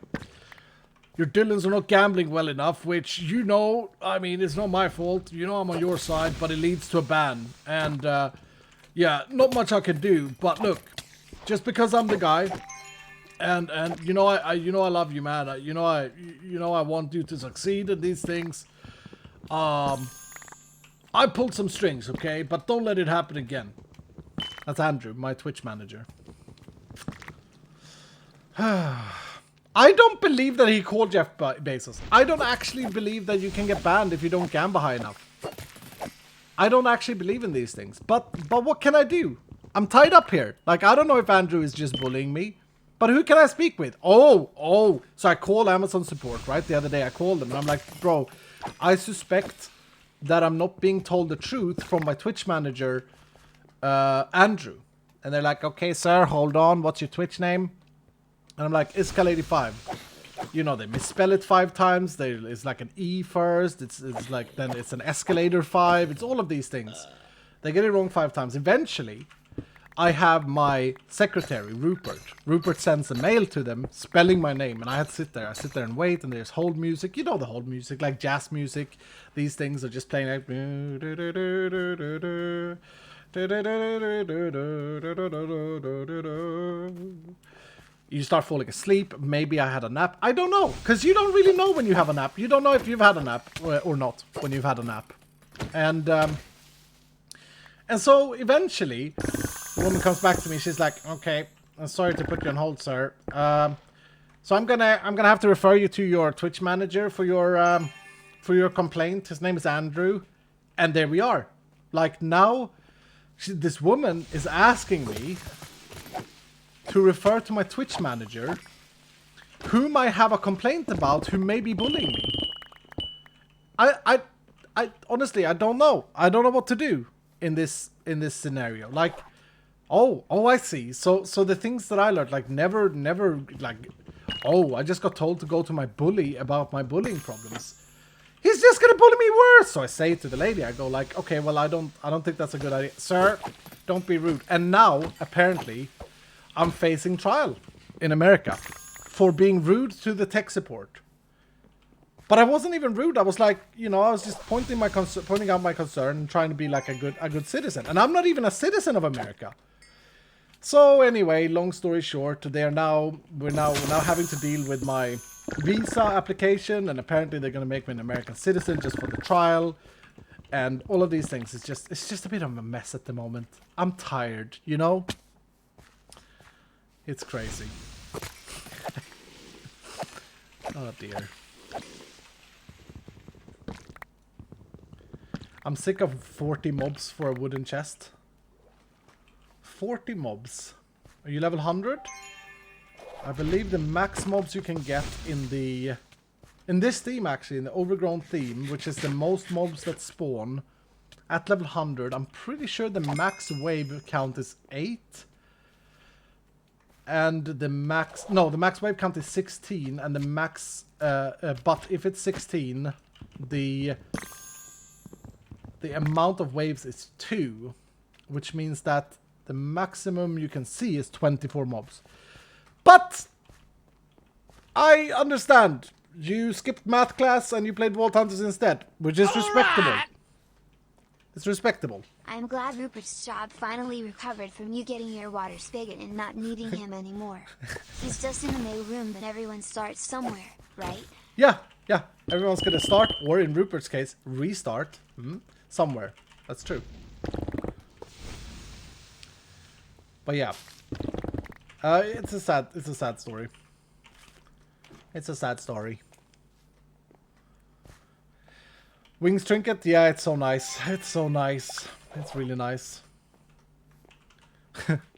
[SPEAKER 1] your Dylans are not gambling well enough, which, you know, I mean, it's not my fault. You know I'm on your side, but it leads to a ban. And, yeah, not much I can do. But look, just because I'm the guy, and you know, I love you, man. I want you to succeed in these things. I pulled some strings, okay? But don't let it happen again. That's Andrew, my Twitch manager. I don't believe that he called Jeff Bezos. I don't actually believe that you can get banned if you don't gamble high enough. I don't actually believe in these things. But what can I do? I'm tied up here. Like, I don't know if Andrew is just bullying me. But who can I speak with? Oh. So I called Amazon support, right? The other day I called them and I'm like, bro, I suspect that I'm not being told the truth from my Twitch manager, Andrew. And they're like, okay, sir, hold on. What's your Twitch name? And I'm like, Iskal85. You know, they misspell it 5 times. It's like an E first. It's like, then it's an escalator 5. It's all of these things. They get it wrong 5 times. Eventually, I have my secretary, Rupert. Rupert sends a mail to them, spelling my name. And I had to sit there. I sit there and wait. And there's hold music. You know the hold music, like jazz music. These things are just playing like... You start falling asleep. Maybe I had a nap. I don't know. Because you don't really know when you have a nap. You don't know if you've had a nap or not when you've had a nap. And so eventually, the woman comes back to me. She's like, okay, I'm sorry to put you on hold, sir. So I'm gonna have to refer you to your Twitch manager for your complaint. His name is Andrew. And there we are. Like now, this woman is asking me to refer to my Twitch manager, whom I have a complaint about, who may be bullying me. I honestly, I don't know. I don't know what to do in this scenario. Like, oh, I see. So the things that I learned, like never, like, oh, I just got told to go to my bully about my bullying problems. He's just gonna bully me course. So I say to the lady, I go like, okay, well, I don't think that's a good idea. Sir, don't be rude. And now, apparently, I'm facing trial in America for being rude to the tech support. But I wasn't even rude. I was like, you know, I was just pointing out my concern and trying to be like a good citizen. And I'm not even a citizen of America. So anyway, long story short, we're now having to deal with my visa application, and apparently they're going to make me an American citizen just for the trial. And all of these things, it's just a bit of a mess at the moment. I'm tired, you know? It's crazy. Oh dear. I'm sick of 40 mobs for a wooden chest. 40 mobs. Are you level 100? I believe the max mobs you can get in this theme, actually, in the overgrown theme, which is the most mobs that spawn at level 100. I'm pretty sure the max wave count is 8. And the max wave count is 16, and the max but if it's 16, the amount of waves is 2, which means that the maximum you can see is 24 mobs. But I understand. You skipped math class and you played Vault Hunters instead, which is respectable. It's respectable.
[SPEAKER 2] I'm glad Rupert's job finally recovered from you getting your water spigot and not needing him anymore. He's just in the mail room, but everyone starts somewhere, right?
[SPEAKER 1] Yeah. Everyone's gonna start, or in Rupert's case, restart. Somewhere. That's true. But yeah. It's a sad story. It's a sad story. Wings Trinket, yeah, it's so nice. It's so nice. It's really nice.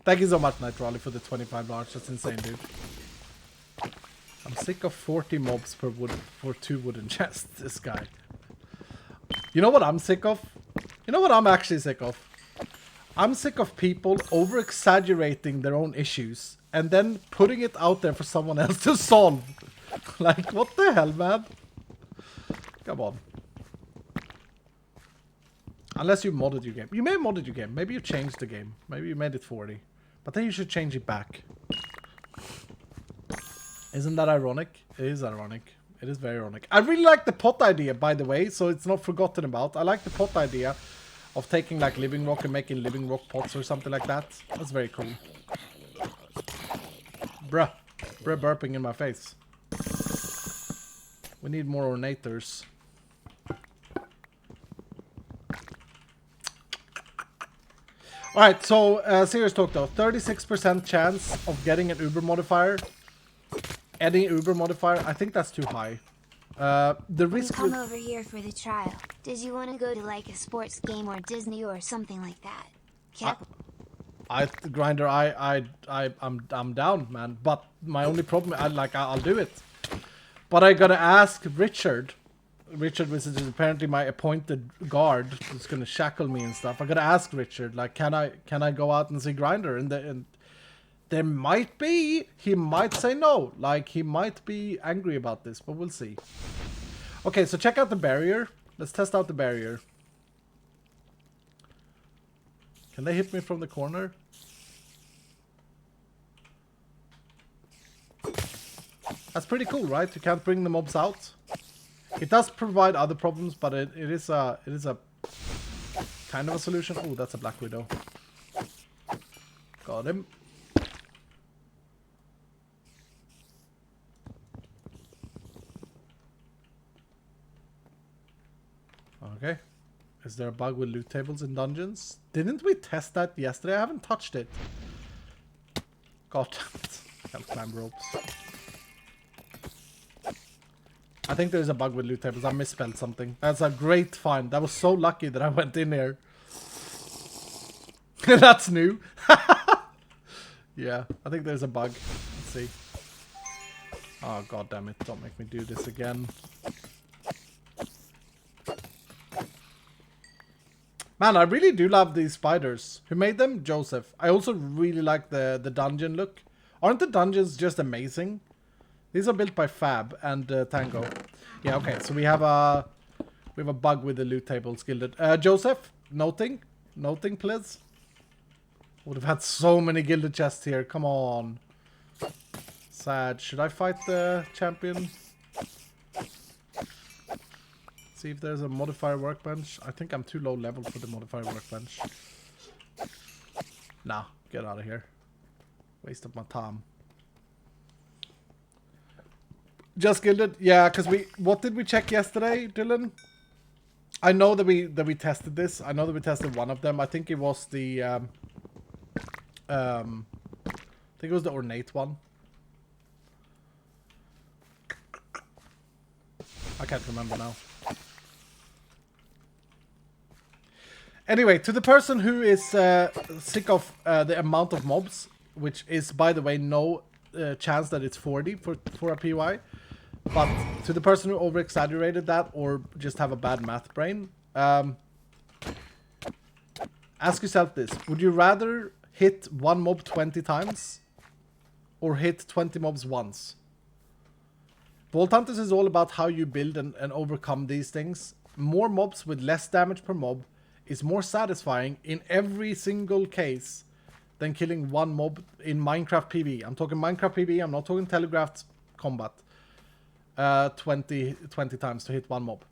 [SPEAKER 1] Thank you so much, Night Raleigh, for the $25. That's insane, dude. I'm sick of 40 mobs for 2 wooden chests, this guy. You know what I'm sick of? You know what I'm actually sick of? I'm sick of people over-exaggerating their own issues and then putting it out there for someone else to solve. Like, what the hell, man? Come on. Unless you modded your game. You may have modded your game. Maybe you changed the game. Maybe you made it 40. But then you should change it back. Isn't that ironic? It is ironic. It is very ironic. I really like the pot idea, by the way, so it's not forgotten about. I like the pot idea of taking like living rock and making living rock pots or something like that. That's very cool. Bruh burping in my face. We need more ornators. Alright, so serious talk though. 36% chance of getting an Uber modifier. Any Uber modifier, I think that's too high. The risk.
[SPEAKER 2] Come over here for the trial. Did you want to go to like a sports game or Disney or something like that?
[SPEAKER 1] Grinder, I'm down, man. But my only problem, I'll do it. But I gotta ask Richard. Richard, which is apparently my appointed guard, who's gonna shackle me and stuff. I gotta ask Richard, like, can I go out and see Grinder? And there might be, he might say no. Like, he might be angry about this, but we'll see. Okay, so check out the barrier. Let's test out the barrier. Can they hit me from the corner? That's pretty cool, right? You can't bring the mobs out. It does provide other problems, but it is a kind of a solution. Oh, that's a Black Widow. Got him. Okay. Is there a bug with loot tables in dungeons? Didn't we test that yesterday? I haven't touched it. God damn it. Can't climb ropes. I think there's a bug with loot tables. I misspelled something. That's a great find. That was so lucky that I went in here. That's new. Yeah, I think there's a bug. Let's see. Oh, god damn it. Don't make me do this again. Man, I really do love these spiders. Who made them? Joseph. I also really like the dungeon look. Aren't the dungeons just amazing? These are built by Fab and Tango. Yeah, okay. So we have a We have a bug with the loot table, Gilded. Joseph, noting, please. Would have had so many Gilded chests here. Come on. Sad. Should I fight the champion? See if there's a modifier workbench. I think I'm too low level for the modifier workbench. Nah, get out of here. Waste of my time. Just Gilded? Yeah, because what did we check yesterday, Dylan? I know that we tested this. I know that we tested one of them. I think it was the I think it was the ornate one. I can't remember now. Anyway, to the person who is sick of the amount of mobs, which is, by the way, no chance that it's 40 for a PY, but to the person who over-exaggerated that or just have a bad math brain, ask yourself this. Would you rather hit one mob 20 times or hit 20 mobs once? Vault Hunters is all about how you build and overcome these things. More mobs with less damage per mob is more satisfying in every single case than killing one mob in Minecraft PvE. I'm talking Minecraft PvE, I'm not talking telegraphed combat. 20 times to hit one mob.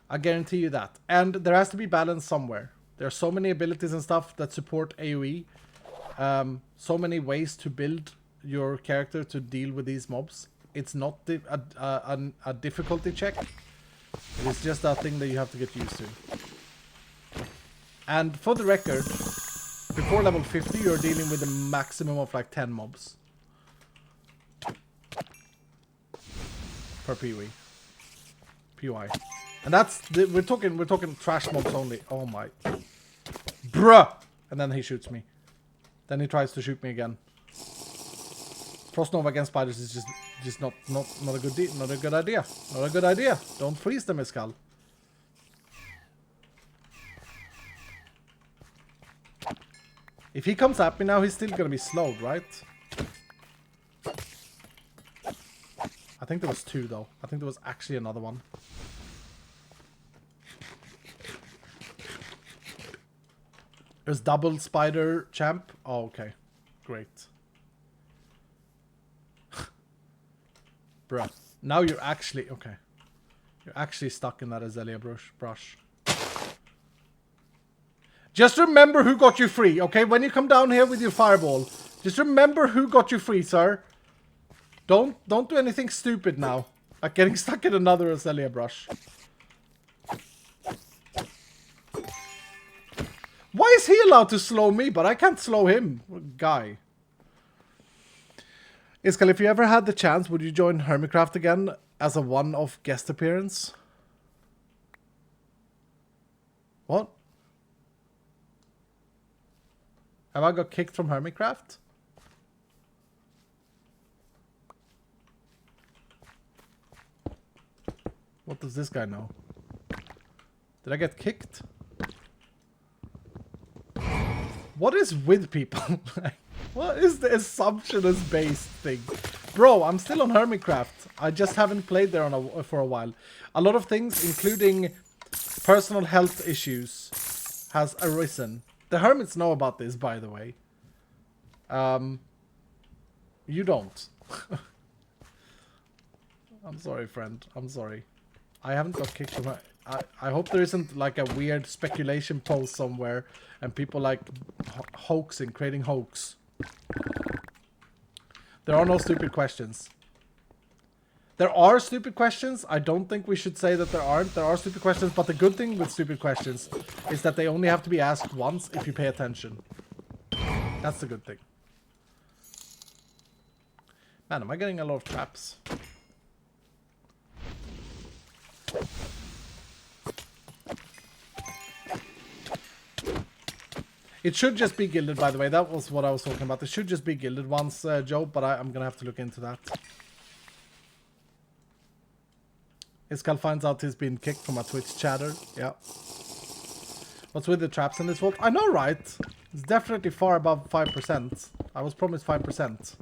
[SPEAKER 1] I guarantee you that. And there has to be balance somewhere. There are so many abilities and stuff that support AoE. So many ways to build your character to deal with these mobs. It's not a difficulty check. It is just a thing that you have to get used to. And for the record, before level 50, you're dealing with a maximum of like 10 mobs per PoE. PoE. And that's we're talking trash mobs only. Oh my, bruh! And then he shoots me. Then he tries to shoot me again. Frost Nova against spiders is just not a good idea. Not a good idea. Don't freeze them, Iskal. If he comes at me now, he's still gonna be slowed, right? I think there was two though. I think there was actually another one. There's double spider champ. Oh, okay. Great. Bruh. Now you're actually... Okay. You're actually stuck in that azalea brush. Just remember who got you free, okay? When you come down here with your fireball, just remember who got you free, sir. Don't do anything stupid now. Like getting stuck in another azalea brush. Why is he allowed to slow me, but I can't slow him? Guy. Iskal, if you ever had the chance, would you join Hermitcraft again as a one-off guest appearance? What? Have I got kicked from Hermitcraft? What does this guy know? Did I get kicked? What is with people? What is the assumptionist-based thing? Bro, I'm still on Hermitcraft. I just haven't played there for a while. A lot of things, including personal health issues, has arisen. The hermits know about this, by the way. You don't. I'm sorry, friend. I'm sorry. I haven't got kicked from her. I hope there isn't like a weird speculation post somewhere and people like hoaxing, creating hoax. There are no stupid questions. There are stupid questions. I don't think we should say that there aren't. There are stupid questions, but the good thing with stupid questions is that they only have to be asked once if you pay attention. That's the good thing. Man, am I getting a lot of traps? It should just be gilded, by the way. That was what I was talking about. It should just be gilded once, Joe, but I'm going to have to look into that. Iskal finds out he's been kicked from a Twitch chatter. Yeah. What's with the traps in this vault? I know, right? It's definitely far above 5%. I was promised 5%.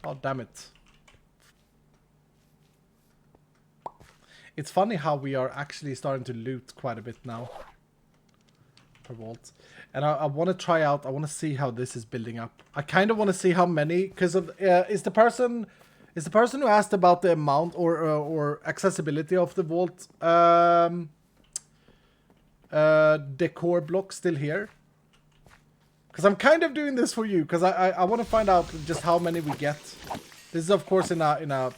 [SPEAKER 1] Oh, damn it. It's funny how we are actually starting to loot quite a bit now per vault. And I want to try out, I want to see how this is building up. I kind of want to see how many, because of is the person who asked about the amount or accessibility of the vault decor block still here? Because I'm kind of doing this for you, because I want to find out just how many we get. This is of course in a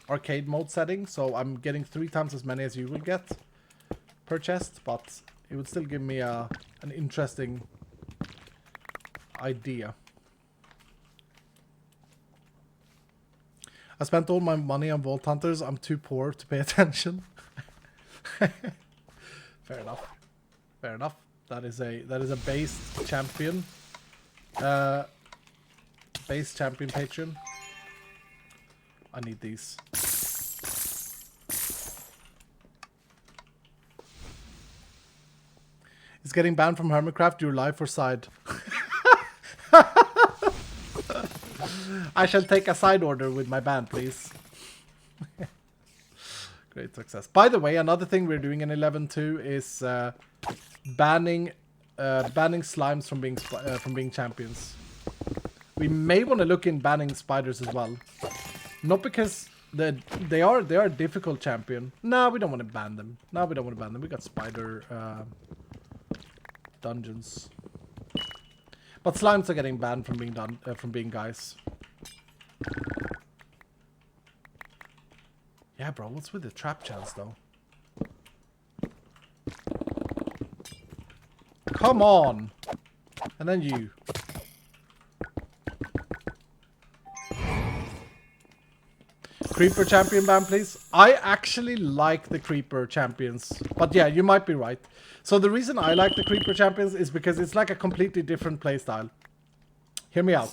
[SPEAKER 1] arcade mode setting, so I'm getting 3 times as many as you will get per chest, but it would still give me an interesting idea. I spent all my money on Vault Hunters. I'm too poor to pay attention. Fair enough. Fair enough. That is a base champion. Base champion patron. I need these. Is getting banned from Hermitcraft your life or side? I shall take a side order with my ban, please. Great success. By the way, another thing we're doing in 11.2 is banning slimes from being champions. We may want to look in banning spiders as well. Not because they are a difficult champion. No, we don't want to ban them. No, we don't want to ban them. We got spider dungeons. But slimes are getting banned from being guys. Yeah, bro, what's with the trap chance though? Come on! And then you. Creeper champion ban, please. I actually like the creeper champions. But yeah, you might be right. So the reason I like the creeper champions is because it's like a completely different playstyle. Hear me out.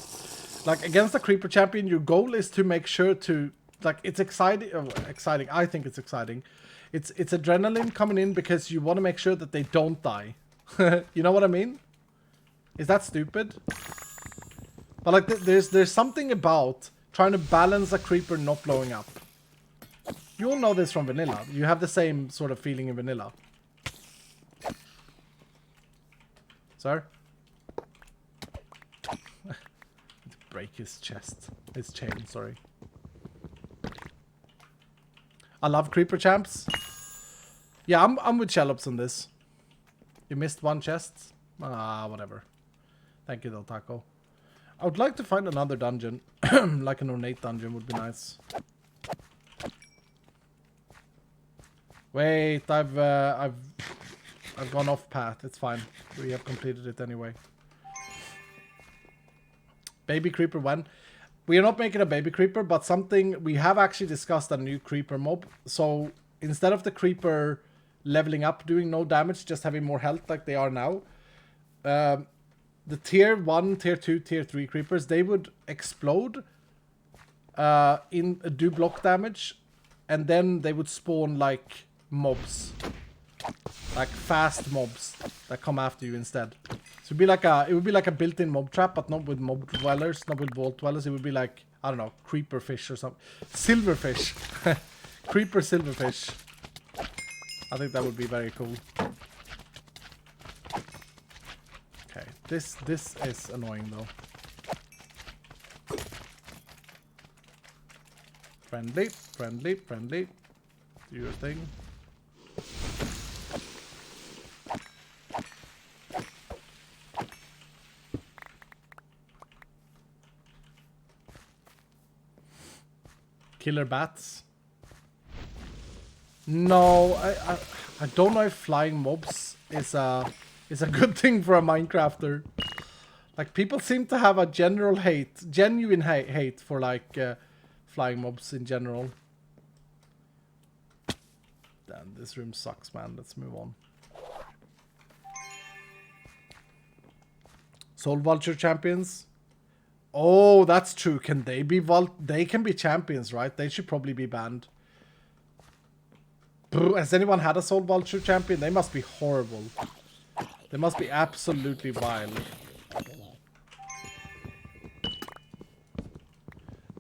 [SPEAKER 1] Like, against the creeper champion, your goal is to make sure to... Like, it's exciting. Exciting. I think it's exciting. It's adrenaline coming in because you want to make sure that they don't die. You know what I mean? Is that stupid? But like, there's something about trying to balance a creeper not blowing up. You all know this from vanilla. You have the same sort of feeling in vanilla. Sir? Break his chest. His chain, sorry. I love creeper champs. Yeah, I'm with Shellops on this. You missed one chest? Ah, whatever. Thank you, Del Taco. I would like to find another dungeon. Like an ornate dungeon would be nice. Wait, I've gone off path. It's fine. We have completed it anyway. Baby creeper when? We are not making a baby creeper, but something we have actually discussed a new creeper mob. So instead of the creeper leveling up, doing no damage, just having more health like they are now, the tier 1, tier 2, tier 3 creepers, they would explode, do block damage, and then they would spawn like mobs. Like fast mobs that come after you instead. So it would be like a built-in mob trap, but not with mob dwellers, not with vault dwellers. It would be like, I don't know, creeper fish or something. Silverfish. Creeper silverfish. I think that would be very cool. Okay, this is annoying though. Friendly, friendly, friendly. Do your thing. Killer bats. No, I don't know if flying mobs is a good thing for a Minecrafter. Like, people seem to have a genuine hate for like flying mobs in general. Damn, this room sucks, man. Let's move on. Soul Vulture champions. Oh, that's true. Can they be They can be champions, right? They should probably be banned. Has anyone had a Soul Vulture champion? They must be horrible. They must be absolutely vile.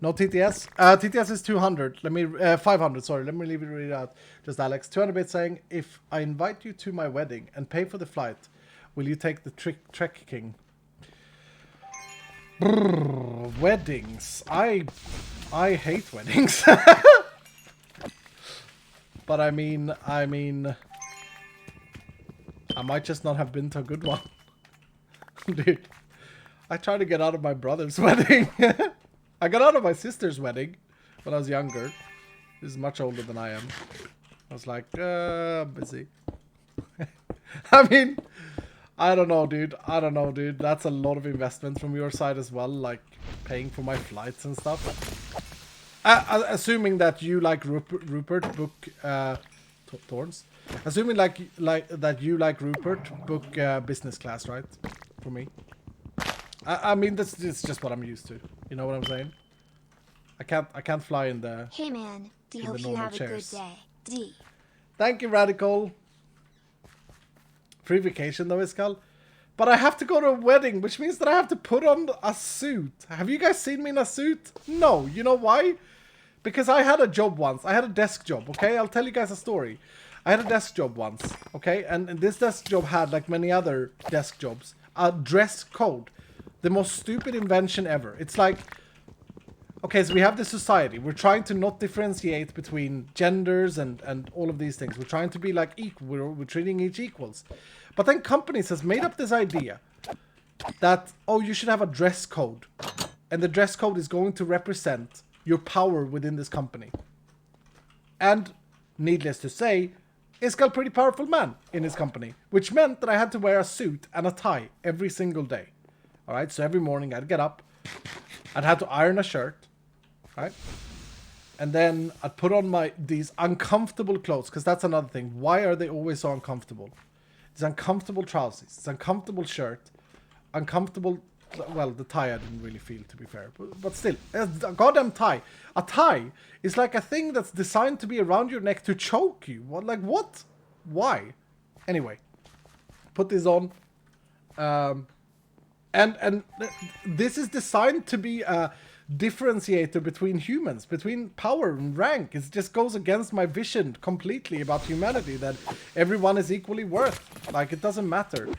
[SPEAKER 1] No TTS. TTS is 200. Let me 500. Sorry, let me read it out. Just Alex, 200 bits saying, if I invite you to my wedding and pay for the flight, will you take the Trek King? Brrr, weddings. I hate weddings. But I mean, I might just not have been to a good one. Dude, I tried to get out of my brother's wedding. I got out of my sister's wedding when I was younger. She's much older than I am. I was like, busy. I mean, I don't know, dude. That's a lot of investment from your side as well, like paying for my flights and stuff. Assuming that you like Rupert book Thorns. Assuming like that you like Rupert book business class, right? For me. I mean, this is just what I'm used to. You know what I'm saying? I can't fly in the.
[SPEAKER 2] Hey man, D hope you have
[SPEAKER 1] chairs.
[SPEAKER 2] a good day. D.
[SPEAKER 1] Thank you, Radical. Free vacation though, Iskal. But I have to go to a wedding, which means that I have to put on a suit. Have you guys seen me in a suit? No. You know why? Because I had a job once. I had a desk job, okay? I'll tell you guys a story. I had a desk job once, okay? And this desk job had, like many other desk jobs, a dress code. The most stupid invention ever. It's like, okay, so we have this society. We're trying to not differentiate between genders and all of these things. We're trying to be like equal. We're treating each equals. But then companies has made up this idea that, oh, you should have a dress code. And the dress code is going to represent your power within this company. And needless to say, Iskal pretty powerful man in his company. Which meant that I had to wear a suit and a tie every single day. Alright, so every morning I'd get up. I'd have to iron a shirt. Right? And then I'd put on these uncomfortable clothes. Because that's another thing. Why are they always so uncomfortable? It's uncomfortable trousers. It's uncomfortable shirt. Uncomfortable... Well, the tie I didn't really feel, to be fair. But still, a goddamn tie. A tie is like a thing that's designed to be around your neck to choke you. What? Like, what? Why? Anyway. Put this on. And this is designed to be a differentiator between humans, between power and rank. It just goes against my vision completely about humanity, that everyone is equally worth. Like, it doesn't matter.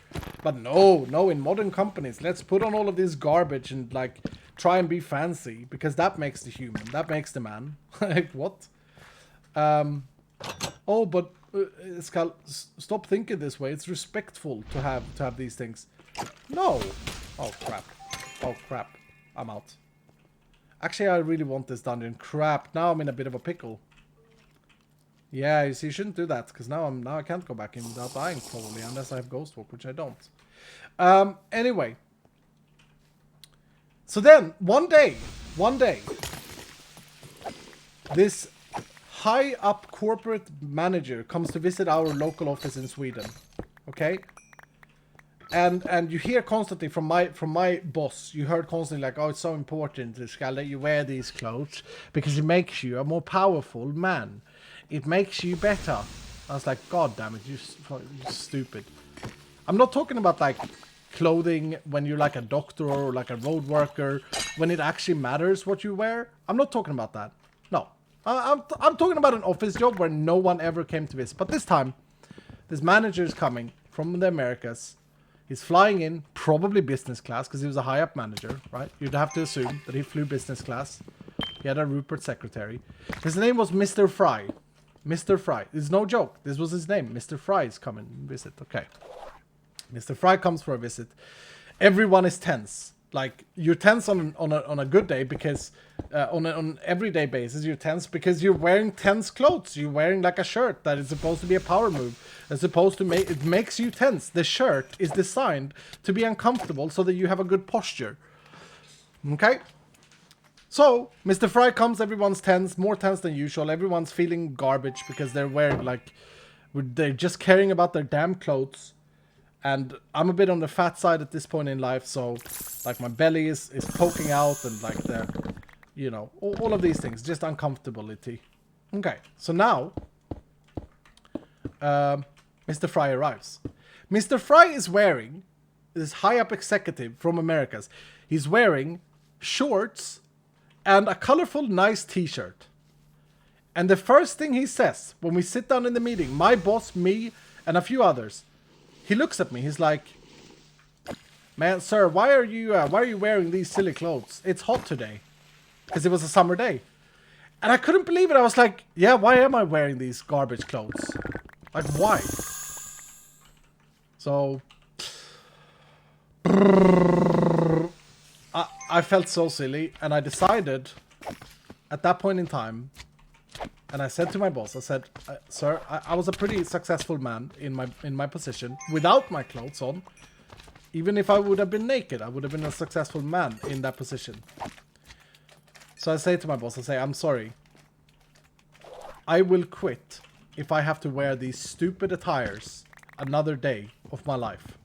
[SPEAKER 1] But no, in modern companies, let's put on all of this garbage and, like, try and be fancy, because that makes the human, that makes the man. Like, what? Oh, but stop thinking this way. It's respectful to have these things. No. Oh crap. I'm out. Actually, I really want this dungeon. Crap. Now I'm in a bit of a pickle. Yeah, you see, you shouldn't do that, because now I can't go back in without dying, probably, unless I have Ghost Walk, which I don't. Anyway. So then, one day, this high-up corporate manager comes to visit our local office in Sweden. Okay? And you hear constantly from my boss, you heard constantly like, oh, it's so important, Skalle, that you wear these clothes, because it makes you a more powerful man. It makes you better. I was like, God damn it, you're stupid. I'm not talking about like clothing when you're like a doctor or like a road worker, when it actually matters what you wear. I'm not talking about that. No. I'm talking about an office job where no one ever came to visit. But this time, this manager is coming from the Americas. He's flying in, probably business class, because he was a high-up manager, right? You'd have to assume that he flew business class. He had a Rupert secretary. His name was Mr. Fry. Mr. Fry. It's no joke. This was his name. Mr. Fry is coming to visit. Okay. Mr. Fry comes for a visit. Everyone is tense. Like, you're tense on a good day because... on an everyday basis, you're tense because you're wearing tense clothes. You're wearing like a shirt that is supposed to be a power move. It's supposed to make... It makes you tense. The shirt is designed to be uncomfortable so that you have a good posture. Okay? So, Mr. Fry comes, everyone's tense, more tense than usual. Everyone's feeling garbage because they're wearing, like, they're just caring about their damn clothes. And I'm a bit on the fat side at this point in life, so, like, my belly is poking out and, like, the, you know, all of these things, just uncomfortability. Okay, so now, Mr. Fry arrives. Mr. Fry is wearing, this high-up executive from Americas, he's wearing shorts and a colorful, nice t-shirt. And the first thing he says when we sit down in the meeting, my boss, me, and a few others, he looks at me. He's like, "Man, sir, why are you wearing these silly clothes? It's hot today," because it was a summer day. And I couldn't believe it. I was like, "Yeah, why am I wearing these garbage clothes? Like, why?" So I felt so silly, and I decided at that point in time, and I said to my boss, I said, "Sir, I was a pretty successful man in my position without my clothes on. Even if I would have been naked, I would have been a successful man in that position." So I say to my boss, I say, "I'm sorry. I will quit if I have to wear these stupid attires another day of my life."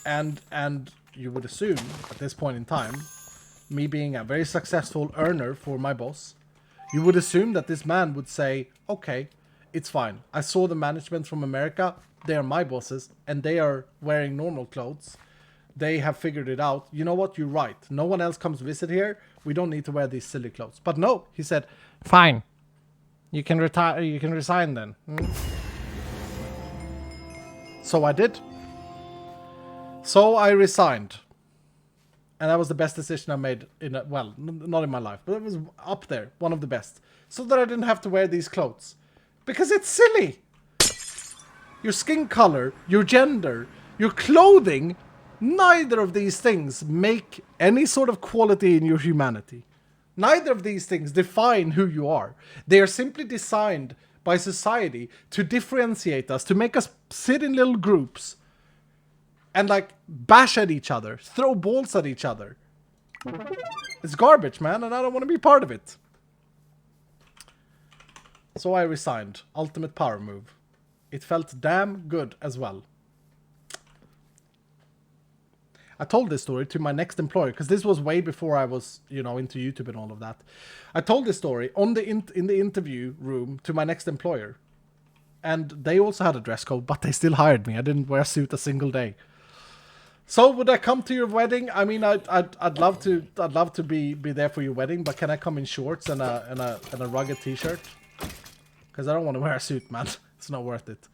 [SPEAKER 1] And you would assume at this point in time, me being a very successful earner for my boss, you would assume that this man would say, "Okay, it's fine. I saw the management from America. They are my bosses, and they are wearing normal clothes. They have figured it out. You know what? You're right. No one else comes visit here. We don't need to wear these silly clothes." But no, he said, "Fine. You can retire. You can resign then." So I did. So I resigned. And that was the best decision I made not in my life, but it was up there, one of the best. So that I didn't have to wear these clothes. Because it's silly. Your skin color, your gender, your clothing, neither of these things make any sort of quality in your humanity. Neither of these things define who you are. They are simply designed by society to differentiate us, to make us sit in little groups and like bash at each other, throw balls at each other. It's garbage, man, and I don't want to be part of it. So I resigned. Ultimate power move. It felt damn good as well. I told this story to my next employer, because this was way before I was, into YouTube and all of that. I told this story in the interview room to my next employer. And they also had a dress code, but they still hired me. I didn't wear a suit a single day. So would I come to your wedding? I mean, I'd love to be there for your wedding, but can I come in shorts and a rugged t-shirt? Because I don't want to wear a suit, man. It's not worth it.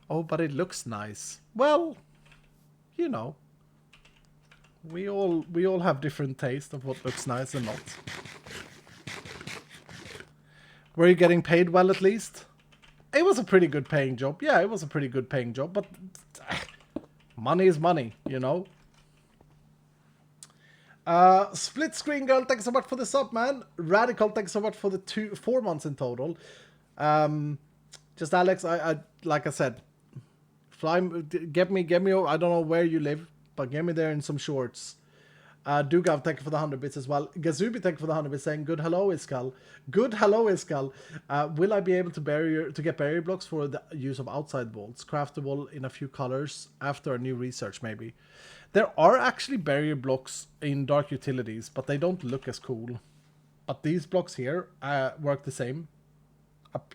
[SPEAKER 1] Oh, but it looks nice. Well, we all have different taste of what looks nice and not. Were you getting paid well at least? It was a pretty good paying job. Yeah, it was a pretty good paying job, but money is money, Split Screen Girl, thanks so much for the sub, man. Radical, thanks so much for the 4 months in total. Just Alex, I like I said, get me, I don't know where you live, but get me there in some shorts. Dugav, thank you for the 100 bits as well. Gazubi, thank you for the 100 bits, saying good hello, Iskal. Good hello, Iskal. Will I be able to get barrier blocks for the use of outside bolts, craftable in a few colors after a new research, maybe? There are actually barrier blocks in Dark Utilities, but they don't look as cool. But these blocks here work the same.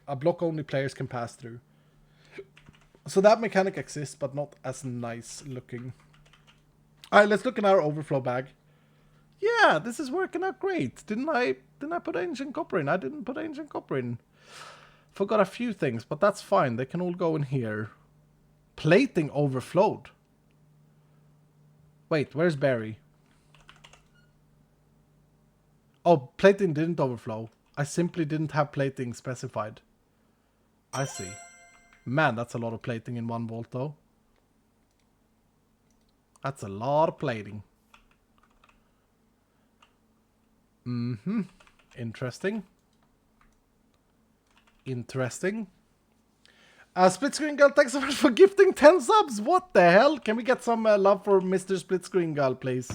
[SPEAKER 1] A block only players can pass through. So that mechanic exists, but not as nice looking. Alright, let's look in our overflow bag. Yeah, this is working out great. Didn't I put ancient copper in? I didn't put ancient copper in. Forgot a few things, but that's fine. They can all go in here. Plating overflowed. Wait, where's Barry? Oh, plating didn't overflow. I simply didn't have plating specified. I see. Man, that's a lot of plating in 1 vault, though. That's a lot of plating. Interesting. Split Screen Girl, thanks so much for gifting 10 subs. What the hell? Can we get some love for Mr. Split Screen Girl, please?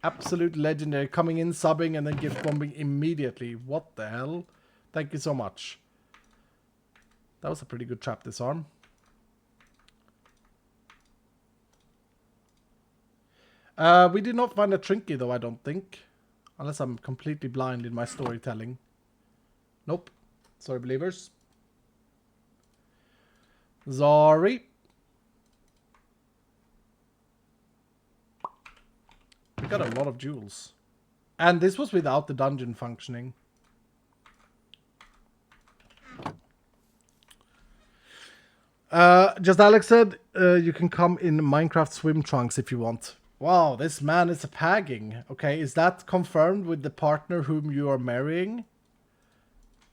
[SPEAKER 1] Absolute legendary. Coming in, subbing, and then gift bombing immediately. What the hell? Thank you so much. That was a pretty good trap disarm. We did not find a Trinket, though, I don't think. Unless I'm completely blind in my storytelling. Nope. Sorry, believers. Sorry. We got a lot of jewels. And this was without the dungeon functioning. Just Alex said, you can come in Minecraft swim trunks if you want. Wow, this man is a pagging. Okay, is that confirmed with the partner whom you are marrying?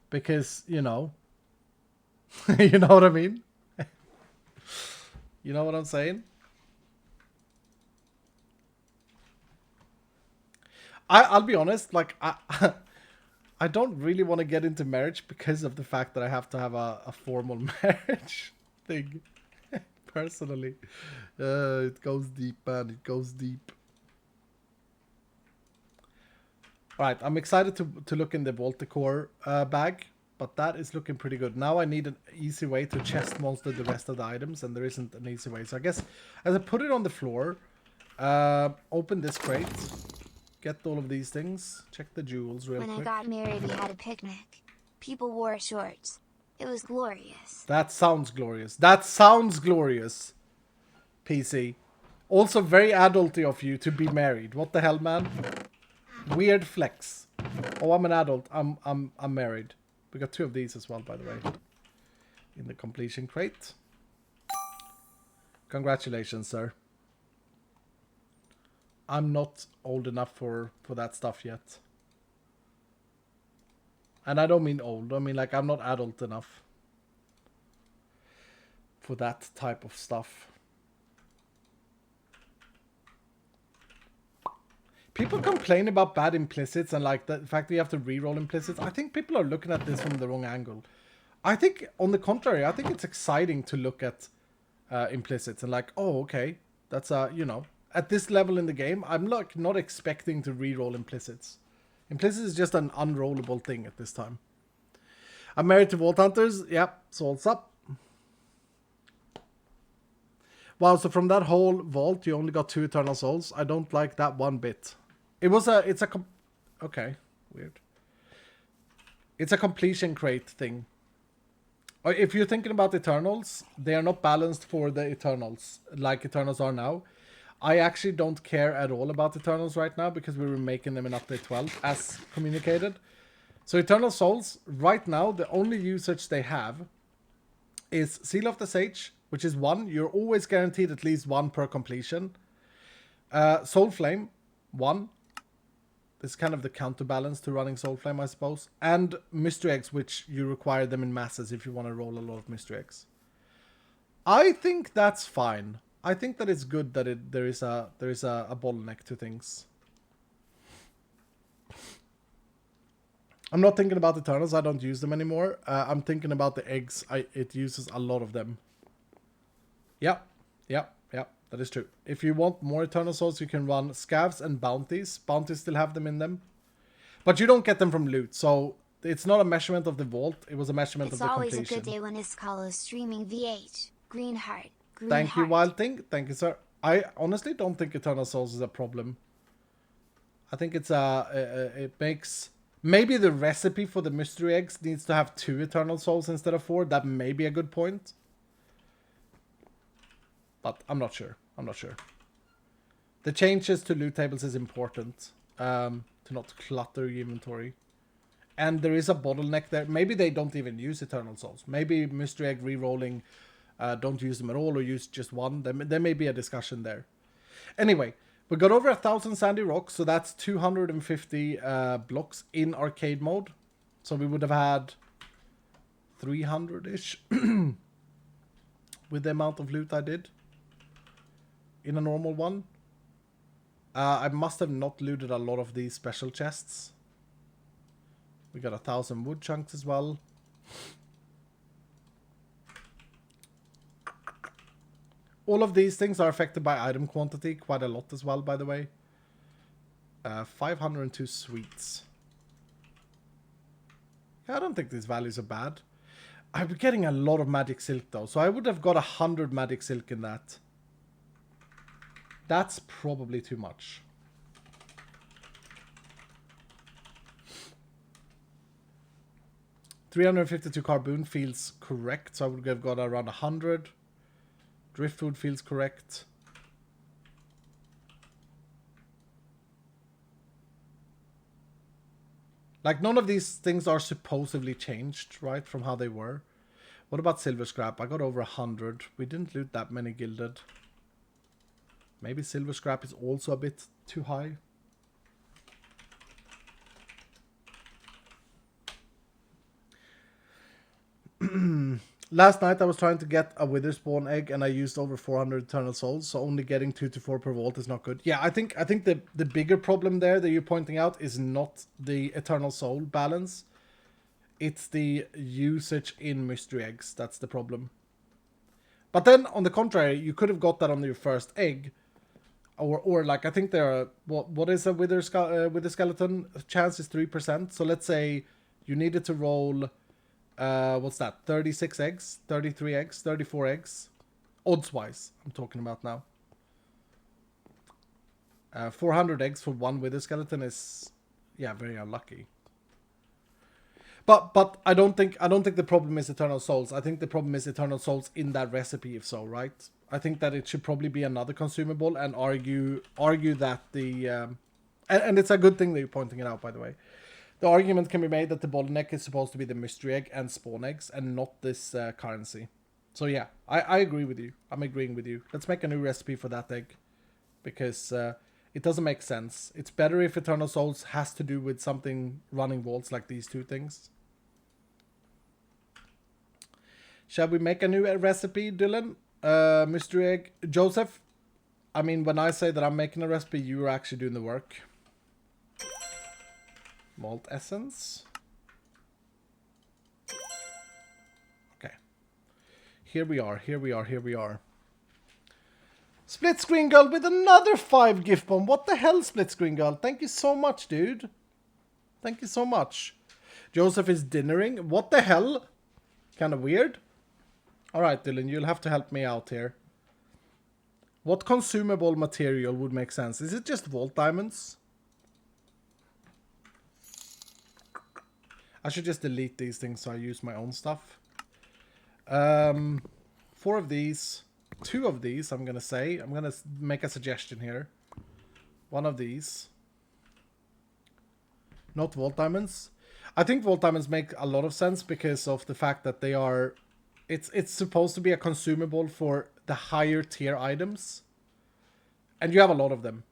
[SPEAKER 1] Because, you know. You know what I mean? You know what I'm saying? I'll be honest, like, I don't really want to get into marriage because of the fact that I have to have a formal marriage thing. Personally. It goes deep, man. It goes deep. Alright, I'm excited to look in the Vault Decor bag. But that is looking pretty good. Now I need an easy way to chest monster the rest of the items. And there isn't an easy way. So I guess as I put it on the floor. Open this crate. Get all of these things. Check the jewels real quick.
[SPEAKER 2] When I got married, we had a picnic. People wore shorts. It was glorious.
[SPEAKER 1] That sounds glorious. That sounds glorious. PC. Also very adulty of you to be married. What the hell, man? Weird flex. Oh, I'm an adult. I'm married. We got 2 of these as well, by the way. In the completion crate. Congratulations, sir. I'm not old enough for that stuff yet. And I don't mean old. I mean, like, I'm not adult enough for that type of stuff. People complain about bad implicits and like the fact that you have to reroll implicits. I think people are looking at this from the wrong angle. I think, on the contrary, I think it's exciting to look at implicits and like, oh, okay, that's you know, at this level in the game, I'm like not expecting to reroll implicits. Implicits is just an unrollable thing at this time. I'm married to Vault Hunters. Yep, souls up. Wow, so from that whole vault, you only got 2 Eternal Souls. I don't like that one bit. Okay, weird. It's a completion crate thing. If you're thinking about Eternals, they are not balanced for the Eternals, like Eternals are now. I actually don't care at all about Eternals right now, because we were making them in Update 12, as communicated. So Eternal Souls, right now, the only usage they have is Seal of the Sage, which is 1. You're always guaranteed at least 1 per completion. Soul Flame, 1. This is kind of the counterbalance to running Soul Flame, I suppose. And Mystery Eggs, which you require them in masses if you want to roll a lot of Mystery Eggs. I think that's fine. I think that it's good that there is a bottleneck to things. I'm not thinking about Eternals. I don't use them anymore. I'm thinking about the eggs. It uses a lot of them. Yep. That is true. If you want more Eternal Souls, you can run Scavs and Bounties. Bounties still have them in them. But you don't get them from loot, so it's not a measurement of the vault. It was a measurement of the completion.
[SPEAKER 2] It's always a good day when Iskall is streaming VH. Green heart.
[SPEAKER 1] Thank you, Wild Thing. Thank you, sir. I honestly don't think Eternal Souls is a problem. I think it's it makes... Maybe the recipe for the Mystery Eggs needs to have 2 Eternal Souls instead of 4. That may be a good point. But I'm not sure. The changes to loot tables is important. To not clutter your inventory. And there is a bottleneck there. Maybe they don't even use Eternal Souls. Maybe Mystery Egg re-rolling don't use them at all or use just 1. There may be a discussion there. Anyway, we got over 1,000 sandy rocks. So that's 250 blocks in arcade mode. So we would have had 300-ish with the amount of loot I did in a normal one. I must have not looted a lot of these special chests. We got 1,000 wood chunks as well. All of these things are affected by item quantity quite a lot as well, by the way. 502 sweets. Yeah, I don't think these values are bad. I'm getting a lot of magic silk though, so I would have got 100 magic silk in that. That's probably too much. $352 carbon feels correct, so I would have got around 100. Driftwood feels correct. Like, none of these things are supposedly changed, right, from how they were. What about silver scrap? I got over 100. We didn't loot that many gilded. Maybe silver scrap is also a bit too high. Last night I was trying to get a wither spawn egg and I used over 400 eternal souls, so only getting 2 to 4 per vault is not good. Yeah, I think the bigger problem there that you're pointing out is not the eternal soul balance. It's the usage in mystery eggs. That's the problem. But then, on the contrary, you could have got that on your first egg. Or like, I think there are... What is a wither skeleton? Chance is 3%. So let's say you needed to roll... what's that? 36 eggs? 33 eggs? 34 eggs? Odds-wise, I'm talking about now. 400 eggs for one wither skeleton is... Yeah, very unlucky. But I don't think the problem is eternal souls. I think the problem is eternal souls in that recipe, if so, right? I think that it should probably be another consumable and argue that the and it's a good thing that you're pointing it out, by the way. The argument can be made that the bottleneck is supposed to be the mystery egg and spawn eggs and not this currency. So yeah, I agree with you. I'm agreeing with you. Let's make a new recipe for that egg because it doesn't make sense. It's better if eternal souls has to do with something running vaults like these two things. Shall we make a new recipe, Dylan? Mystery egg. Joseph, I mean, when I say that I'm making a recipe, you're actually doing the work. Malt essence. Okay. Here we are. Split Screen Girl with another 5 gift bomb. What the hell, Split Screen Girl? Thank you so much, dude. Thank you so much. Joseph is dinnering. What the hell? Kind of weird. Alright, Dylan, you'll have to help me out here. What consumable material would make sense? Is it just vault diamonds? I should just delete these things so I use my own stuff. 4 of these. 2 of these, I'm going to say. I'm going to make a suggestion here. 1 of these. Not vault diamonds. I think vault diamonds make a lot of sense because of the fact that they are... It's supposed to be a consumable for the higher tier items. And you have a lot of them.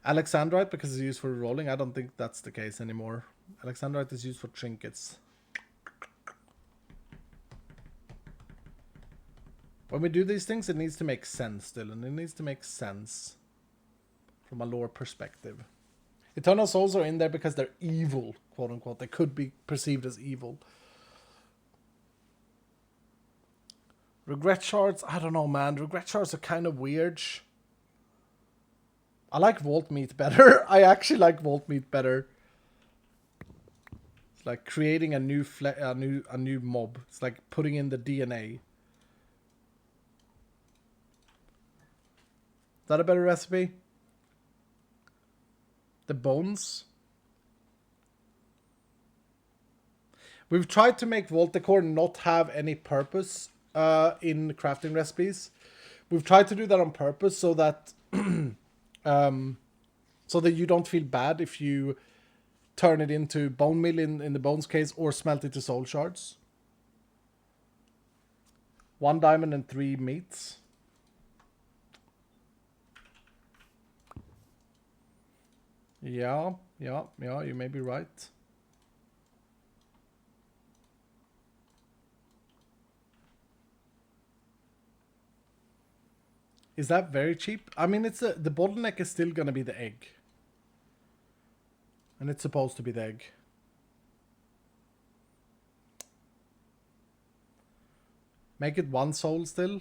[SPEAKER 1] Alexandrite, because it's used for rolling. I don't think that's the case anymore. Alexandrite is used for trinkets. When we do these things, it needs to make sense, Dylan. It needs to make sense from a lore perspective. Eternal souls are in there because they're evil, quote unquote. They could be perceived as evil. Regret shards? I don't know, man. Regret shards are kind of weird. I like vault meat better. I actually like vault meat better. It's like creating a new mob. It's like putting in the DNA. Is that a better recipe? The bones. We've tried to make vault decor not have any purpose in crafting recipes. We've tried to do that on purpose so that so that you don't feel bad if you turn it into bone meal in the bones case or smelt it to soul shards. 1 diamond and 3 meats. Yeah, you may be right. Is that very cheap? I mean, it's the bottleneck is still going to be the egg. And it's supposed to be the egg. Make it 1 soul still.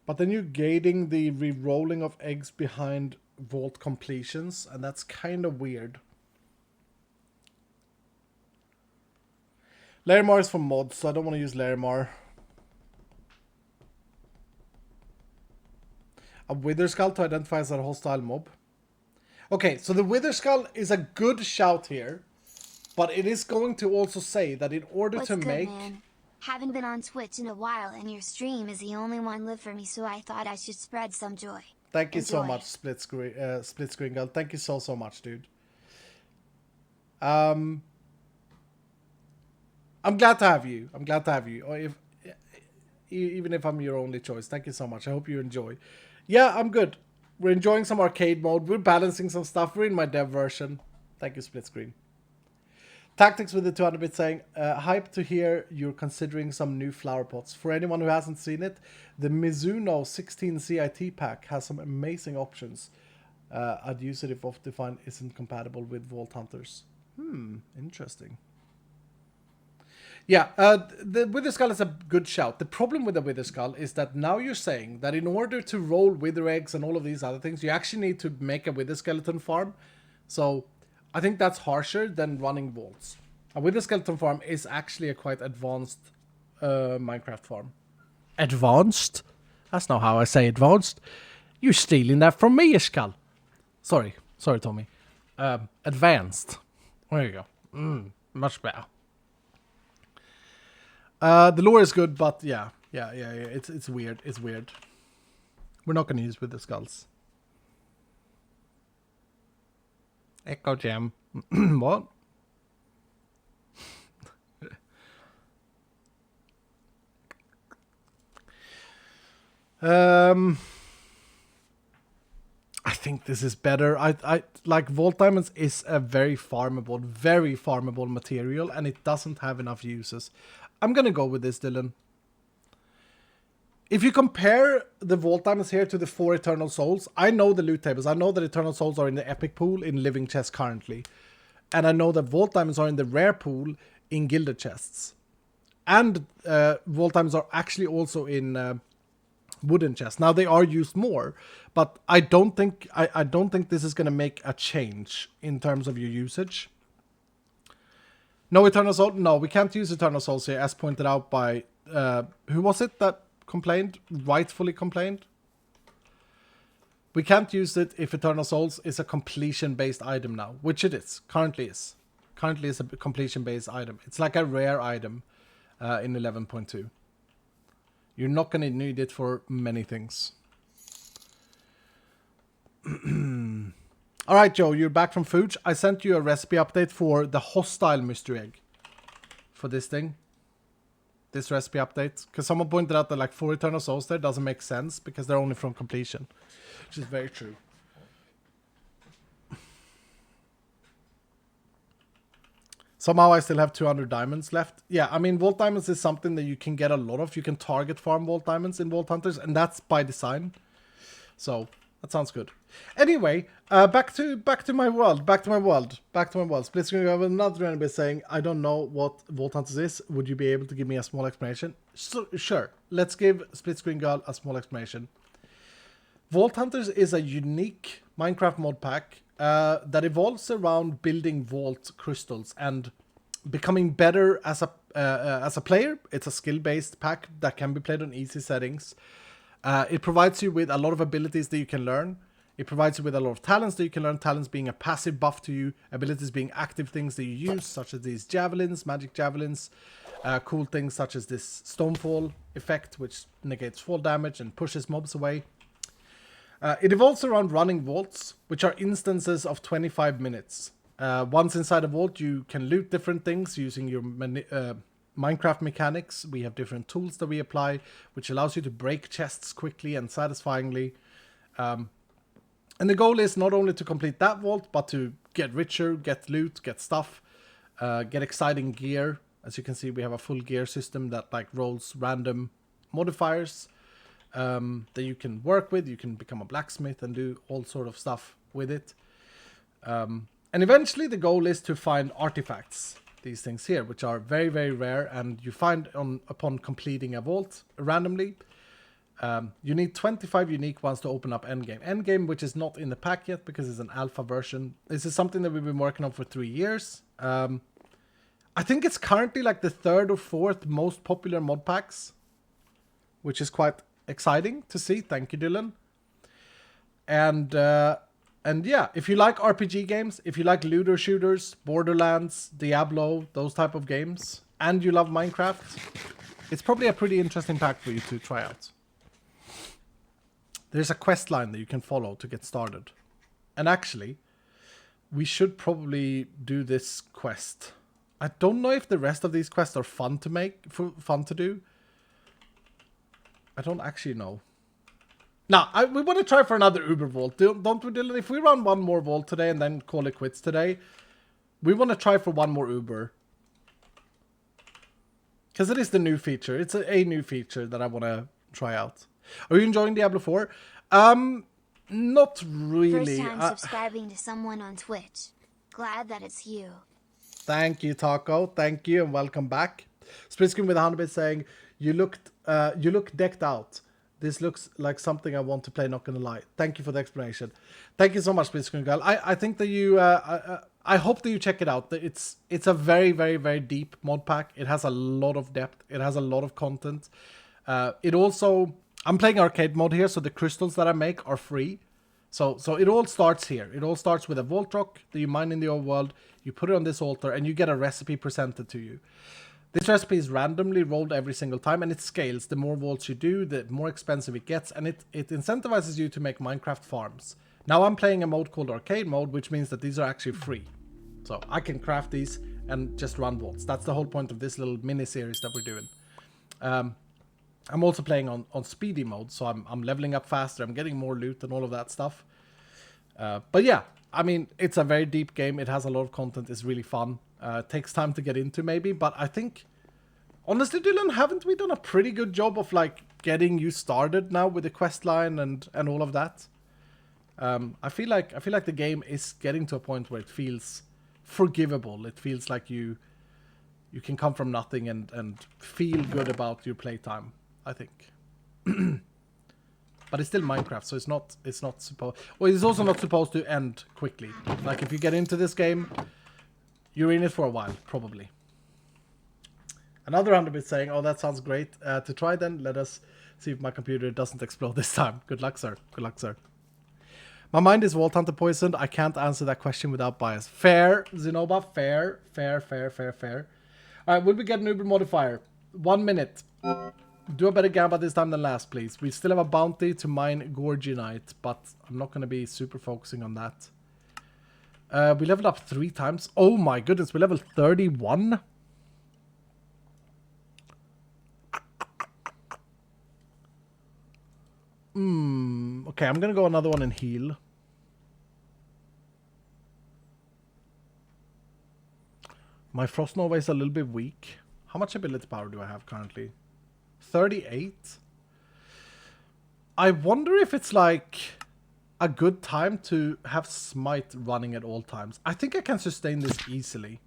[SPEAKER 1] But then you're gating the re-rolling of eggs behind vault completions, and that's kind of weird. Larimar is for mods, so I don't want to use Larimar. A Wither Skull to identify as a hostile mob. Okay, so the Wither Skull is a good shout here, but it is going to also say that in order to make... Man?
[SPEAKER 2] Haven't been on Twitch in a while and your stream is the only one live for me, so I thought I should spread some joy.
[SPEAKER 1] Thank you so
[SPEAKER 2] Enjoy.
[SPEAKER 1] much, Split Screen Girl. Thank you so much, dude. I'm glad to have you. I'm glad to have you. Or even if I'm your only choice. Thank you so much. I hope you enjoy. Yeah, I'm good. We're enjoying some arcade mode. We're balancing some stuff. We're in my dev version. Thank you, Split Screen. Tactics with the 200-bit saying, hype to hear you're considering some new flower pots. For anyone who hasn't seen it, the Mizuno 16 CIT pack has some amazing options. I'd use it if Optifine isn't compatible with Vault Hunters. Interesting. Yeah, the Wither Skull is a good shout. The problem with the Wither Skull is that now you're saying that in order to roll Wither Eggs and all of these other things, you actually need to make a Wither Skeleton farm. So I think that's harsher than running vaults. A Wither Skeleton farm is actually a quite advanced Minecraft farm. Advanced? That's not how I say advanced. You're stealing that from me, Skull. Sorry, Tommy. Advanced. There you go. Much better. The lore is good, but yeah. It's weird. It's weird. We're not gonna use with the skulls. Echo Gem. What? I think this is better. I like Vault Diamonds is a very farmable material, and it doesn't have enough uses. I'm gonna go with this, Dylan. If you compare the Vault Diamonds here to the 4 Eternal Souls, I know the loot tables. I know that Eternal Souls are in the Epic pool in Living Chests currently. And I know that Vault Diamonds are in the Rare pool in Gilded Chests. And Vault Diamonds are actually also in Wooden Chests. Now they are used more, but I don't think this is going to make a change in terms of your usage. No Eternal Soul? No, we can't use Eternal Souls here, as pointed out by... who was it that rightfully complained? We can't use it if Eternal Souls is a completion-based item now, which it is. Currently is a completion-based item. It's like a rare item in 11.2. You're not going to need it for many things. Alright, Joe, you're back from Fuge. I sent you a recipe update for the hostile mystery egg. For this thing. This recipe update. Because someone pointed out that like 4 Eternal Souls there doesn't make sense because they're only from completion. Which is very true. Somehow I still have 200 diamonds left. Yeah, I mean, Vault Diamonds is something that you can get a lot of. You can target farm Vault Diamonds in Vault Hunters, and that's by design. So, that sounds good. Anyway, back to my world. Split Screen, I have another enemy saying, I don't know what Vault Hunters is. Would you be able to give me a small explanation? So, sure. Let's give Split Screen Girl a small explanation. Vault Hunters is a unique Minecraft mod pack that evolves around building vault crystals and becoming better as a player. It's a skill-based pack that can be played on easy settings. It provides you with a lot of abilities that you can learn. It provides you with a lot of talents that you can learn. Talents being a passive buff to you, abilities being active things that you use, such as these javelins, magic javelins, cool things such as this stonefall effect, which negates fall damage and pushes mobs away. It evolves around running vaults, which are instances of 25 minutes. Once inside a vault, you can loot different things using your Minecraft mechanics. We have different tools that we apply, which allows you to break chests quickly and satisfyingly. And the goal is not only to complete that vault, but to get richer, get loot, get stuff, get exciting gear. As you can see, we have a full gear system that like rolls random modifiers that you can work with. You can become a blacksmith and do all sort of stuff with it. And eventually the goal is to find artifacts, these things here, which are very, very rare, and you find upon completing a vault randomly. You need 25 unique ones to open up Endgame. Endgame, which is not in the pack yet because it's an alpha version. This is something that we've been working on for 3 years. I think it's currently like the 3rd or 4th most popular mod packs, which is quite exciting to see. Thank you, Dylan. And yeah, if you like RPG games, if you like looter shooters, Borderlands, Diablo, those type of games, and you love Minecraft, It's probably a pretty interesting pack for you to try out. There's a quest line that you can follow to get started. And actually, we should probably do this quest. I don't know if the rest of these quests are fun to do. I don't actually know. Now, we want to try for another Uber Vault, don't we, Dylan? If we run one more Vault today and then call it quits today, we want to try for one more Uber. Because it is the new feature. It's a new feature that I want to try out. Are you enjoying Diablo 4? Not really.
[SPEAKER 2] First time subscribing to someone on Twitch. Glad that it's you.
[SPEAKER 1] Thank you, Taco. Thank you, and welcome back. Split screen with 100 bits saying, you look decked out. This looks like something I want to play, not gonna lie. Thank you for the explanation. Thank you so much, Split Screen Girl. I think that you... I hope that you check it out. It's a very, very, very deep mod pack. It has a lot of depth. It has a lot of content. It also... I'm playing arcade mode here, so the crystals that I make are free. So it all starts here. It all starts with a Vault Rock that you mine in the old world. You put it on this altar, and you get a recipe presented to you. This recipe is randomly rolled every single time, and it scales. The more vaults you do, the more expensive it gets, and it incentivizes you to make Minecraft farms. Now I'm playing a mode called arcade mode, which means that these are actually free. So I can craft these and just run vaults. That's the whole point of this little mini-series that we're doing. I'm also playing on speedy mode, so I'm leveling up faster. I'm getting more loot and all of that stuff. But yeah, I mean, it's a very deep game. It has a lot of content. It's really fun. It takes time to get into maybe, but I think, honestly, Dylan, haven't we done a pretty good job of like getting you started now with the quest line and all of that? I feel like the game is getting to a point where it feels forgivable. It feels like you can come from nothing and feel good about your playtime, I think. But it's still Minecraft, so it's not supposed... Well, it's also not supposed to end quickly. Like, if you get into this game, you're in it for a while, probably. Another 100 bit saying, oh, that sounds great. To try then, let us see if my computer doesn't explode this time. Good luck, sir. Good luck, sir. My mind is Vault Hunter poisoned. I can't answer that question without bias. Fair, Zenoba. Fair. All right, will we get an Uber modifier? 1 minute. Do a better gamba this time than last, please. We still have a bounty to mine Gorgonite, but I'm not going to be super focusing on that. We leveled up 3 times. Oh my goodness, we leveled 31? Okay, I'm going to go another one and heal. My Frost Nova is a little bit weak. How much ability power do I have currently? 38. I wonder if it's like a good time to have Smite running at all times. I think I can sustain this easily.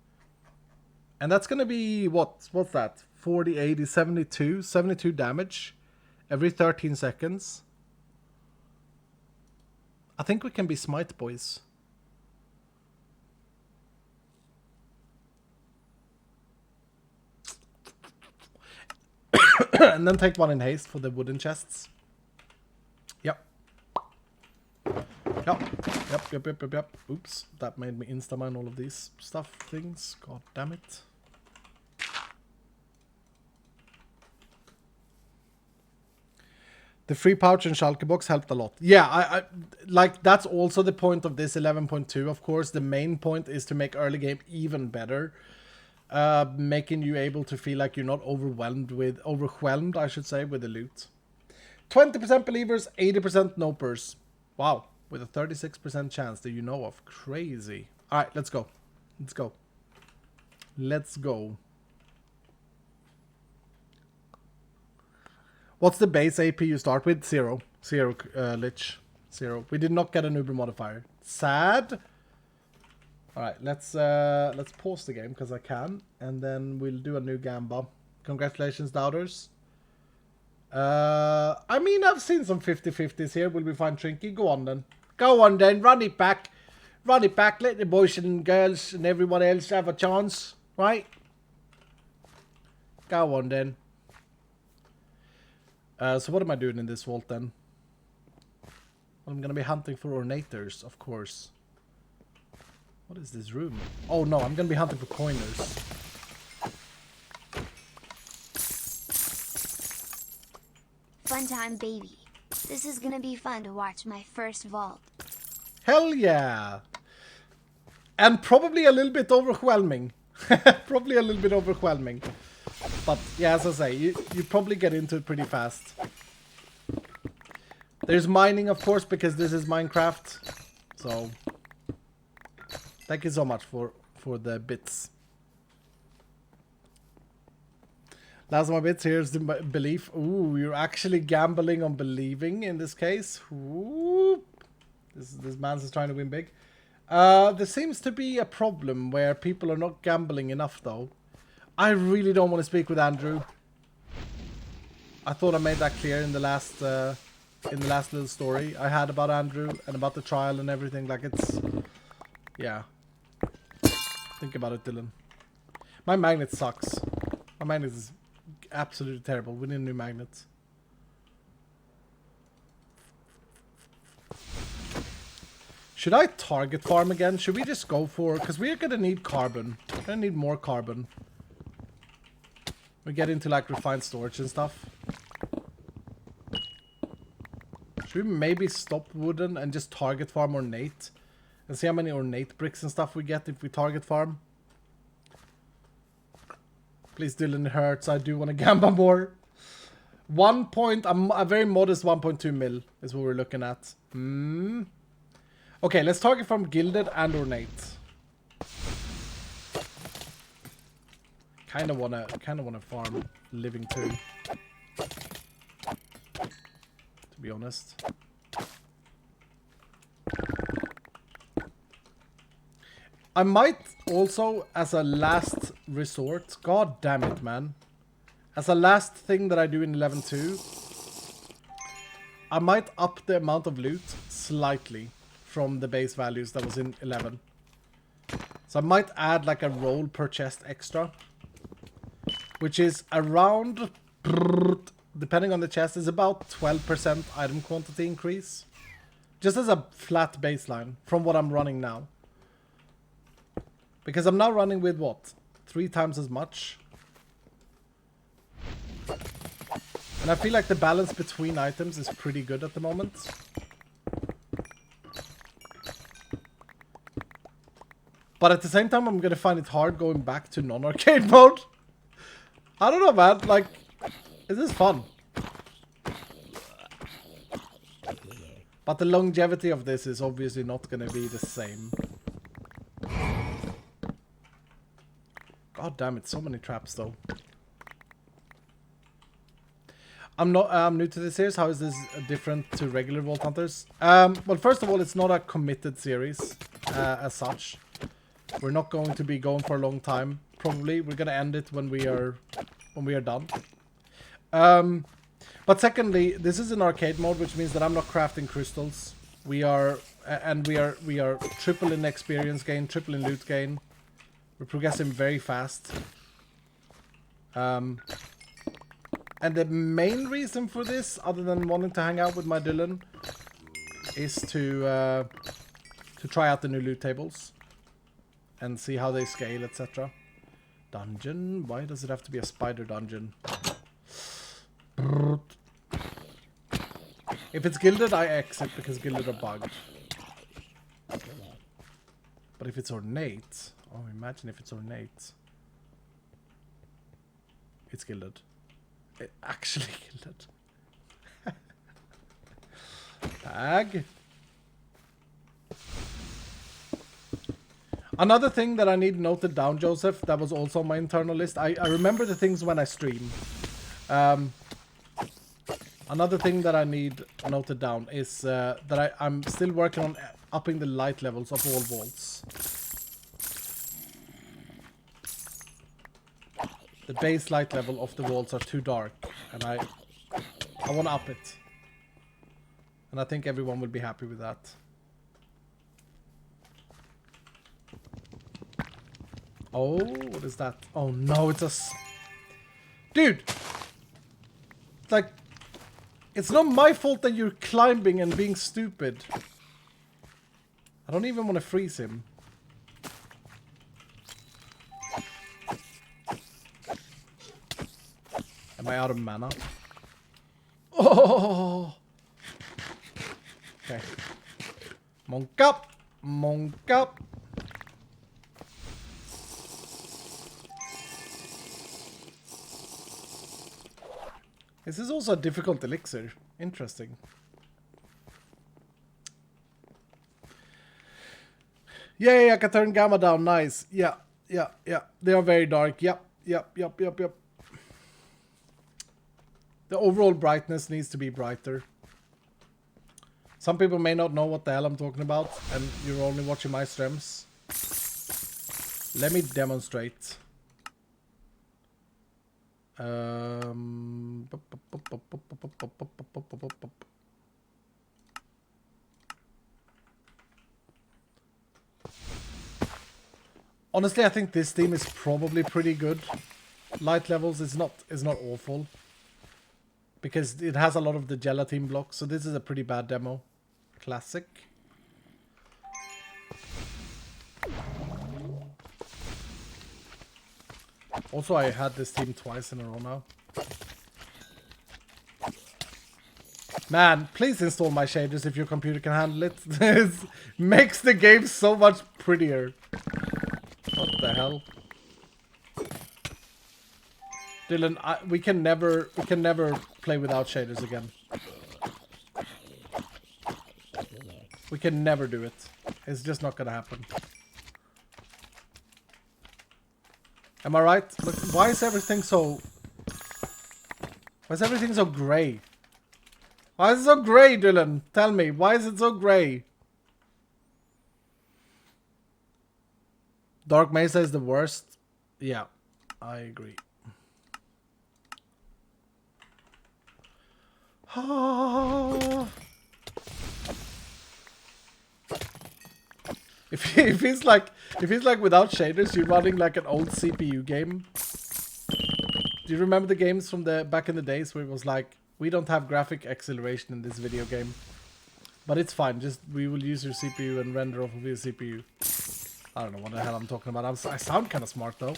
[SPEAKER 1] And that's going to be, what's that? 40, 80, 72? 72 damage every 13 seconds. I think we can be Smite boys. And then take one in haste for the wooden chests. Yep. Oops, that made me insta-mine all of these things. God damn it. The free pouch and shulker box helped a lot. Yeah, I like, that's also the point of this 11.2, of course. The main point is to make early game even better. Making you able to feel like you're not overwhelmed, I should say, with the loot. 20% believers, 80% nopers. Wow, with a 36% chance that you know of. Crazy. All right, let's go. Let's go. What's the base AP you start with? 0. 0, Lich. 0. We did not get an Uber modifier. Sad. All right, let's pause the game because I can, and then we'll do a new gamba. Congratulations, doubters. I mean, I've seen some 50-50s here. Will we find Trinket? Go on then. Run it back. Let the boys and girls and everyone else have a chance, right? Go on then. So what am I doing in this vault then? I'm gonna be hunting for ornators, of course. What is this room? Oh no, I'm gonna be hunting for coiners.
[SPEAKER 2] fun time, baby. This is gonna be fun to watch my first vault.
[SPEAKER 1] Hell yeah! And probably a little bit overwhelming. Probably a little bit overwhelming. But yeah, as I say, you probably get into it pretty fast. There's mining, of course, because this is Minecraft. So, thank you so much for the bits. Last of my bits, here's the belief. Ooh, you're actually gambling on believing in this case. Ooh. This man's is trying to win big. There seems to be a problem where people are not gambling enough, though. I really don't want to speak with Andrew. I thought I made that clear in the last little story I had about Andrew and about the trial and everything. Like, it's... Yeah. Think about it, Dylan. My magnet sucks. My magnet is absolutely terrible. We need a new magnet. Should I target farm again? Should we just go for... Because we're going to need carbon. We're going to need more carbon. We get into, like, refined storage and stuff. Should we maybe stop wooden and just target farm ornate? And see how many ornate bricks and stuff we get if we target farm? Please, Dylan, it hurts. I do want to gamble more. A very modest 1.2 mil is what we're looking at. Okay, let's target from Gilded and Ornate. Kinda wanna farm Living too. To be honest. I might also, as a last resort, god damn it, man. As a last thing that I do in 11.2, I might up the amount of loot slightly from the base values that was in 11. So I might add like a roll per chest extra, which is around, depending on the chest, is about 12% item quantity increase. Just as a flat baseline from what I'm running now. Because I'm now running with what? 3 times as much. And I feel like the balance between items is pretty good at the moment. But at the same time, I'm gonna find it hard going back to non-arcade mode. I don't know, man. Like, this is fun. But the longevity of this is obviously not gonna be the same. God damn it, so many traps though. I'm new to this series. How is this different to regular Vault Hunters? Well, first of all, it's not a committed series as such. We're not going to be going for a long time. Probably we're gonna end it when we are done. But secondly, this is an arcade mode, which means that I'm not crafting crystals. We are triple in experience gain, triple in loot gain. We're progressing very fast. And the main reason for this, other than wanting to hang out with my Dylan, is to try out the new loot tables and see how they scale, etc. Dungeon? Why does it have to be a spider dungeon? If it's gilded, I exit because gilded are bugged. But if it's ornate, oh, imagine if it's ornate. It's gilded. It actually gilded. Tag. Another thing that I need noted down, Joseph, that was also on my internal list. I remember the things when I stream. Another thing that I need noted down is that I'm still working on upping the light levels of all vaults. The base light level of the vaults are too dark, and I want to up it. And I think everyone will be happy with that. Oh, what is that? Oh no, it's a... Dude! Like, it's not my fault that you're climbing and being stupid. I don't even want to freeze him. Am I out of mana? Oh! Okay. Monk up! Monk up! This is also a difficult elixir. Interesting. Yeah, I can turn gamma down. Nice. Yeah. They are very dark. Yep. The overall brightness needs to be brighter. Some people may not know what the hell I'm talking about, and you're only watching my streams. Let me demonstrate. Honestly, I think this theme is probably pretty good. Light levels is not awful. Because it has a lot of the gelatin blocks, so this is a pretty bad demo. Classic. Also, I had this theme twice in a row now. Man, please install my shaders if your computer can handle it. This makes the game so much prettier. What the hell? Dylan, we can never play without shaders again. We can never do it. It's just not gonna happen. Am I right? Look, why is everything so gray? Why is it so gray, Dylan? Tell me, why is it so gray? Dark Mesa is the worst. Yeah, I agree. If he's like without shaders, you're running like an old CPU game. Do you remember the games from the back in the days where it was like, we don't have graphic acceleration in this video game, but it's fine. Just we will use your CPU and render off of your CPU. I don't know what the hell I'm talking about. I sound kind of smart though.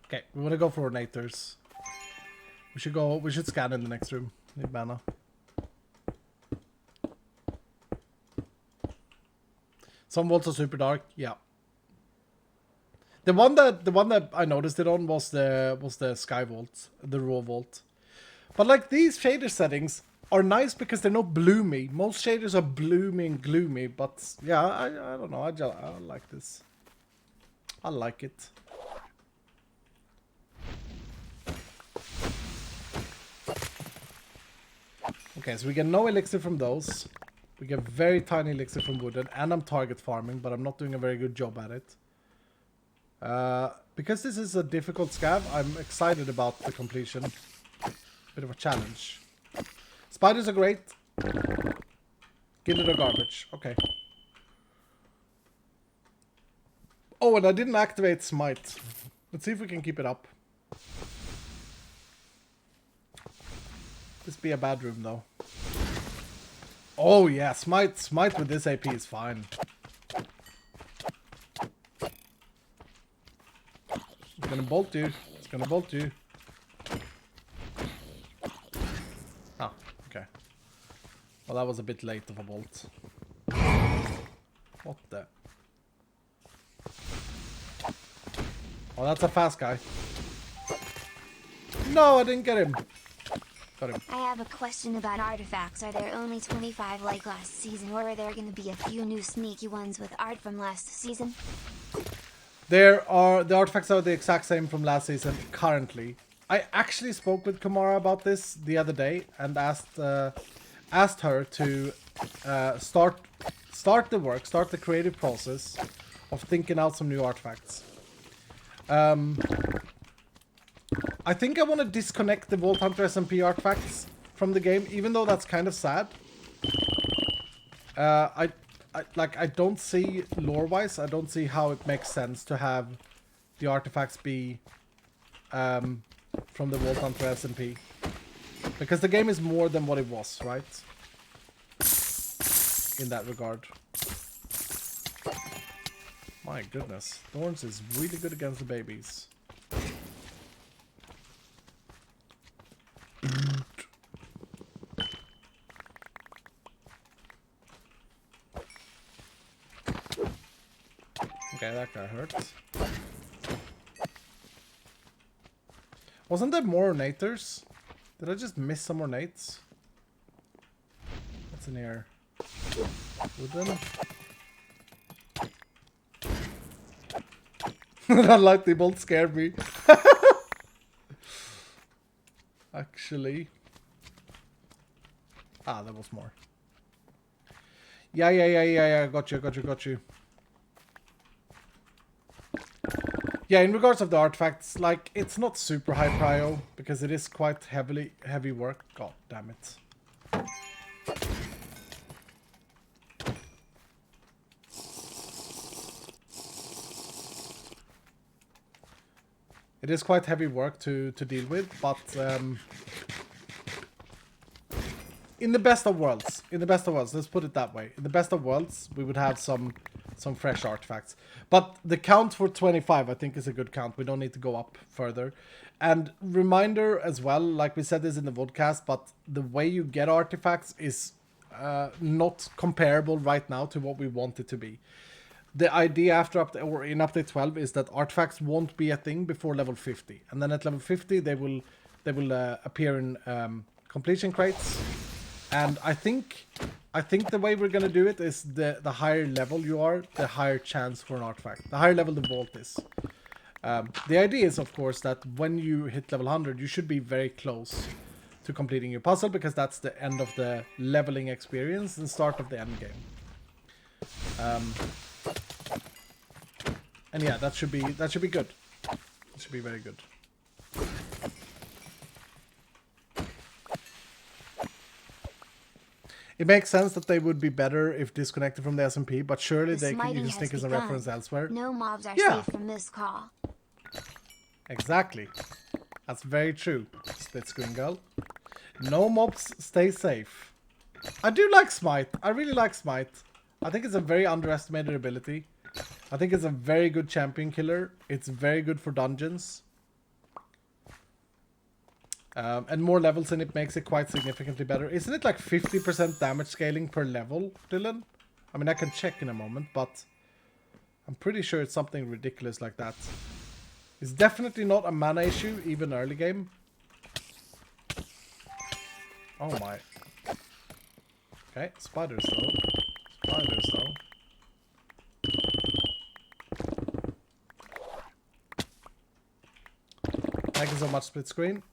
[SPEAKER 1] Okay, we want to go for ornators. We should scan in the next room. Need mana. Some vaults are super dark, yeah. The one that I noticed it on was the sky vault, the raw vault. But like these shader settings are nice because they're not bloomy. Most shaders are bloomy and gloomy, but yeah, I don't know. I like this. I like it. Okay, so we get no elixir from those. We get very tiny elixir from wooden, and I'm target farming, but I'm not doing a very good job at it. Because this is a difficult scav, I'm excited about the completion. Bit of a challenge. Spiders are great. Gilded are garbage. Okay. Oh, and I didn't activate Smite. Let's see if we can keep it up. This be a bad room though. Oh yeah, Smite with this AP is fine. It's gonna bolt you. It's gonna bolt you. Oh, okay. Well, that was a bit late of a bolt. What the? Oh, that's a fast guy. No, I didn't get him. Got him.
[SPEAKER 2] I have a question about artifacts. Are there only 25 like last season, or are there going to be a few new sneaky ones with art from last season?
[SPEAKER 1] The artifacts are the exact same from last season currently. I actually spoke with Kamara about this the other day and asked her to start the creative process of thinking out some new artifacts. I think I want to disconnect the Vault Hunter SMP artifacts from the game, even though that's kind of sad. I don't see, lore-wise, I don't see how it makes sense to have the artifacts be from the Vault Hunter SMP. Because the game is more than what it was, right? In that regard. My goodness. Thorns is really good against the babies. Okay, that guy hurts. Wasn't there more ornators? Did I just miss some ornates? What's in here? Wooden? That lightning bolt scared me. Actually. Ah, there was more. Yeah. Got you. Yeah, in regards of the artifacts, like, it's not super high prio, because it is quite heavy work. God damn it. It is quite heavy work to deal with, but in the best of worlds, let's put it that way. In the best of worlds, we would have some fresh artifacts. But the count for 25, I think, is a good count. We don't need to go up further. And reminder as well, like we said this in the vodcast, but the way you get artifacts is not comparable right now to what we want it to be. The idea after in update 12 is that artifacts won't be a thing before level 50. And then at level 50, they will appear in completion crates. And I think the way we're gonna do it is the higher level you are, the higher chance for an artifact. The higher level the vault is. The idea is, of course, that when you hit level 100, you should be very close to completing your puzzle, because that's the end of the leveling experience and start of the end game. And yeah, that should be good. That should be very good. It makes sense that they would be better if disconnected from the SMP, but surely you can stick as a reference elsewhere.
[SPEAKER 2] No mobs are safe from this call.
[SPEAKER 1] Exactly. That's very true, split screen girl. No mobs stay safe. I do like Smite. I really like Smite. I think it's a very underestimated ability. I think it's a very good champion killer. It's very good for dungeons. And more levels in it makes it quite significantly better. Isn't it like 50% damage scaling per level, Dylan? I mean, I can check in a moment, but I'm pretty sure it's something ridiculous like that. It's definitely not a mana issue, even early game. Oh my. Okay, spiders though. Spiders though. Thank you so much, split screen.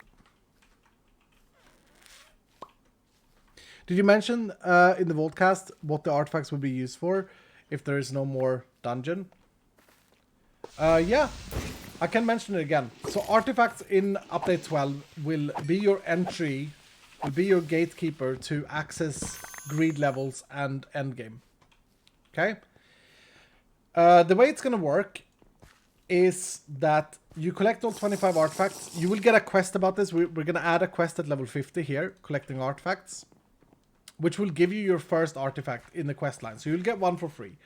[SPEAKER 1] Did you mention in the Vaultcast what the artifacts would be used for if there is no more dungeon? Yeah, I can mention it again. So artifacts in update 12 will be your entry, will be your gatekeeper to access greed levels and endgame. Okay? The way it's going to work is that you collect all 25 artifacts. You will get a quest about this. We're going to add a quest at level 50 here, collecting artifacts, which will give you your first artifact in the quest line. So you'll get one for free.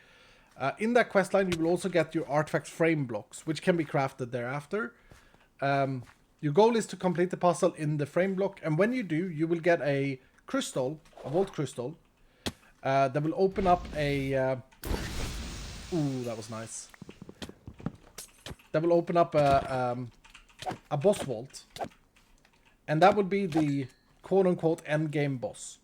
[SPEAKER 1] In that quest line, you will also get your artifact frame blocks, which can be crafted thereafter. Your goal is to complete the puzzle in the frame block, and when you do, you will get a crystal, a vault crystal, that will open up a... ooh, that was nice. That will open up a boss vault, and that would be the quote-unquote endgame boss.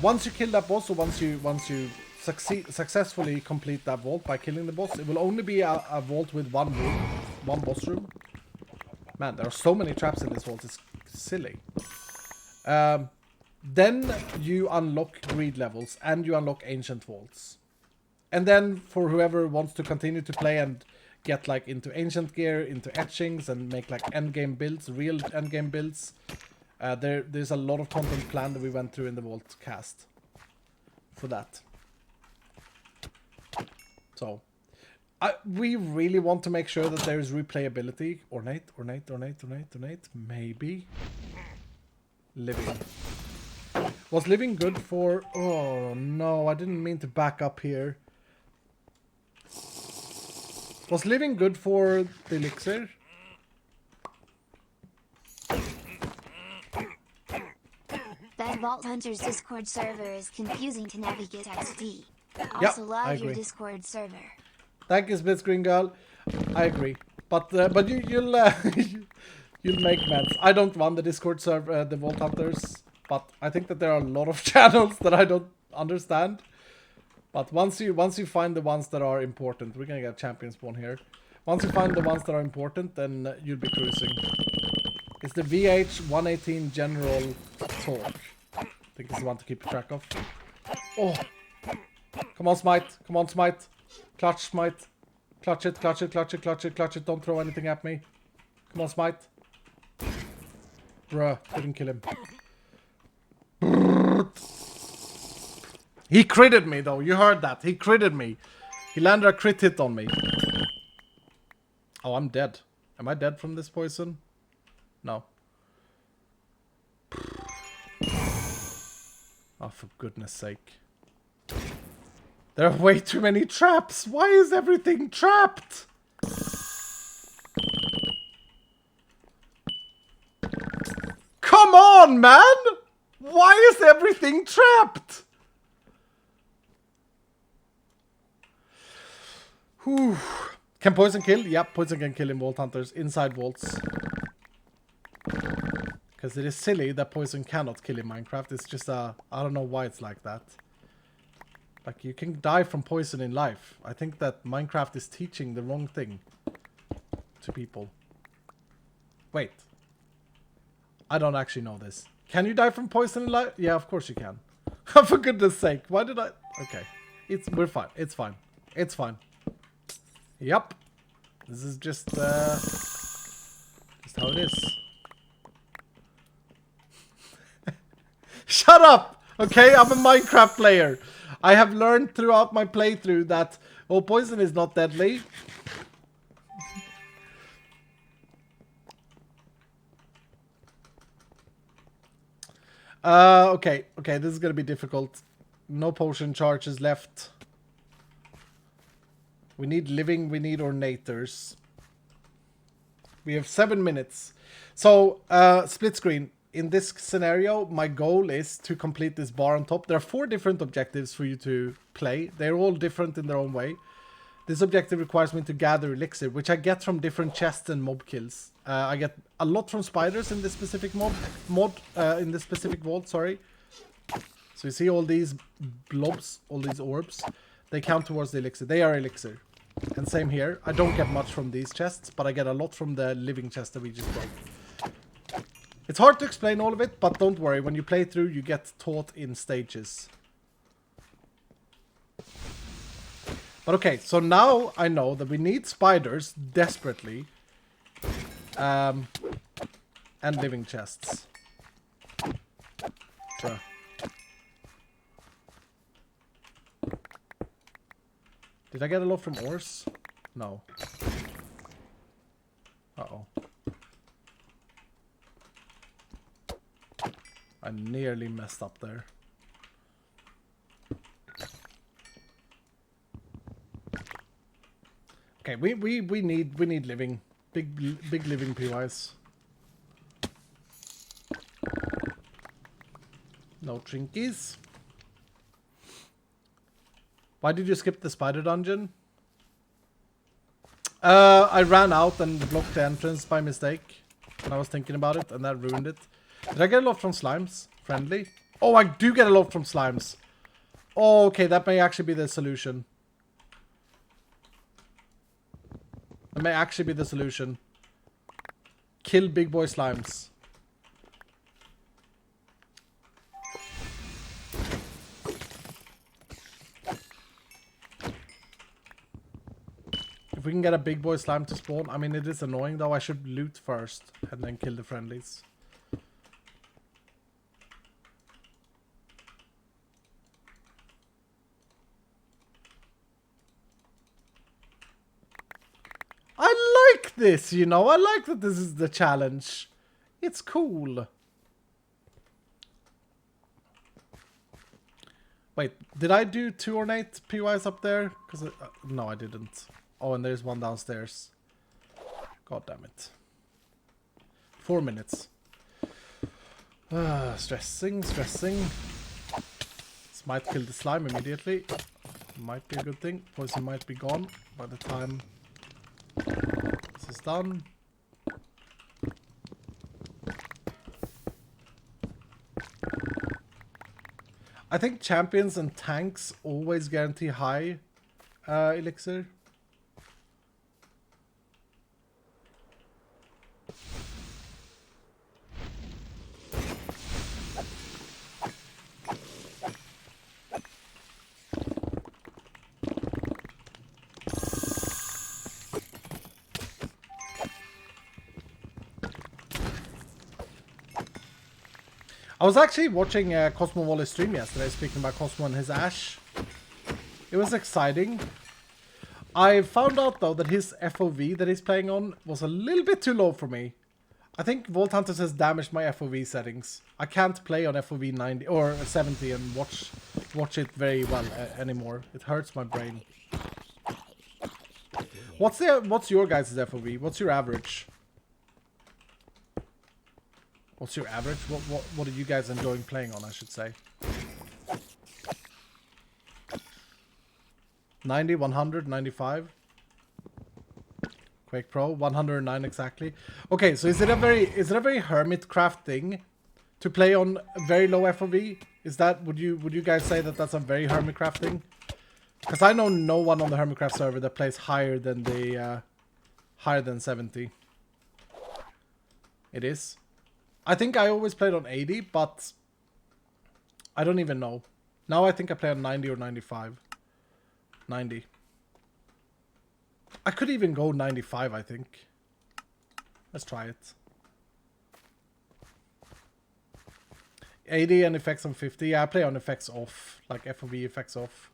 [SPEAKER 1] Once you kill that boss, or once you successfully complete that vault by killing the boss, it will only be a vault with one room, one boss room. Man, there are so many traps in this vault, it's silly. Then you unlock greed levels, and you unlock ancient vaults. And then for whoever wants to continue to play and get like into ancient gear, into etchings, and make like endgame builds, real endgame builds, there's a lot of content planned that we went through in the Vault cast for that. So we really want to make sure that there is replayability. Ornate, maybe. living. Was living good for... Oh, no, I didn't mean to back up here. Was living good for the elixir?
[SPEAKER 2] That Vault Hunter's Discord server is confusing to navigate XD.
[SPEAKER 1] Yep,
[SPEAKER 2] Also
[SPEAKER 1] I
[SPEAKER 2] love your
[SPEAKER 1] agree.
[SPEAKER 2] Discord server.
[SPEAKER 1] Thank you, Splitscreen Girl. I agree. But you'll you'll make amends. I don't run the Discord server, the Vault Hunters, but I think that there are a lot of channels that I don't understand. But once you find the ones that are important, we're gonna get champion spawn here. Once you find the ones that are important, then you'll be cruising. It's the VH 118 General Talk. I think it's the one to keep track of. Oh! Come on, Smite! Come on, Smite! Clutch, Smite! Clutch it, clutch it, clutch it, clutch it, clutch it. Don't throw anything at me. Come on, Smite. Bruh, couldn't kill him. He critted me, though. You heard that. He critted me. He landed a crit hit on me. Oh, I'm dead. Am I dead from this poison? No. Oh, for goodness sake. There are way too many traps. Why is everything trapped? Come on, man! Why is everything trapped? Whew. Can poison kill? Yep, poison can kill in Vault Hunters. Inside vaults. Because it is silly that poison cannot kill in Minecraft. It's just I don't know why it's like that. Like, you can die from poison in life. I think that Minecraft is teaching the wrong thing to people. Wait. I don't actually know this. Can you die from poison in life? Yeah, of course you can. For goodness sake. Why did I... Okay. We're fine. It's fine. It's fine. Yep. This is just how it is. Shut up! Okay, I'm a Minecraft player. I have learned throughout my playthrough that poison is not deadly. Okay, this is gonna be difficult. No potion charges left. We need living, we need ornators. We have 7 minutes. So, split screen. In this scenario, my goal is to complete this bar on top. There are 4 different objectives for you to play. They're all different in their own way. This objective requires me to gather elixir, which I get from different chests and mob kills. I get a lot from spiders in this specific in this specific vault, sorry. So you see all these blobs, all these orbs, they count towards the elixir. They are elixir. And same here. I don't get much from these chests, but I get a lot from the living chest that we just broke. It's hard to explain all of it, but don't worry. When you play through, you get taught in stages. But okay, so now I know that we need spiders desperately. And living chests. Bruh. Did I get a lot from ores? No. Uh-oh. I nearly messed up there. Okay, we need living. Big living PYs. No trinkies. Why did you skip the spider dungeon? I ran out and blocked the entrance by mistake. And I was thinking about it and that ruined it. Did I get a lot from slimes? Friendly? Oh, I do get a lot from slimes. Oh, okay, that may actually be the solution. That may actually be the solution. Kill big boy slimes. If we can get a big boy slime to spawn, I mean, it is annoying though. I should loot first and then kill the friendlies. I like this, you know. I like that this is the challenge. It's cool. Wait, did I do 2 ornate PYs up there? Because no, I didn't. Oh, and there's one downstairs. God damn it. 4 minutes. Stressing. This might kill the slime immediately. Might be a good thing. Poison might be gone by the time this is done. I think champions and tanks always guarantee high elixir. I was actually watching Cosmo Wally's stream yesterday, speaking about Cosmo and his Ash. It was exciting. I found out though that his FOV that he's playing on was a little bit too low for me. I think Vault Hunters has damaged my FOV settings. I can't play on FOV 90 or 70 and watch it very well anymore. It hurts my brain. What's your guys' FOV? What's your average? What's your average? What are you guys enjoying playing on, I should say? 90, 100, 95? Quake Pro, 109 exactly. Okay, so is it a very Hermitcraft thing to play on very low FOV? Is that would you guys say that that's a very Hermitcraft thing? Because I know no one on the Hermitcraft server that plays higher than the higher than 70. It is. I think I always played on 80, but I don't even know. Now I think I play on 90 or 95. 90. I could even go 95, I think. Let's try it. 80 and effects on 50. Yeah, I play on effects off, like FOV effects off.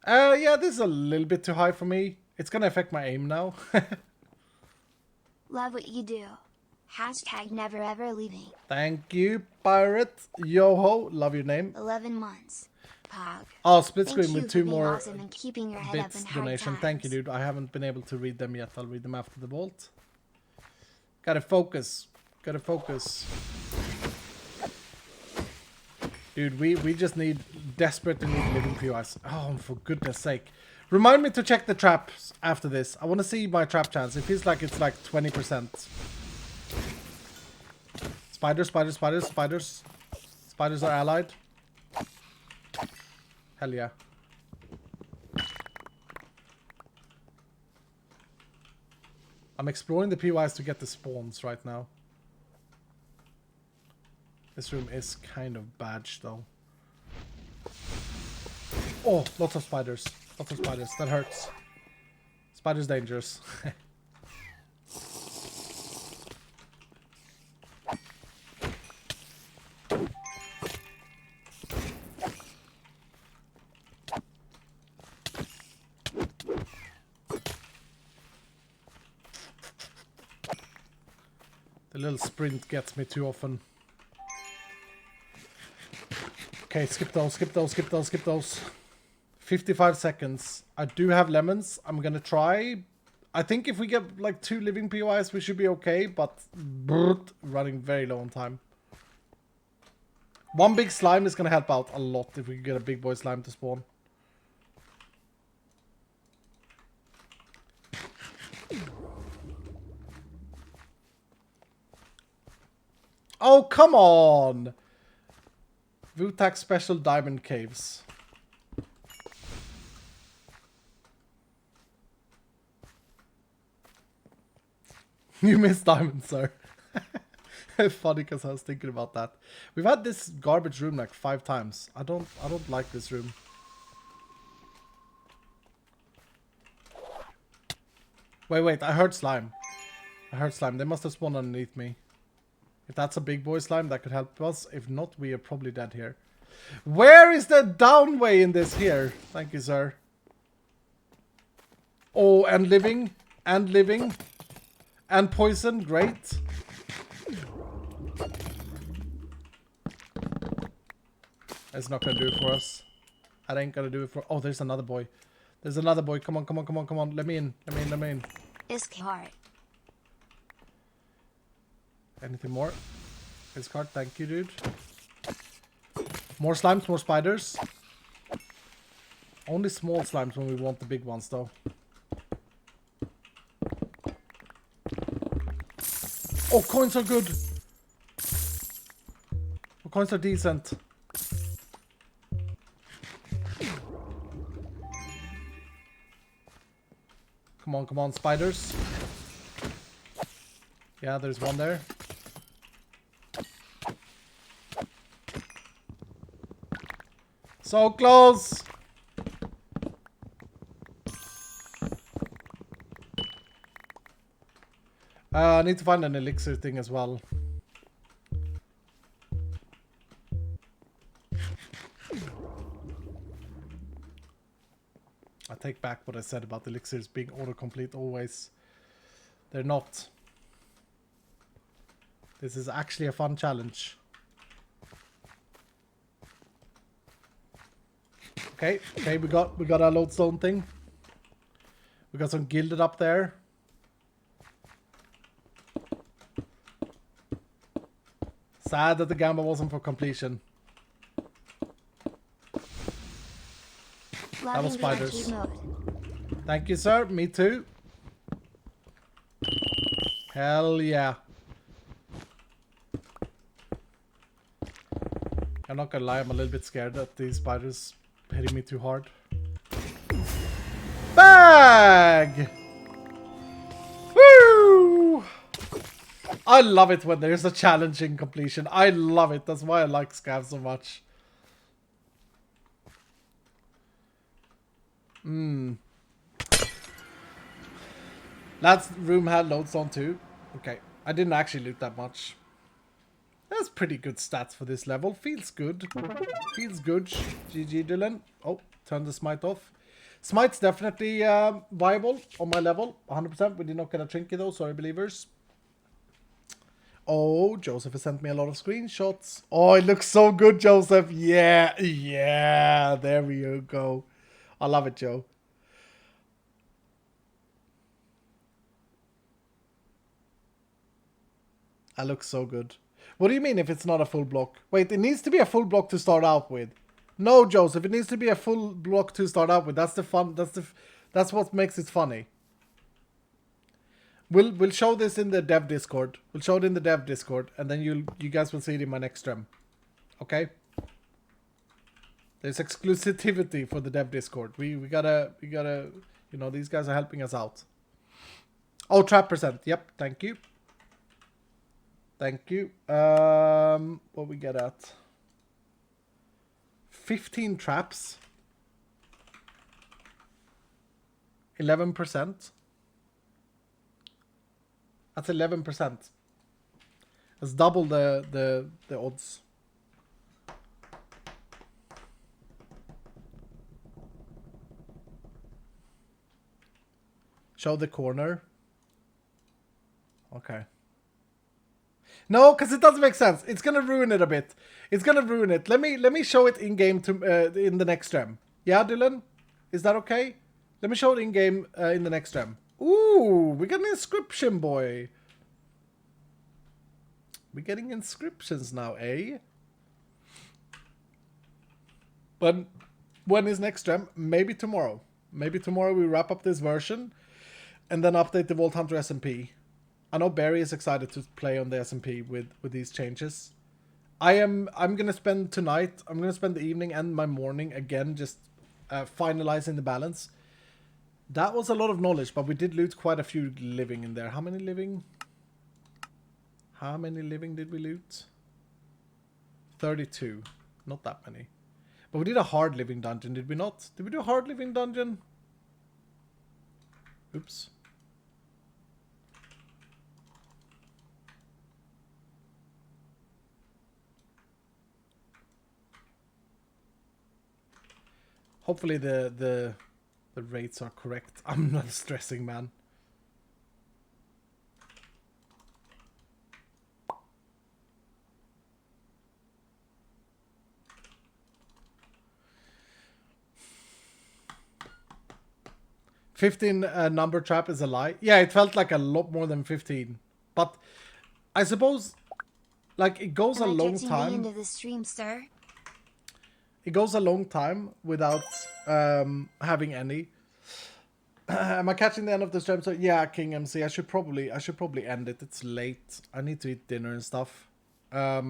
[SPEAKER 1] Yeah, this is a little bit too high for me. It's gonna affect my aim now.
[SPEAKER 2] Love what you do. Hashtag never ever leaving.
[SPEAKER 1] Thank you, Pirate. Yo-ho, love your name.
[SPEAKER 2] 11 months. Pog.
[SPEAKER 1] Oh, split screen with 2 more
[SPEAKER 2] awesome and keeping your head
[SPEAKER 1] bits
[SPEAKER 2] up in
[SPEAKER 1] donation.
[SPEAKER 2] hard
[SPEAKER 1] Thank you, dude. I haven't been able to read them yet. I'll read them after the vault. Gotta focus. Gotta focus. Dude, we just desperately need living POIs. Oh, for goodness sake. Remind me to check the traps after this. I want to see my trap chance. It feels like it's like 20%. Spiders. Spiders are allied. Hell yeah. I'm exploring the POIs to get the spawns right now. This room is kind of badged though. Oh, lots of spiders. Lots of spiders. That hurts. Spiders dangerous. The little sprint gets me too often. Okay, skip those. 55 seconds. I do have lemons. I'm gonna try. I think if we get like 2 living POIs, we should be okay, but running very low on time. One big slime is gonna help out a lot if we can get a big boy slime to spawn. Oh, come on! Vutak Special Diamond Caves. You missed diamonds, sir. Funny because I was thinking about that. We've had this garbage room like 5 times. I don't like this room. Wait, I heard slime. They must have spawned underneath me. If that's a big boy slime, that could help us. If not, we are probably dead here. Where is the down way in this here? Thank you, sir. Oh, and living. And poison, great. It's not gonna do it for us. That ain't gonna do it for... Oh, there's another boy. There's another boy. Come on, come on, come on, come on. Let me in. Let me in, let me in.
[SPEAKER 2] Discard.
[SPEAKER 1] Anything more? Discard. Thank you, dude. More slimes, more spiders. Only small slimes when we want the big ones, though. Oh, coins are good. Oh, coins are decent. Come on, spiders. Yeah, there's one there. So close! I need to find an elixir thing as well. I take back what I said about elixirs being autocomplete always. They're not. This is actually a fun challenge. Okay, okay, we got our lodestone thing. We got some gilded up there. Sad that the gamble wasn't for completion. That was spiders. Thank you, sir. Me too. Hell yeah. I'm not gonna lie, I'm a little bit scared that these spiders hitting me too hard. Bag! Woo! I love it when there's a challenging completion. I love it. That's why I like Scav so much. Last room had lodestone too. Okay, I didn't actually loot that much. That's pretty good stats for this level. Feels good. Feels good. GG, Dylan. Oh, turn the smite off. Smite's definitely viable on my level. 100%. We did not get a trinket though. Sorry, believers. Oh, Joseph has sent me a lot of screenshots. Oh, it looks so good, Joseph. Yeah, yeah. There we go. I love it, Joe. That looks so good. What do you mean if it's not a full block? Wait, it needs to be a full block to start out with. No, Joseph, it needs to be a full block to start out with. That's the fun. That's what makes it funny. We'll show this in the dev Discord. We'll show it in the dev Discord, and then you guys will see it in my next stream. Okay? There's exclusivity for the dev Discord. We gotta, you know, these guys are helping us out. Oh, trap percent. Yep, thank you. Thank you. What we get at? 15 traps. 11%. That's 11%. That's double the odds. Show the corner. Okay. No, because it doesn't make sense. It's gonna ruin it a bit. It's gonna ruin it. Let me show it in game to in the next stream. Yeah, Dylan, is that okay? Let me show it in game in the next stream. Ooh, we got an inscription, boy. We're getting inscriptions now, eh? But when is next stream? Maybe tomorrow. Maybe tomorrow we wrap up this version and then update the Vault Hunter SMP. I know Barry is excited to play on the SMP with these changes. I'm gonna spend tonight. I'm gonna spend the evening and my morning again just finalizing the balance. That was a lot of knowledge, but we did loot quite a few living in there. How many living? How many living did we loot? 32. Not that many. But we did a hard living dungeon, did we not? Did we do a hard living dungeon? Oops. Hopefully the rates are correct. I'm not stressing, man. 15 number trap is a lie. Yeah, it felt like a lot more than 15. But I suppose, like, it goes a long time.
[SPEAKER 2] Into the stream, sir?
[SPEAKER 1] It goes a long time without having any. Am I catching the end of the stream? So yeah, King MC, I should probably end it. It's late. I need to eat dinner and stuff. I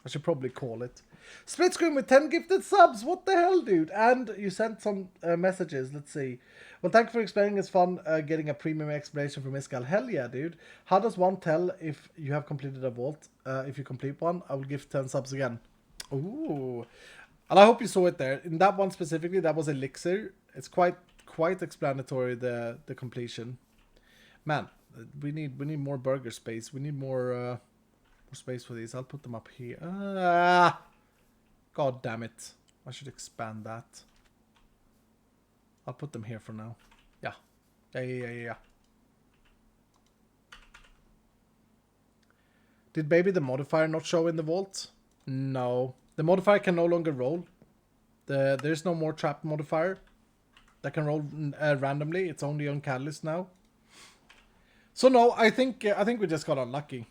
[SPEAKER 1] should probably call it. Split screen with 10 gifted subs. What the hell, dude? And you sent some messages. Let's see. Well, thank you for explaining. It's fun getting a premium explanation from Iskal. Hell yeah, dude. How does one tell if you have completed a vault? If you complete one, I will give 10 subs again. Ooh. And I hope you saw it there. In that one specifically, that was Elixir. It's quite explanatory, the completion. Man, we need more burger space. We need more space for these. I'll put them up here. God damn it. I should expand that. I'll put them here for now. Yeah. Did maybe the modifier not show in the vault? No. The modifier can no longer roll. There's no more trap modifier that can roll randomly. It's only on Catalyst now. So no, I think we just got unlucky.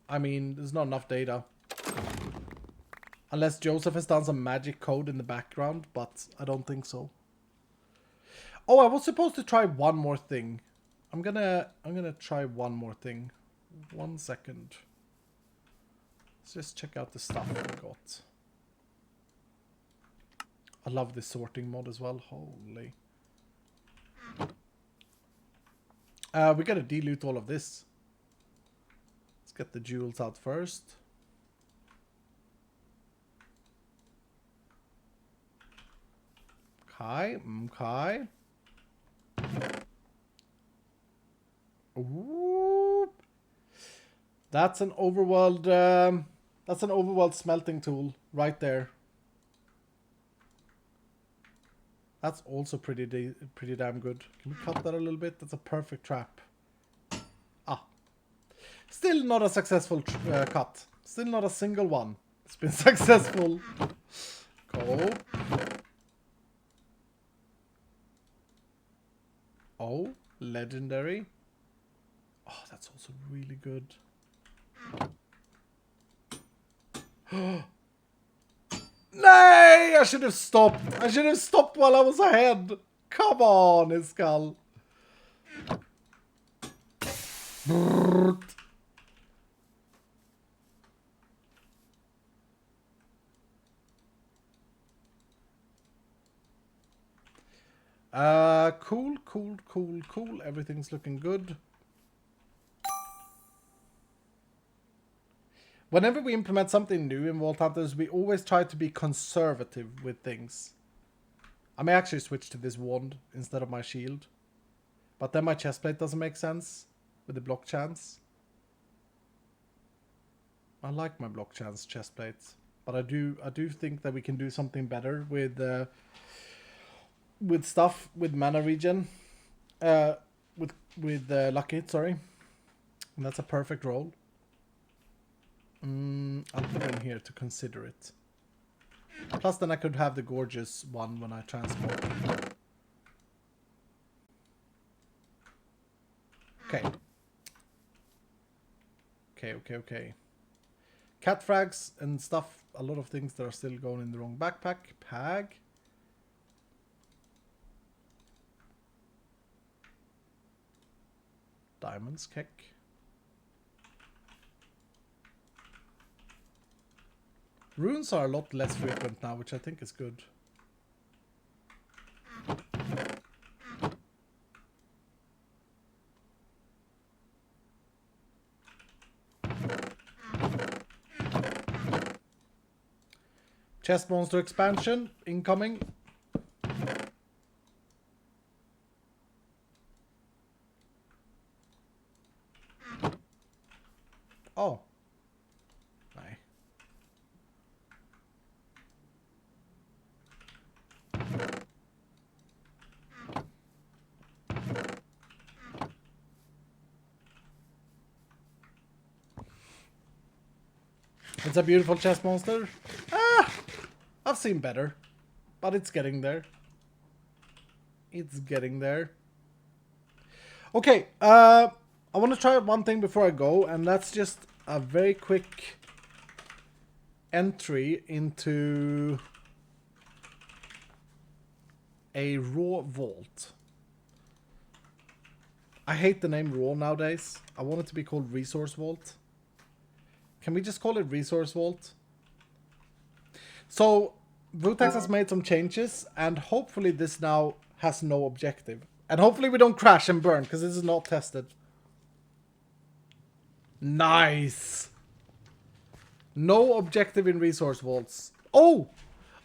[SPEAKER 1] I mean, there's not enough data. Unless Joseph has done some magic code in the background, but I don't think so. Oh, I was supposed to try one more thing. I'm gonna try one more thing. 1 second. Let's just check out the stuff we got. I love this sorting mod as well. Holy. We gotta deloot all of this. Let's get the jewels out first. Okay. Ooh. That's an overworld smelting tool right there. That's also pretty damn good. Can we cut that a little bit? That's a perfect trap. Still not a successful cut. Still not a single one. It's been successful. Go. Oh, legendary. Oh, that's also really good. Nay! I should have stopped. I should have stopped while I was ahead. Come on, Iskal. Cool. Everything's looking good. Whenever we implement something new in Vault Hunters, we always try to be conservative with things. I may actually switch to this wand instead of my shield. But then my chestplate doesn't make sense with the block chance. I like my block chance chestplates. But I do think that we can do something better with stuff, with mana regen. With luck hit, sorry. And that's a perfect roll. I'll put it in here to consider it. Plus then I could have the gorgeous one when I transport. Okay. Cat frags and stuff. A lot of things that are still going in the wrong backpack. Pag. Diamonds kick. Runes are a lot less frequent now, which I think is good. Chest monster expansion incoming. Oh. Nej. It's a beautiful chest monster. I've seen better, but it's getting there. It's getting there. Okay, I want to try one thing before I go, and that's just a very quick entry into a raw vault. I hate the name raw nowadays. I want it to be called resource vault. Can we just call it resource vault? So Vutex has made some changes, and hopefully this now has no objective. And hopefully we don't crash and burn, because this is not tested. Nice! No objective in resource vaults. Oh!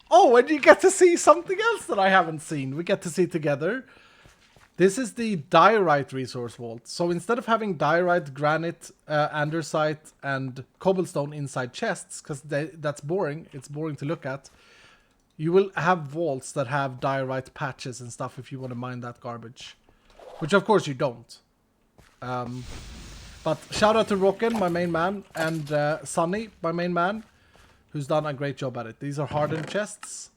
[SPEAKER 1] Oh, and you get to see something else that I haven't seen. We get to see together. This is the diorite resource vault. So instead of having diorite, granite, andesite, and cobblestone inside chests, because that's boring, it's boring to look at, you will have vaults that have diorite patches and stuff if you want to mine that garbage. Which of course you don't. But shout out to Rockin, my main man, and Sunny, my main man, who's done a great job at it. These are hardened chests.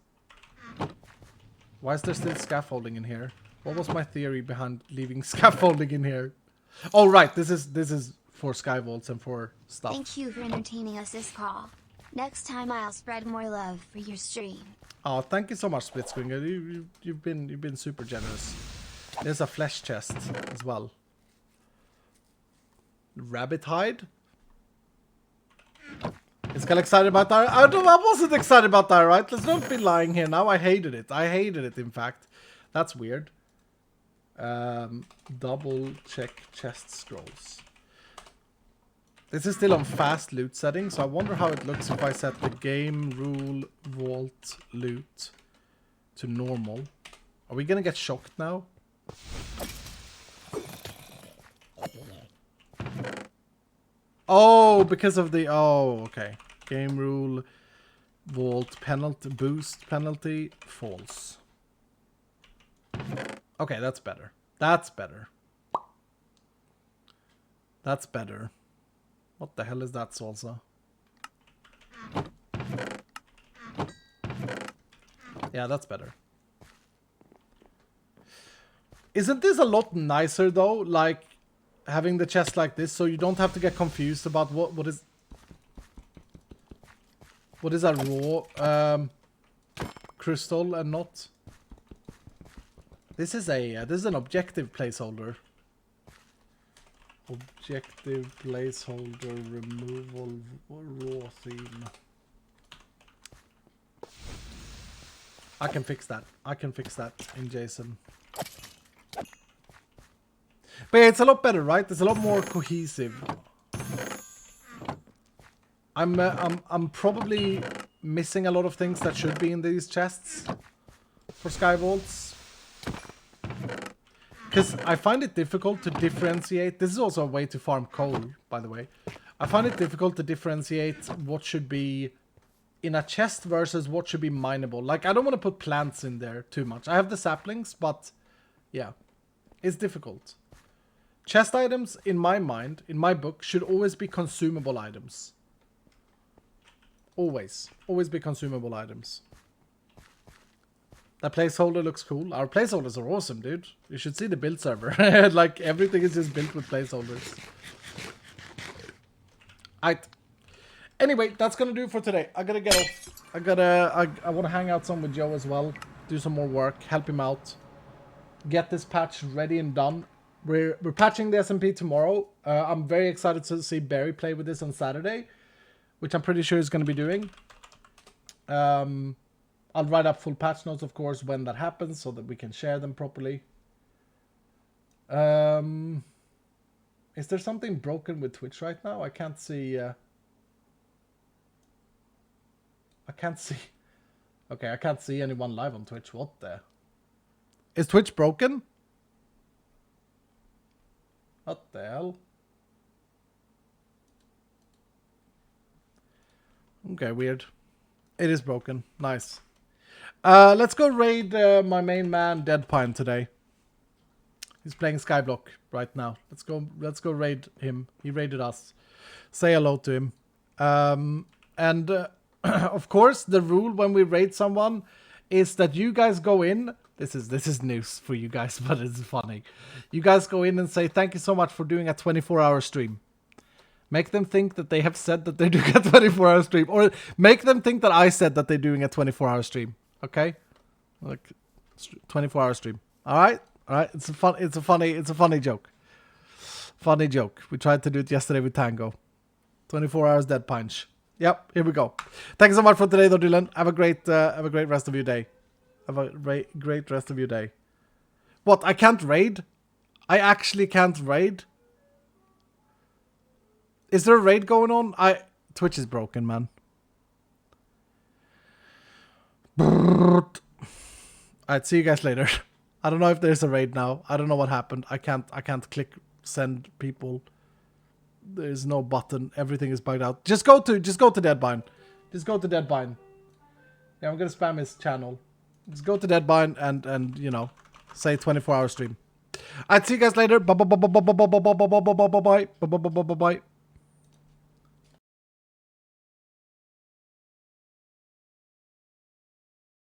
[SPEAKER 1] Why is there still scaffolding in here? What was my theory behind leaving scaffolding in here? Oh right, this is for sky vaults and for stuff.
[SPEAKER 2] Thank you for entertaining us this call. Next time I'll spread more love for your stream.
[SPEAKER 1] Oh, thank you so much, Split Screen. You've been super generous. There's a flesh chest as well. Rabbit hide. Is Cal excited about that? I wasn't excited about that, right? Let's not be lying here now. I hated it. I hated it, in fact. That's weird. Double check chest scrolls. This is still on fast loot settings, so I wonder how it looks if I set the game rule vault loot to normal. Are we gonna get shocked now? Oh, because of the... Oh, okay. Game rule vault penalty, boost penalty, false. Okay, that's better. That's better. That's better. What the hell is that salsa? Yeah, that's better. Isn't this a lot nicer though? Like having the chest like this, so you don't have to get confused about what is a raw crystal and not. This is an objective placeholder. Objective placeholder removal raw theme. I can fix that. I can fix that in JSON. But yeah, it's a lot better, right? It's a lot more cohesive. I'm probably missing a lot of things that should be in these chests for Sky Vaults. Because I find it difficult to differentiate. This is also a way to farm coal, by the way. I find it difficult to differentiate what should be in a chest versus what should be mineable. Like, I don't want to put plants in there too much. I have the saplings, but yeah, it's difficult. Chest items, in my mind, in my book, should always be consumable items. Always. Always be consumable items. That placeholder looks cool. Our placeholders are awesome, dude. You should see the build server. Like, everything is just built with placeholders. Alright. Anyway, that's gonna do it for today. I gotta get off. I wanna hang out some with Joe as well. Do some more work. Help him out. Get this patch ready and done. We're patching the SMP tomorrow. I'm very excited to see Barry play with this on Saturday, which I'm pretty sure he's gonna be doing. I'll write up full patch notes, of course, when that happens, so that we can share them properly. Is there something broken with Twitch right now? I can't see. I can't see. Okay, I can't see anyone live on Twitch. What the? Is Twitch broken? What the hell? Okay, weird. It is broken. Nice. Let's go raid my main man Deadpine today. He's playing Skyblock right now. Let's go raid him. He raided us. Say hello to him. And of course, the rule when we raid someone is that you guys go in This is news for you guys, but it's funny. You guys go in and say thank you so much for doing a 24-hour stream. Make them think that they have said that they're doing a 24-hour stream, or make them think that I said that they're doing a 24-hour stream. Okay, like 24-hour stream. All right. It's a funny joke. Funny joke. We tried to do it yesterday with Tango. 24 hours dead punch. Yep. Here we go. Thank you so much for today, though, Dylan. Have a great rest of your day. Have a great rest of your day. What? I can't raid? I actually can't raid? Is there a raid going on? Twitch is broken, man. Alright, see you guys later. I don't know if there's a raid now. I don't know what happened. I can't click send people. There's no button. Everything is bugged out. Just go to Deadbine. Just go to Deadbine. Yeah, I'm gonna spam his channel. Just go to Deadbine and you know, say 24-hour stream. Alright, see you guys later. Bye bye bye bye bye bye bye bye bye bye bye bye bye bye bye bye bye bye.